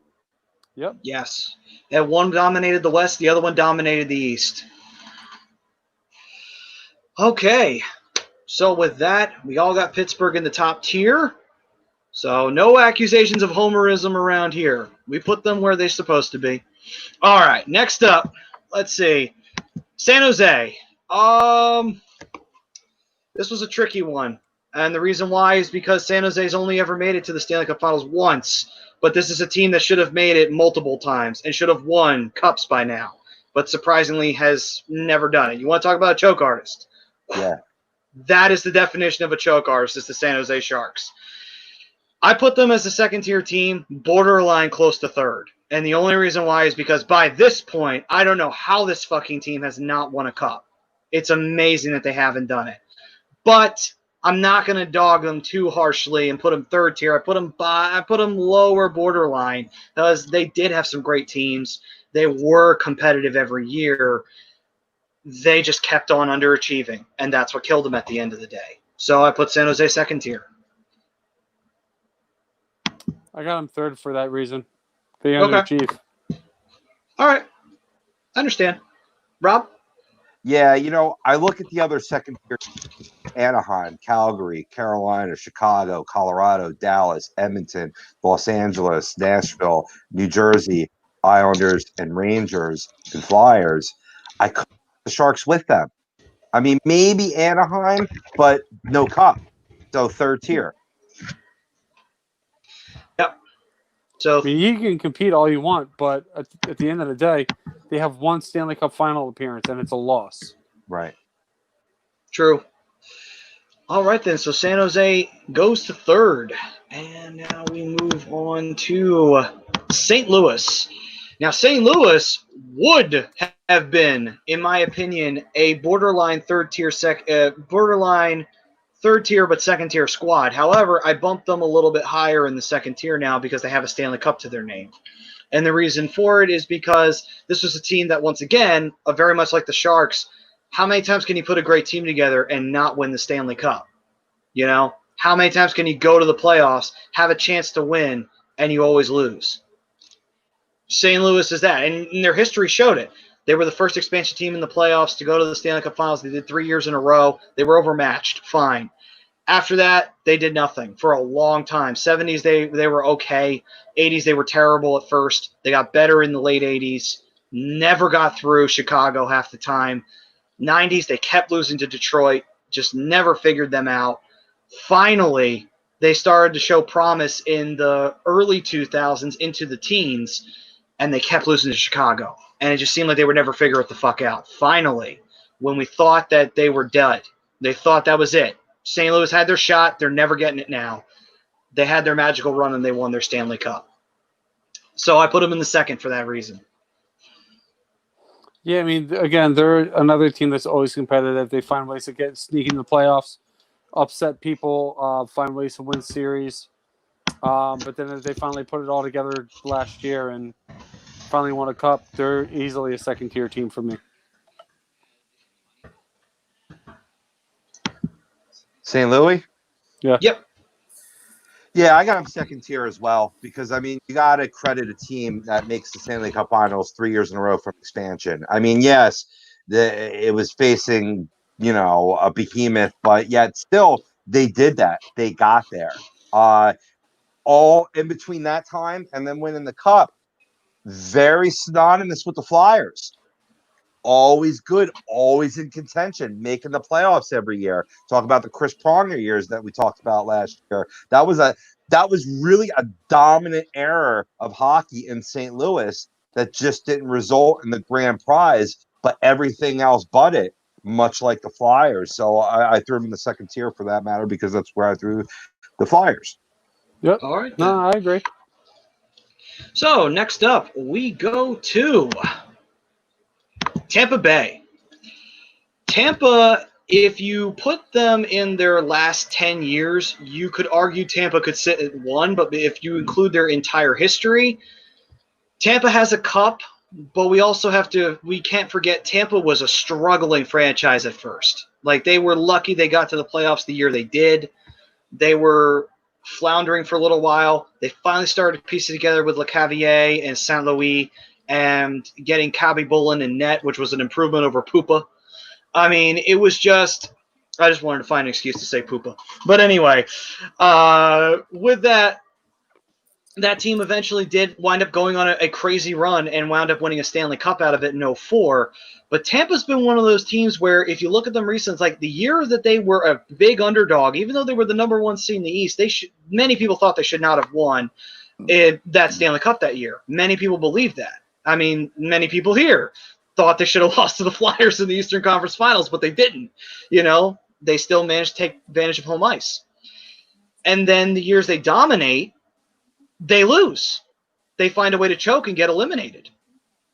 Yep. Yes. And one dominated the West, the other one dominated the East. Okay. So with that, we all got Pittsburgh in the top tier. So no accusations of homerism around here. We put them where they're supposed to be. All right. Next up, let's see. San Jose. This was a tricky one. And the reason why is because San Jose's only ever made it to the Stanley Cup Finals once. But this is a team that should have made it multiple times and should have won cups by now. But surprisingly has never done it. You want to talk about a choke artist? Yeah. That is the definition of a choke artist, is the San Jose Sharks. I put them as a second-tier team, borderline close to third. And the only reason why is because by this point, I don't know how this fucking team has not won a cup. It's amazing that they haven't done it. But I'm not going to dog them too harshly and put them third tier. I put them lower borderline because they did have some great teams. They were competitive every year. They just kept on underachieving, and that's what killed them at the end of the day. So I put San Jose second tier. I got them third for that reason. They Okay. underachieve. All right. I understand. Rob? Yeah, I look at the other second tier: Anaheim, Calgary, Carolina, Chicago, Colorado, Dallas, Edmonton, Los Angeles, Nashville, New Jersey, Islanders, and Rangers and Flyers. I could put the Sharks with them. I mean, maybe Anaheim, but no cup. So third tier. Yep. So I mean, you can compete all you want, but at the end of the day, they have one Stanley Cup final appearance, and it's a loss. Right. true. All right, then. So San Jose goes to third. And now we move on to St. Louis. Now, St. Louis would have been, in my opinion, a borderline third tier but second tier squad. However, I bumped them a little bit higher in the second tier now because they have a Stanley Cup to their name. And the reason for it is because this was a team that, once again, very much like the Sharks, how many times can you put a great team together and not win the Stanley Cup? How many times can you go to the playoffs, have a chance to win, and you always lose? St. Louis is that, and their history showed it. They were the first expansion team in the playoffs to go to the Stanley Cup Finals. They did 3 years in a row. They were overmatched. Fine. After that, they did nothing for a long time. 70s, they were okay. 80s, they were terrible at first. They got better in the late 80s. Never got through Chicago half the time. 90s, they kept losing to Detroit. Just never figured them out. Finally, they started to show promise in the early 2000s into the teens, and they kept losing to Chicago. And it just seemed like they would never figure it the fuck out. Finally, when we thought that they were dead, they thought that was it. St. Louis had their shot. They're never getting it now. They had their magical run, and they won their Stanley Cup. So I put them in the second for that reason. Yeah, I mean, again, they're another team that's always competitive. They find ways to sneak in the playoffs, upset people, find ways to win series. But then they finally put it all together last year and finally won a cup. They're easily a second-tier team for me. St. Louis? Yeah. Yep. Yeah, I got them second tier as well because, I mean, you got to credit a team that makes the Stanley Cup Finals 3 years in a row from expansion. I mean, yes, it was facing, a behemoth, but yet still they did that. They got there. All in between that time and then winning the Cup, very synonymous with the Flyers. Always good, always in contention, making the playoffs every year. Talk about the Chris Pronger years that we talked about last year. That was really a dominant era of hockey in St. Louis that just didn't result in the grand prize, but everything else but it, much like the Flyers. So I threw them in the second tier for that matter because that's where I threw the Flyers. Yep. All right. No, I agree. So next up, we go to Tampa Bay. Tampa, if you put them in their last 10 years, you could argue Tampa could sit at 1, but if you include their entire history, Tampa has a cup, but we can't forget Tampa was a struggling franchise at first. Like, they were lucky they got to the playoffs the year they did. They were floundering for a little while. They finally started piecing together with LeCavier and Saint Louis and getting Cabby Bullen in net, which was an improvement over Pupa. I mean, it was just – I just wanted to find an excuse to say Pupa. But anyway, with that team eventually did wind up going on a crazy run and wound up winning a Stanley Cup out of it in 2004. But Tampa's been one of those teams where if you look at them recently, like the year that they were a big underdog, even though they were the number 1 seed in the East, many people thought they should not have won that Stanley Cup that year. Many people believed that. I mean, many people here thought they should have lost to the Flyers in the Eastern Conference Finals, but they didn't. They still managed to take advantage of home ice. And then the years they dominate, they lose. They find a way to choke and get eliminated.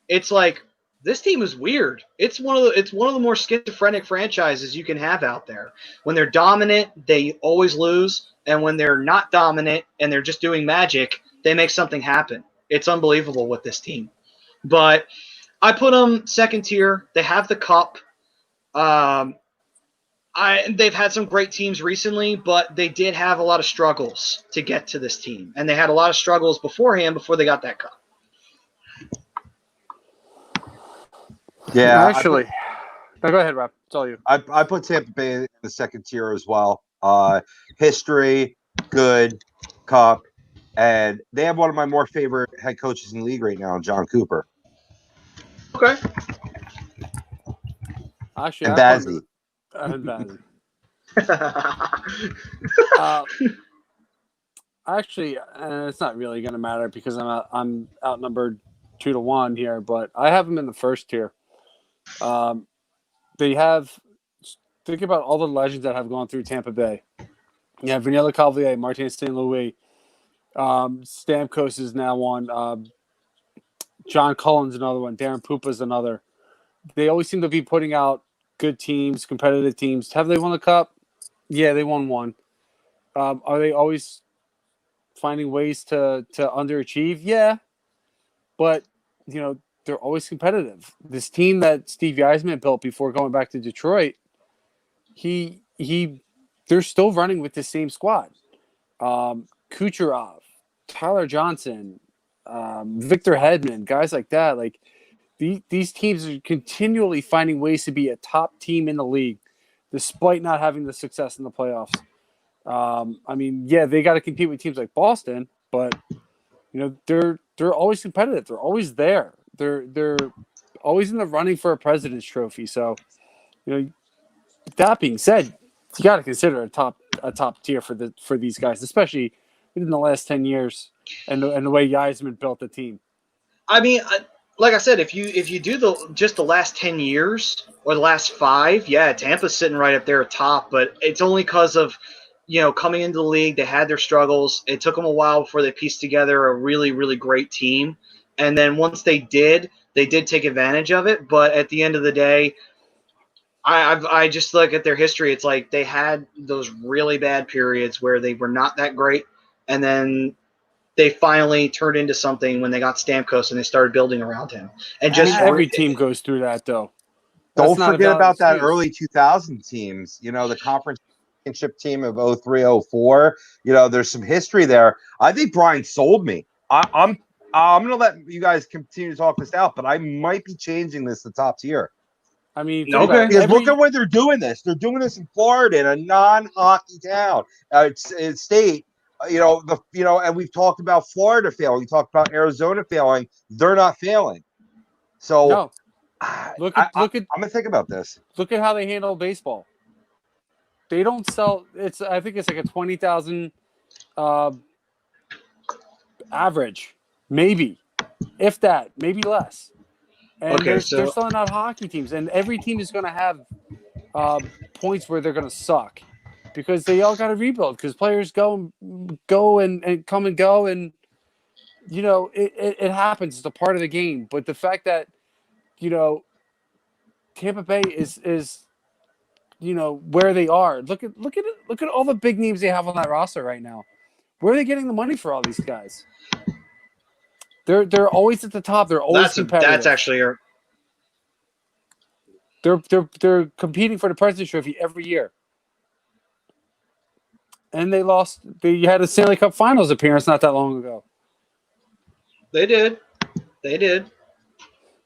It's like, this team is weird. It's one of the more schizophrenic franchises you can have out there. When they're dominant, they always lose, and when they're not dominant and they're just doing magic, they make something happen. It's unbelievable with this team. But I put them second tier. They have the cup. They've had some great teams recently, but they did have a lot of struggles to get to this team, and they had a lot of struggles beforehand before they got that cup. Yeah, Actually, no, go ahead, Rob. It's all you. I put Tampa Bay in the second tier as well. History, good, cup, and they have one of my more favorite head coaches in the league right now, John Cooper. Okay. Actually, And Bazzi. And Bazzi. Actually, it's not really going to matter because I'm outnumbered 2-1 here, but I have them in the first tier. They have, think about all the legends that have gone through Tampa Bay. You have Vanilla Cavalier, Martin St. Louis, Stamkos is now one, John Cullen's another one, Darren Pupa's another. They always seem to be putting out good teams, competitive teams. Have they won the cup? Yeah, they won one. Are they always finding ways to underachieve? Yeah, but they're always competitive. This team that Steve Yzerman built before going back to Detroit, they're still running with the same squad. Kucherov, Tyler Johnson, Victor Hedman, guys like that. Like these teams are continually finding ways to be a top team in the league, despite not having the success in the playoffs. They got to compete with teams like Boston, but they're always competitive. They're always there. They're always in the running for a President's Trophy. So, that being said, you got to consider a top tier for these guys, especially in the last 10 years and the way Yzerman built the team. I mean, like I said, if you do just the last 10 years or the last 5, yeah, Tampa's sitting right up there at top, but it's only because of coming into the league, they had their struggles. It took them a while before they pieced together a really, really great team. And then once they did take advantage of it. But at the end of the day, I just look at their history. It's like they had those really bad periods where they were not that great. And then they finally turned into something when they got Stamkos and they started building around him. And just every team goes through that, though. Don't forget about that early 2000 teams. The conference championship team of 03-04. There's some history there. I think Brian sold me. I'm going to let you guys continue to talk this out, but I might be changing this to top tier. I mean, okay. Because look at where they're doing this. They're doing this in Florida, in a non-hockey town, state. And we've talked about Florida failing. We talked about Arizona failing. They're not failing. So no. I'm I'm gonna think about this. Look at how they handle baseball. They don't sell. I think it's like a 20,000 average, maybe, if that, maybe less. And they're selling out hockey teams, and every team is going to have points where they're going to suck because they all got to rebuild because players go and come and go, and it happens. It's a part of the game. But the fact that Tampa Bay is where they are. Look at all the big names they have on that roster right now. Where are they getting the money for all these guys? They're always at the top. They're always competitive. That's actually they're competing for the President's Trophy every year. And they lost. They had a Stanley Cup Finals appearance not that long ago. They did.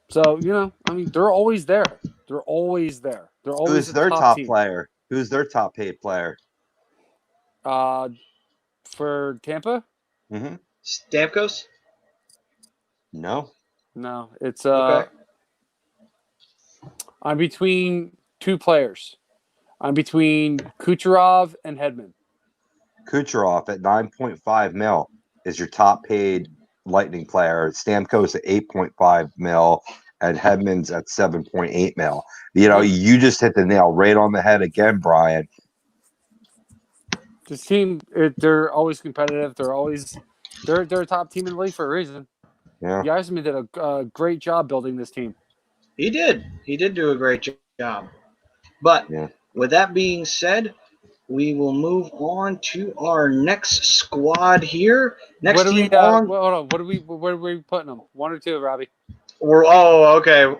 So, they're always there. They're always there. They're always Who's their top player? Who's their top paid player? For Tampa? Mm-hmm. Stamkos? No, it's okay. I'm between two players. I'm between Kucherov and Hedman. Kucherov at $9.5 million is your top paid Lightning player. Stamkos at $8.5 million and Hedman's at $7.8 million. You just hit the nail right on the head again, Brian. This team, they're always competitive. They're a top team in the league for a reason. Yeah. Yasmin did a great job building this team. He did. He did do a great job. But Yeah. with that being said, we will move on to our next squad here. Next What do team we? on. Hold on. Where are we putting them? 1 or 2, Robbie? Okay.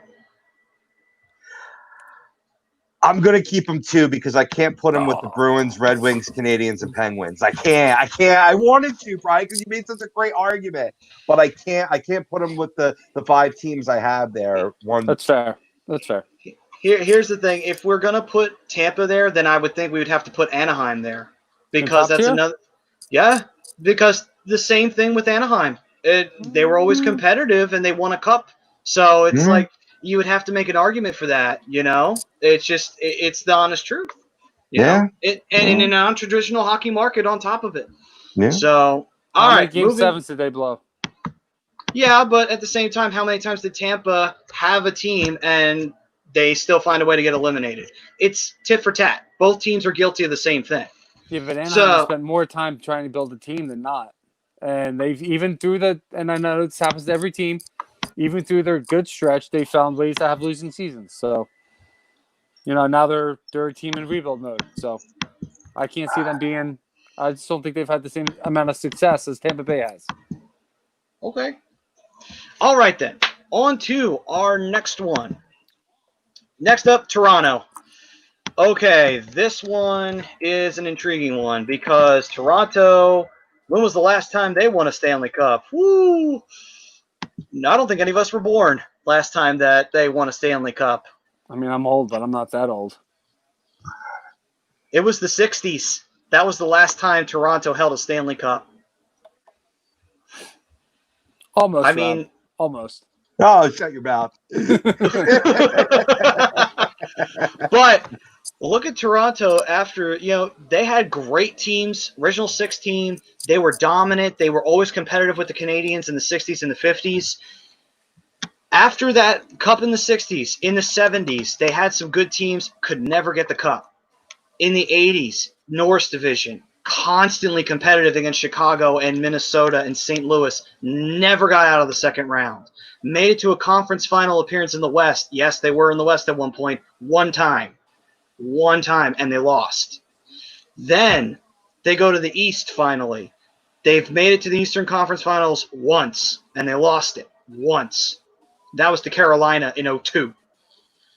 I'm gonna keep them 2 because I can't put them with the Bruins, Red Wings, Canadians, and Penguins. I can't. I wanted to, Brian, because you made such a great argument, but I can't. I can't put them with the 5 teams I have there. That's fair. Here's the thing. If we're gonna put Tampa there, then I would think we would have to put Anaheim there, because that's tier? another. Yeah, because the same thing with Anaheim. They were always competitive and they won a cup. So it's like you would have to make an argument for that. It's just it's the honest truth. You know? And in a non-traditional hockey market on top of it. Yeah. So How many game 7s did they blow? Yeah, but at the same time, how many times did Tampa have a team and they still find a way to get eliminated? It's tit for tat. Both teams are guilty of the same thing. Yeah, but Anaheim spent more time trying to build a team than not. And they've and I know this happens to every team, even through their good stretch, they found ways to have losing seasons. So, now they're a team in rebuild mode. So I can't see them being – I just don't think they've had the same amount of success as Tampa Bay has. Okay. All right, then. On to our next one. Next up, Toronto. Okay, this one is an intriguing one because Toronto, when was the last time they won a Stanley Cup? Woo! I don't think any of us were born last time that they won a Stanley Cup. I mean, I'm old, but I'm not that old. It was the 60s. That was the last time Toronto held a Stanley Cup. Almost. I mean, Rob. Almost. Oh, shut your mouth. But look at Toronto after, they had great teams, original 6 team. They were dominant. They were always competitive with the Canadians in the 60s and the 50s. After that cup in the 60s, in the 70s, they had some good teams, could never get the cup. In the 80s, Norris Division, constantly competitive against Chicago and Minnesota and St. Louis, never got out of the second round. Made it to a conference final appearance in the West. Yes, they were in the West at one point. One time, and they lost. Then they go to the East finally. They've made it to the Eastern Conference Finals once, and they lost it once. That was to Carolina in 2002.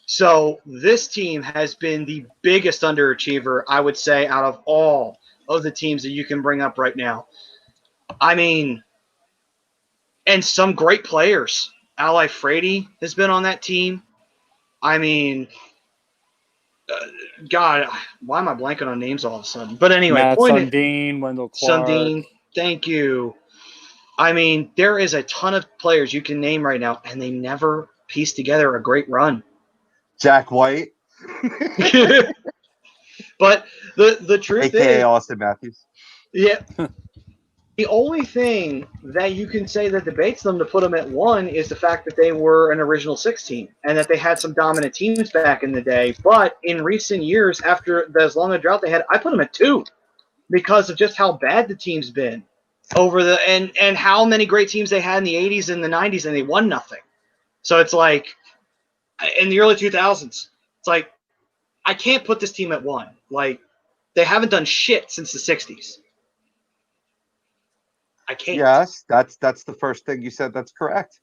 So this team has been the biggest underachiever, I would say, out of all of the teams that you can bring up right now. I mean, and some great players. Ally Frady has been on that team. I mean, God, why am I blanking on names all of a sudden? But anyway, Matt Sundin, Wendell Clark. Sundin, thank you. I mean, there is a ton of players you can name right now, and they never pieced together a great run. Jack White. But the truth AKA is, Austin Matthews. Yeah. The only thing that you can say that debates them to put them at 1 is the fact that they were an original 6 team and that they had some dominant teams back in the day. But in recent years, after as long a drought they had, I put them at 2 because of just how bad the team's been over and how many great teams they had in the 80s and the 90s, and they won nothing. So it's like in the early 2000s, it's like I can't put this team at 1. Like, they haven't done shit since the 60s. I can't. Yes, that's the first thing you said. That's correct.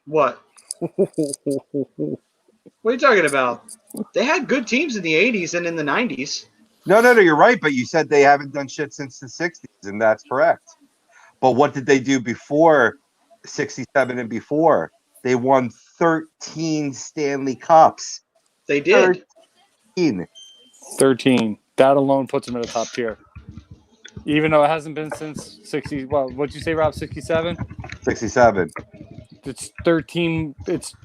What? What are you talking about? They had good teams in the 80s and in the 90s. No, you're right. But you said they haven't done shit since the 60s, and that's correct. But what did they do before 67 and before? They won 13 Stanley Cups. They did. 13. That alone puts them in the top tier. Even though it hasn't been since 60. Well, what'd you say, Rob? 67? 67. It's 13. It's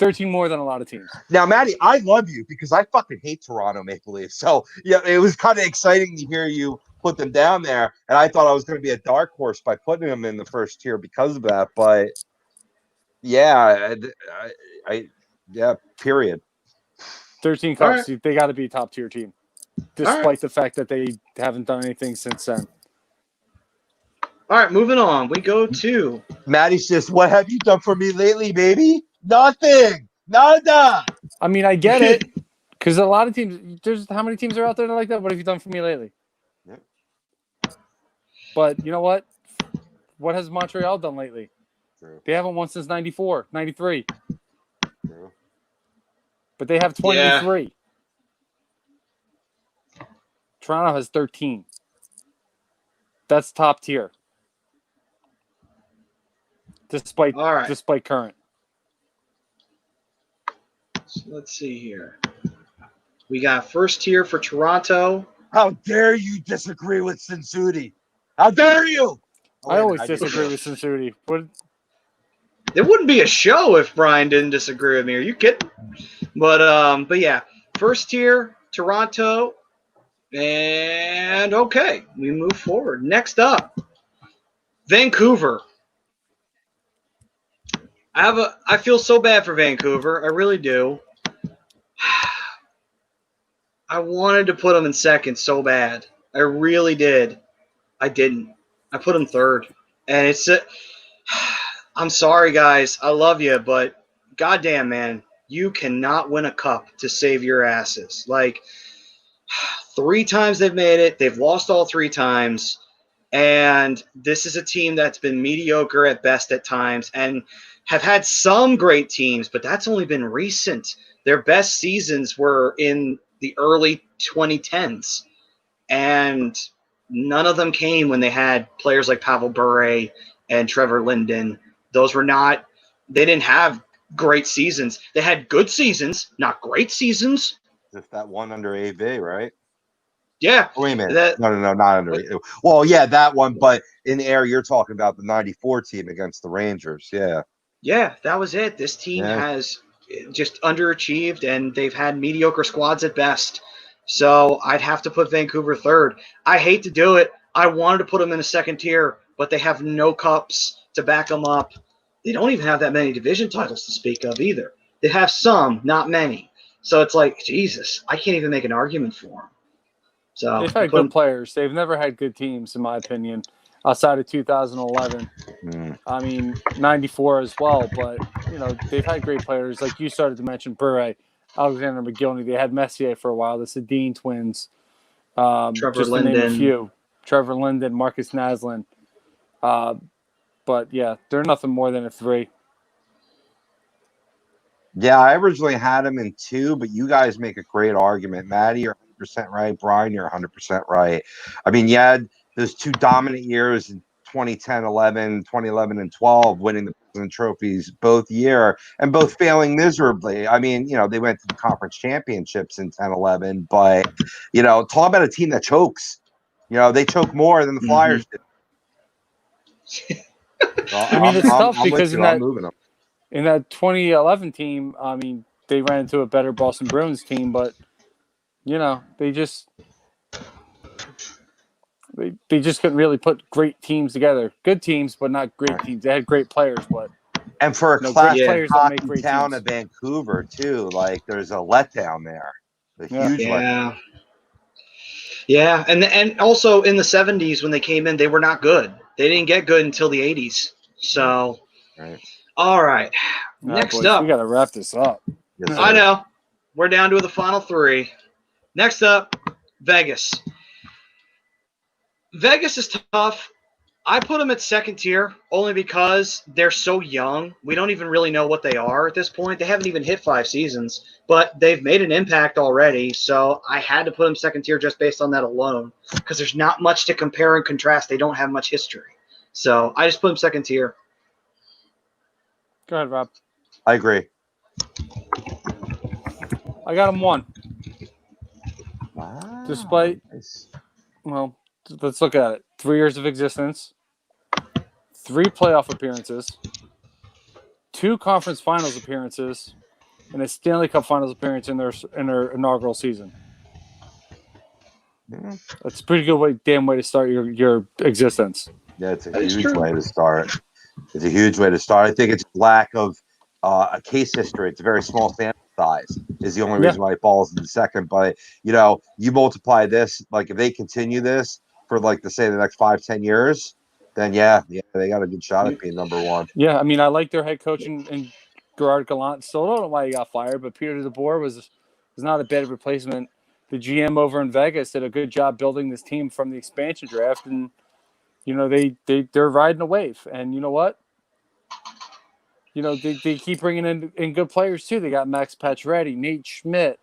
13 more than a lot of teams. Now, Maddie, I love you because I fucking hate Toronto Maple Leafs. So, yeah, it was kind of exciting to hear you put them down there. And I thought I was going to be a dark horse by putting them in the first tier because of that. But, yeah, yeah, period. 13 cups. Right. They got to be a top tier team. despite the fact that they haven't done anything since then. All right, moving on. We go to Maddie says, "What have you done for me lately, baby? Nothing. Nada." I mean, I get it because a lot of teams. There's how many teams are out there that are like that? What have you done for me lately? Yep. But you know what? What has Montreal done lately? True. They haven't won since 94, 93. True. But they have 23. Toronto has 13. That's top tier. Despite current. So let's see here. We got first tier for Toronto. How dare you disagree with Cincinnati? How dare you? I always disagree with Cincinnati. There wouldn't be a show if Brian didn't disagree with me. Are you kidding? But yeah, first tier Toronto, and okay, we move forward. Next up, Vancouver. I feel so bad for Vancouver. I really do. I wanted to put them in second so bad. I really did. I didn't. I put them third, and I'm sorry, guys. I love you, but goddamn, man, you cannot win a cup to save your asses. Like 3 times they've made it. They've lost all 3 times, and this is a team that's been mediocre at best at times, and have had some great teams, but that's only been recent. Their best seasons were in the early 2010s, and none of them came when they had players like Pavel Bure and Trevor Linden. Those were not – they didn't have great seasons. They had good seasons, not great seasons. Just that one under AV, right? Yeah. Oh, wait a minute. No, not under AV. Well, yeah, that one, but in the air you're talking about the 94 team against the Rangers, yeah. Yeah, that was it. This team has just underachieved, and they've had mediocre squads at best. So I'd have to put Vancouver third. I hate to do it. I wanted to put them in a second tier, but they have no cups to back them up. They don't even have that many division titles to speak of either. They have some, not many. So it's like, Jesus, I can't even make an argument for them. So they've had good players. They've never had good teams, in my opinion, outside of 2011. I mean, 94 as well, but, they've had great players. Like you started to mention, Bure, Alexander McGillney. They had Messier for a while, the Sedin twins. Trevor just Linden. To name a few. Trevor Linden, Marcus Naslund. But, yeah, they're nothing more than a 3. Yeah, I originally had them in 2, but you guys make a great argument. Maddie, you're 100% right. Brian, you're 100% right. I mean, you had those 2 dominant years in 2011 and 12, winning the President trophies both year and both failing miserably. I mean, they went to the conference championships in 10-11, but, talk about a team that chokes. They choke more than the Flyers did. So I mean, it's tough because in that 2011 team, I mean, they ran into a better Boston Bruins team, but, they just couldn't really put great teams together. Good teams, but not great teams. They had great players, but for a classic players don't make great town teams. of Vancouver too, like there's a letdown there, huge letdown. Yeah, and also in the 70s when they came in, they were not good. They didn't get good until the 80s. So, all right. Next up, we got to wrap this up. Yes, I know. We're down to the final 3. Next up, Vegas. Vegas is tough. I put them at second tier only because they're so young. We don't even really know what they are at this point. They haven't even hit 5 seasons, but they've made an impact already. So I had to put them second tier just based on that alone because there's not much to compare and contrast. They don't have much history. So I just put them second tier. Go ahead, Rob. I agree. I got them 1. Wow. Despite, well, let's look at it. 3 years of existence, 3 playoff appearances, 2 conference finals appearances, and a Stanley Cup Finals appearance in their inaugural season. Yeah. That's a pretty good damn way to start your existence. Yeah, it's a huge way to start. It's a huge way to start. I think it's lack of a case history. It's a very small sample size is the only reason why it falls in the second. But, you multiply this, like if they continue this for like, to say the next 5-10 years, then yeah, they got a good shot at being number one. Yeah, I mean, I like their head coach in Gerard Gallant. Still don't know why he got fired, but Peter DeBoer was not a bad replacement. The GM over in Vegas did a good job building this team from the expansion draft, and they're riding a wave. And you know what? They keep bringing in good players too. They got Max Pacioretty, Nate Schmidt.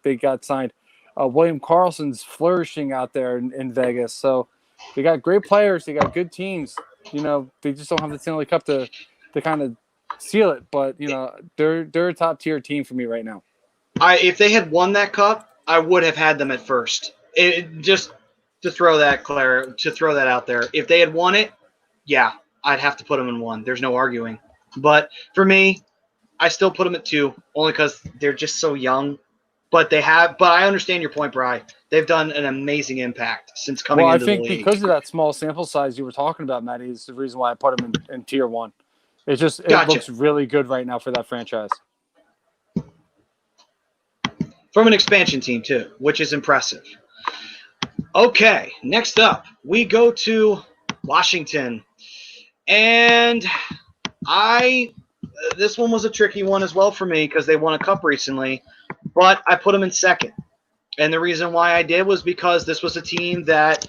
They got signed. William Karlsson's flourishing out there in Vegas. So they got great players. They got good teams. They just don't have the Stanley Cup to kind of seal it. But they're a top tier team for me right now. If they had won that cup, I would have had them at first. Just to throw that out there. If they had won it, yeah, I'd have to put them in 1. There's no arguing. But for me, I still put them at 2, only because they're just so young. But I understand your point, Bri. They've done an amazing impact since coming into the league. Well, I think because of that small sample size you were talking about, Matty, is the reason why I put them in tier 1. It looks really good right now for that franchise. From an expansion team, too, which is impressive. Okay, next up, we go to Washington. And this one was a tricky one as well for me because they won a cup recently, but I put them in second. And the reason why I did was because this was a team that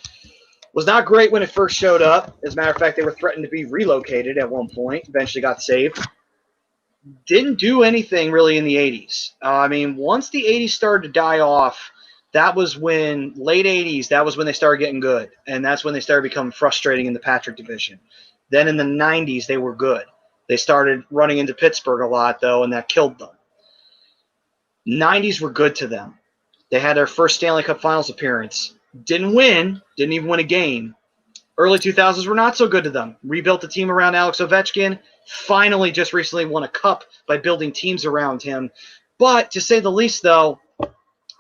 was not great when it first showed up. As a matter of fact, they were threatened to be relocated at one point, eventually got saved. Didn't do anything really in the 80s. Once the 80s started to die off, that was when, late 80s, that was when they started getting good. And that's when they started becoming frustrating in the Patrick division. Then in the 90s, they were good. They started running into Pittsburgh a lot, though, and that killed them. 90s were good to them. They had their first Stanley Cup Finals appearance. Didn't even win a game. Early 2000s were not so good to them. Rebuilt the team around Alex Ovechkin. Finally, just recently won a cup by building teams around him. But to say the least, though,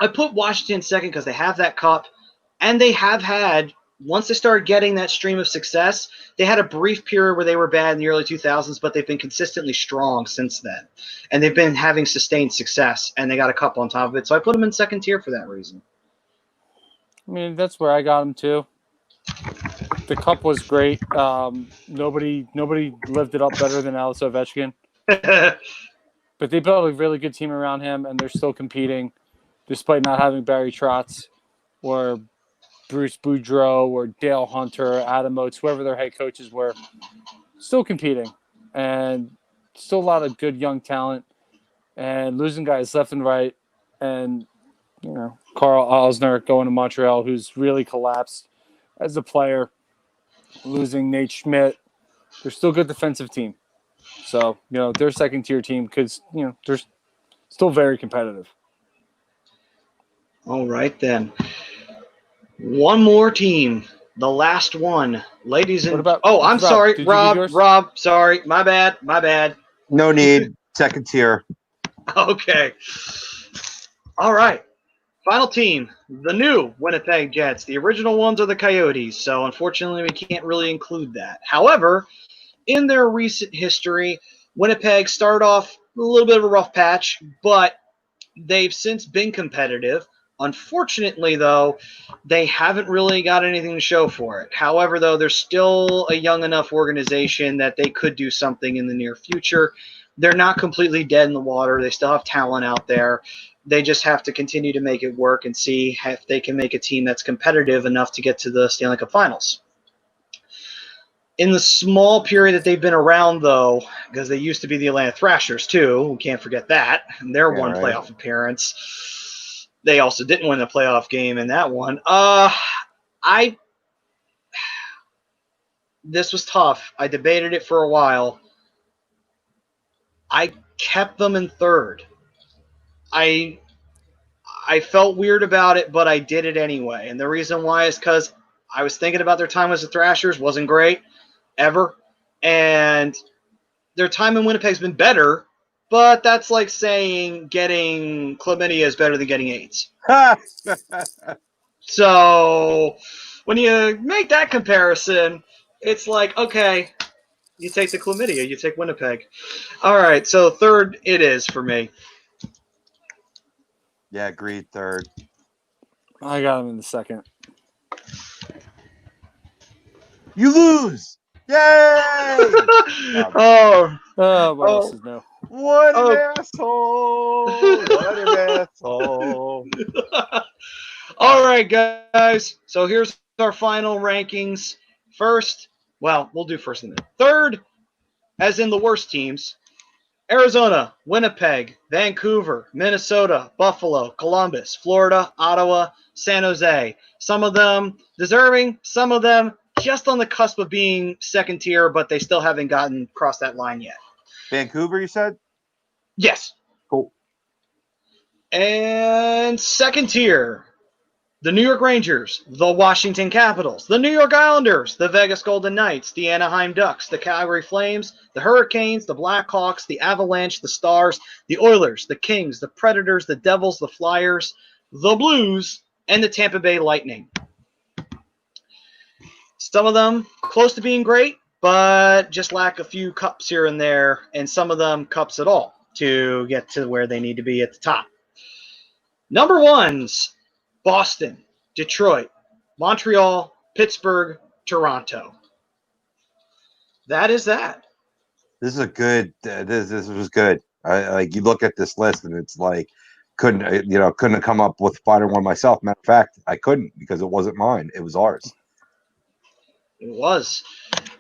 I put Washington second because they have that cup, and they have had, once they started getting that stream of success, they had a brief period where they were bad in the early 2000s, but they've been consistently strong since then. And they've been having sustained success, and they got a cup on top of it. So I put them in second tier for that reason. That's where I got them too. The cup was great. Nobody lived it up better than Alex Ovechkin. But they built a really good team around him, and they're still competing, despite not having Barry Trotz or Bruce Boudreau or Dale Hunter, Adam Oates, whoever their head coaches were, still competing. And still a lot of good young talent and losing guys left and right. And, Carl Osner going to Montreal, who's really collapsed as a player, losing Nate Schmidt. They're still a good defensive team. So, their second-tier team because, they're still very competitive. All right, then. One more team. The last one. Ladies and... I'm sorry, Rob. Sorry. My bad. No need. Second tier. Okay. All right. Final team. The new Winnipeg Jets. The original ones are the Coyotes, so unfortunately we can't really include that. However, in their recent history, Winnipeg started off a little bit of a rough patch, but they've since been competitive. Unfortunately, though, they haven't really got anything to show for it. However, though, they're still a young enough organization that they could do something in the near future. They're not completely dead in the water. They still have talent out there. They just have to continue to make it work and see if they can make a team that's competitive enough to get to the Stanley Cup Finals. In the small period that they've been around, though, because they used to be the Atlanta Thrashers, too. We can't forget that. Their playoff appearance. They also didn't win the playoff game in that one. This was tough. I debated it for a while. I kept them in third. I felt weird about it, but I did it anyway. And the reason why is because I was thinking about their time as the Thrashers. Wasn't great, ever. And their time in Winnipeg's been better, but that's like saying getting chlamydia is better than getting AIDS. So when you make that comparison, it's like, okay, You take the chlamydia. You take Winnipeg. All right, so third it is for me. Yeah, agreed. Third. I got him in the second. You lose. Yay! Oh, What else is new? What an Oh. asshole! What an asshole! All right, guys. So here's our final rankings. First, well, we'll do first and then. Third, as in the worst teams, Arizona, Winnipeg, Vancouver, Minnesota, Buffalo, Columbus, Florida, Ottawa, San Jose. Some of them deserving, some of them just on the cusp of being second tier, but they still haven't gotten across that line yet. Vancouver, you said? Yes. Cool. And second tier, the New York Rangers, the Washington Capitals, the New York Islanders, the Vegas Golden Knights, the Anaheim Ducks, the Calgary Flames, the Hurricanes, the Blackhawks, the Avalanche, the Stars, the Oilers, the Kings, the Predators, the Devils, the Flyers, the Blues, and the Tampa Bay Lightning. Some of them close to being great, but just lack a few cups here and there, and some of them cups at all to get to where they need to be at the top. Number ones, Boston, Detroit, Montreal, Pittsburgh, Toronto. That is that. This is a good. This was good. Like you look at this list and it's like couldn't have come up with a finer one myself. Matter of fact, I couldn't because it wasn't mine. It was ours. It was.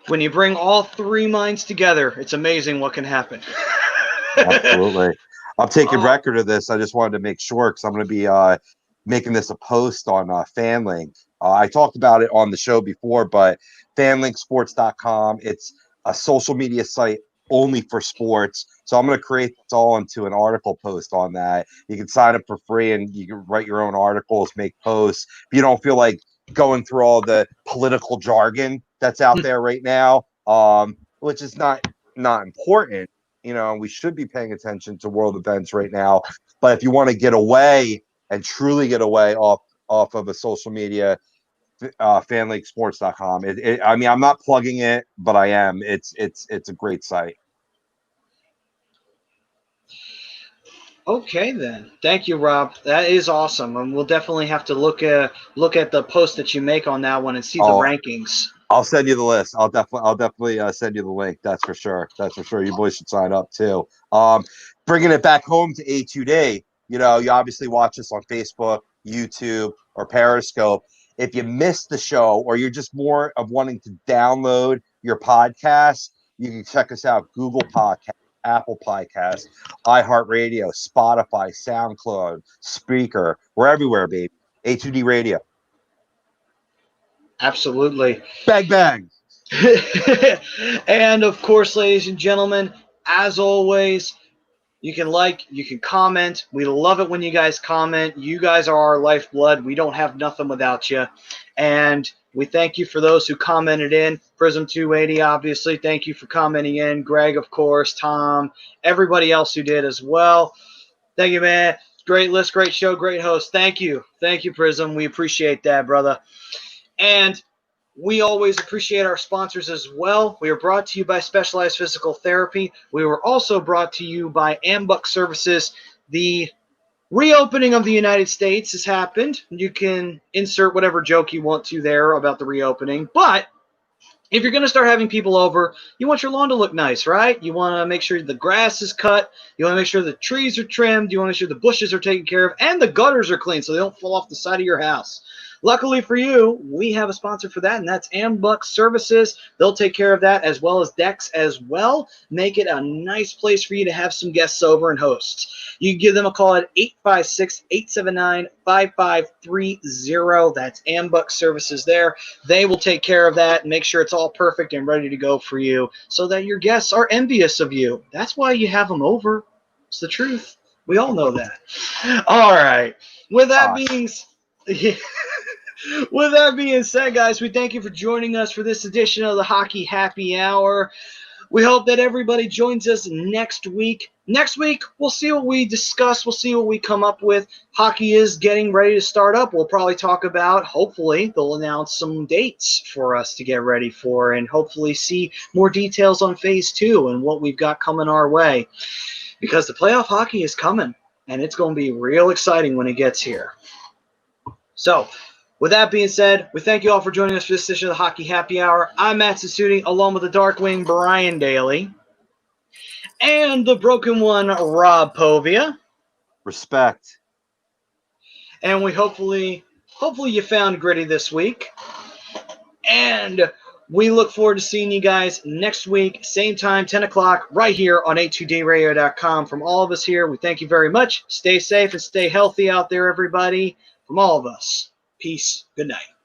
When you bring all three minds together, it's amazing what can happen. Absolutely. I'm taking record of this. I just wanted to make sure because I'm going to be making this a post on FanLink. I talked about it on the show before, but fanlinksports.com. It's a social media site only for sports. So I'm going to create this all into an article post on that. You can sign up for free and you can write your own articles, make posts. If you don't feel like going through all the political jargon that's out there right now, which is not important. We should be paying attention to world events right now. But if you want to get away and truly get away off of a social media, fanlinksports.com. I mean, I'm not plugging it, but I am. It's a great site. Okay, then. Thank you, Rob. That is awesome, and we'll definitely have to look at the post that you make on that one and see the rankings. I'll send you the list. I'll definitely send you the link. That's for sure. You boys should sign up too. Bringing it back home to A2D. You obviously watch us on Facebook, YouTube, or Periscope. If you missed the show or you're just more of wanting to download your podcast, you can check us out: Google Podcast, Apple Podcasts, iHeartRadio, Spotify, SoundCloud, Spreaker. We're everywhere, baby. A2D Radio. Absolutely. Bang, bang. And of course, ladies and gentlemen, as always, you can you can comment. We love it when you guys comment. You guys are our lifeblood. We don't have nothing without you. And we thank you for those who commented in. Prism280, obviously, thank you for commenting in. Greg, of course, Tom, everybody else who did as well. Thank you, man. Great list, great show, great host. Thank you. Thank you, Prism. We appreciate that, brother. And we always appreciate our sponsors as well. We are brought to you by Specialized Physical Therapy. We were also brought to you by Ambuck Services. The reopening of the United States has happened. You can insert whatever joke you want to there about the reopening. But if you're going to start having people over, you want your lawn to look nice, right? You want to make sure the grass is cut. You want to make sure the trees are trimmed. You want to make sure the bushes are taken care of and the gutters are clean so they don't fall off the side of your house. Luckily for you, we have a sponsor for that, and that's Ambuck Services. They'll take care of that as well as decks as well. Make it a nice place for you to have some guests over and hosts. You can give them a call at 856-879-5530. That's Ambuck Services there. They will take care of that and make sure it's all perfect and ready to go for you so that your guests are envious of you. That's why you have them over. It's the truth. We all know that. All right. With that being said, guys, we thank you for joining us for this edition of the Hockey Happy Hour. We hope that everybody joins us next week. Next week, we'll see what we discuss. We'll see what we come up with. Hockey is getting ready to start up. We'll probably talk about, hopefully, they'll announce some dates for us to get ready for and hopefully see more details on Phase 2 and what we've got coming our way. Because the playoff hockey is coming, and it's going to be real exciting when it gets here. So, with that being said, we thank you all for joining us for this session of the Hockey Happy Hour. I'm Matt Sassuti, along with the Darkwing Brian Daly, and the Broken One Rob Povia. Respect. And we hopefully you found gritty this week. And we look forward to seeing you guys next week, same time, 10 o'clock, right here on 82dayradio.com. From all of us here, we thank you very much. Stay safe and stay healthy out there, everybody. From all of us, peace. Good night.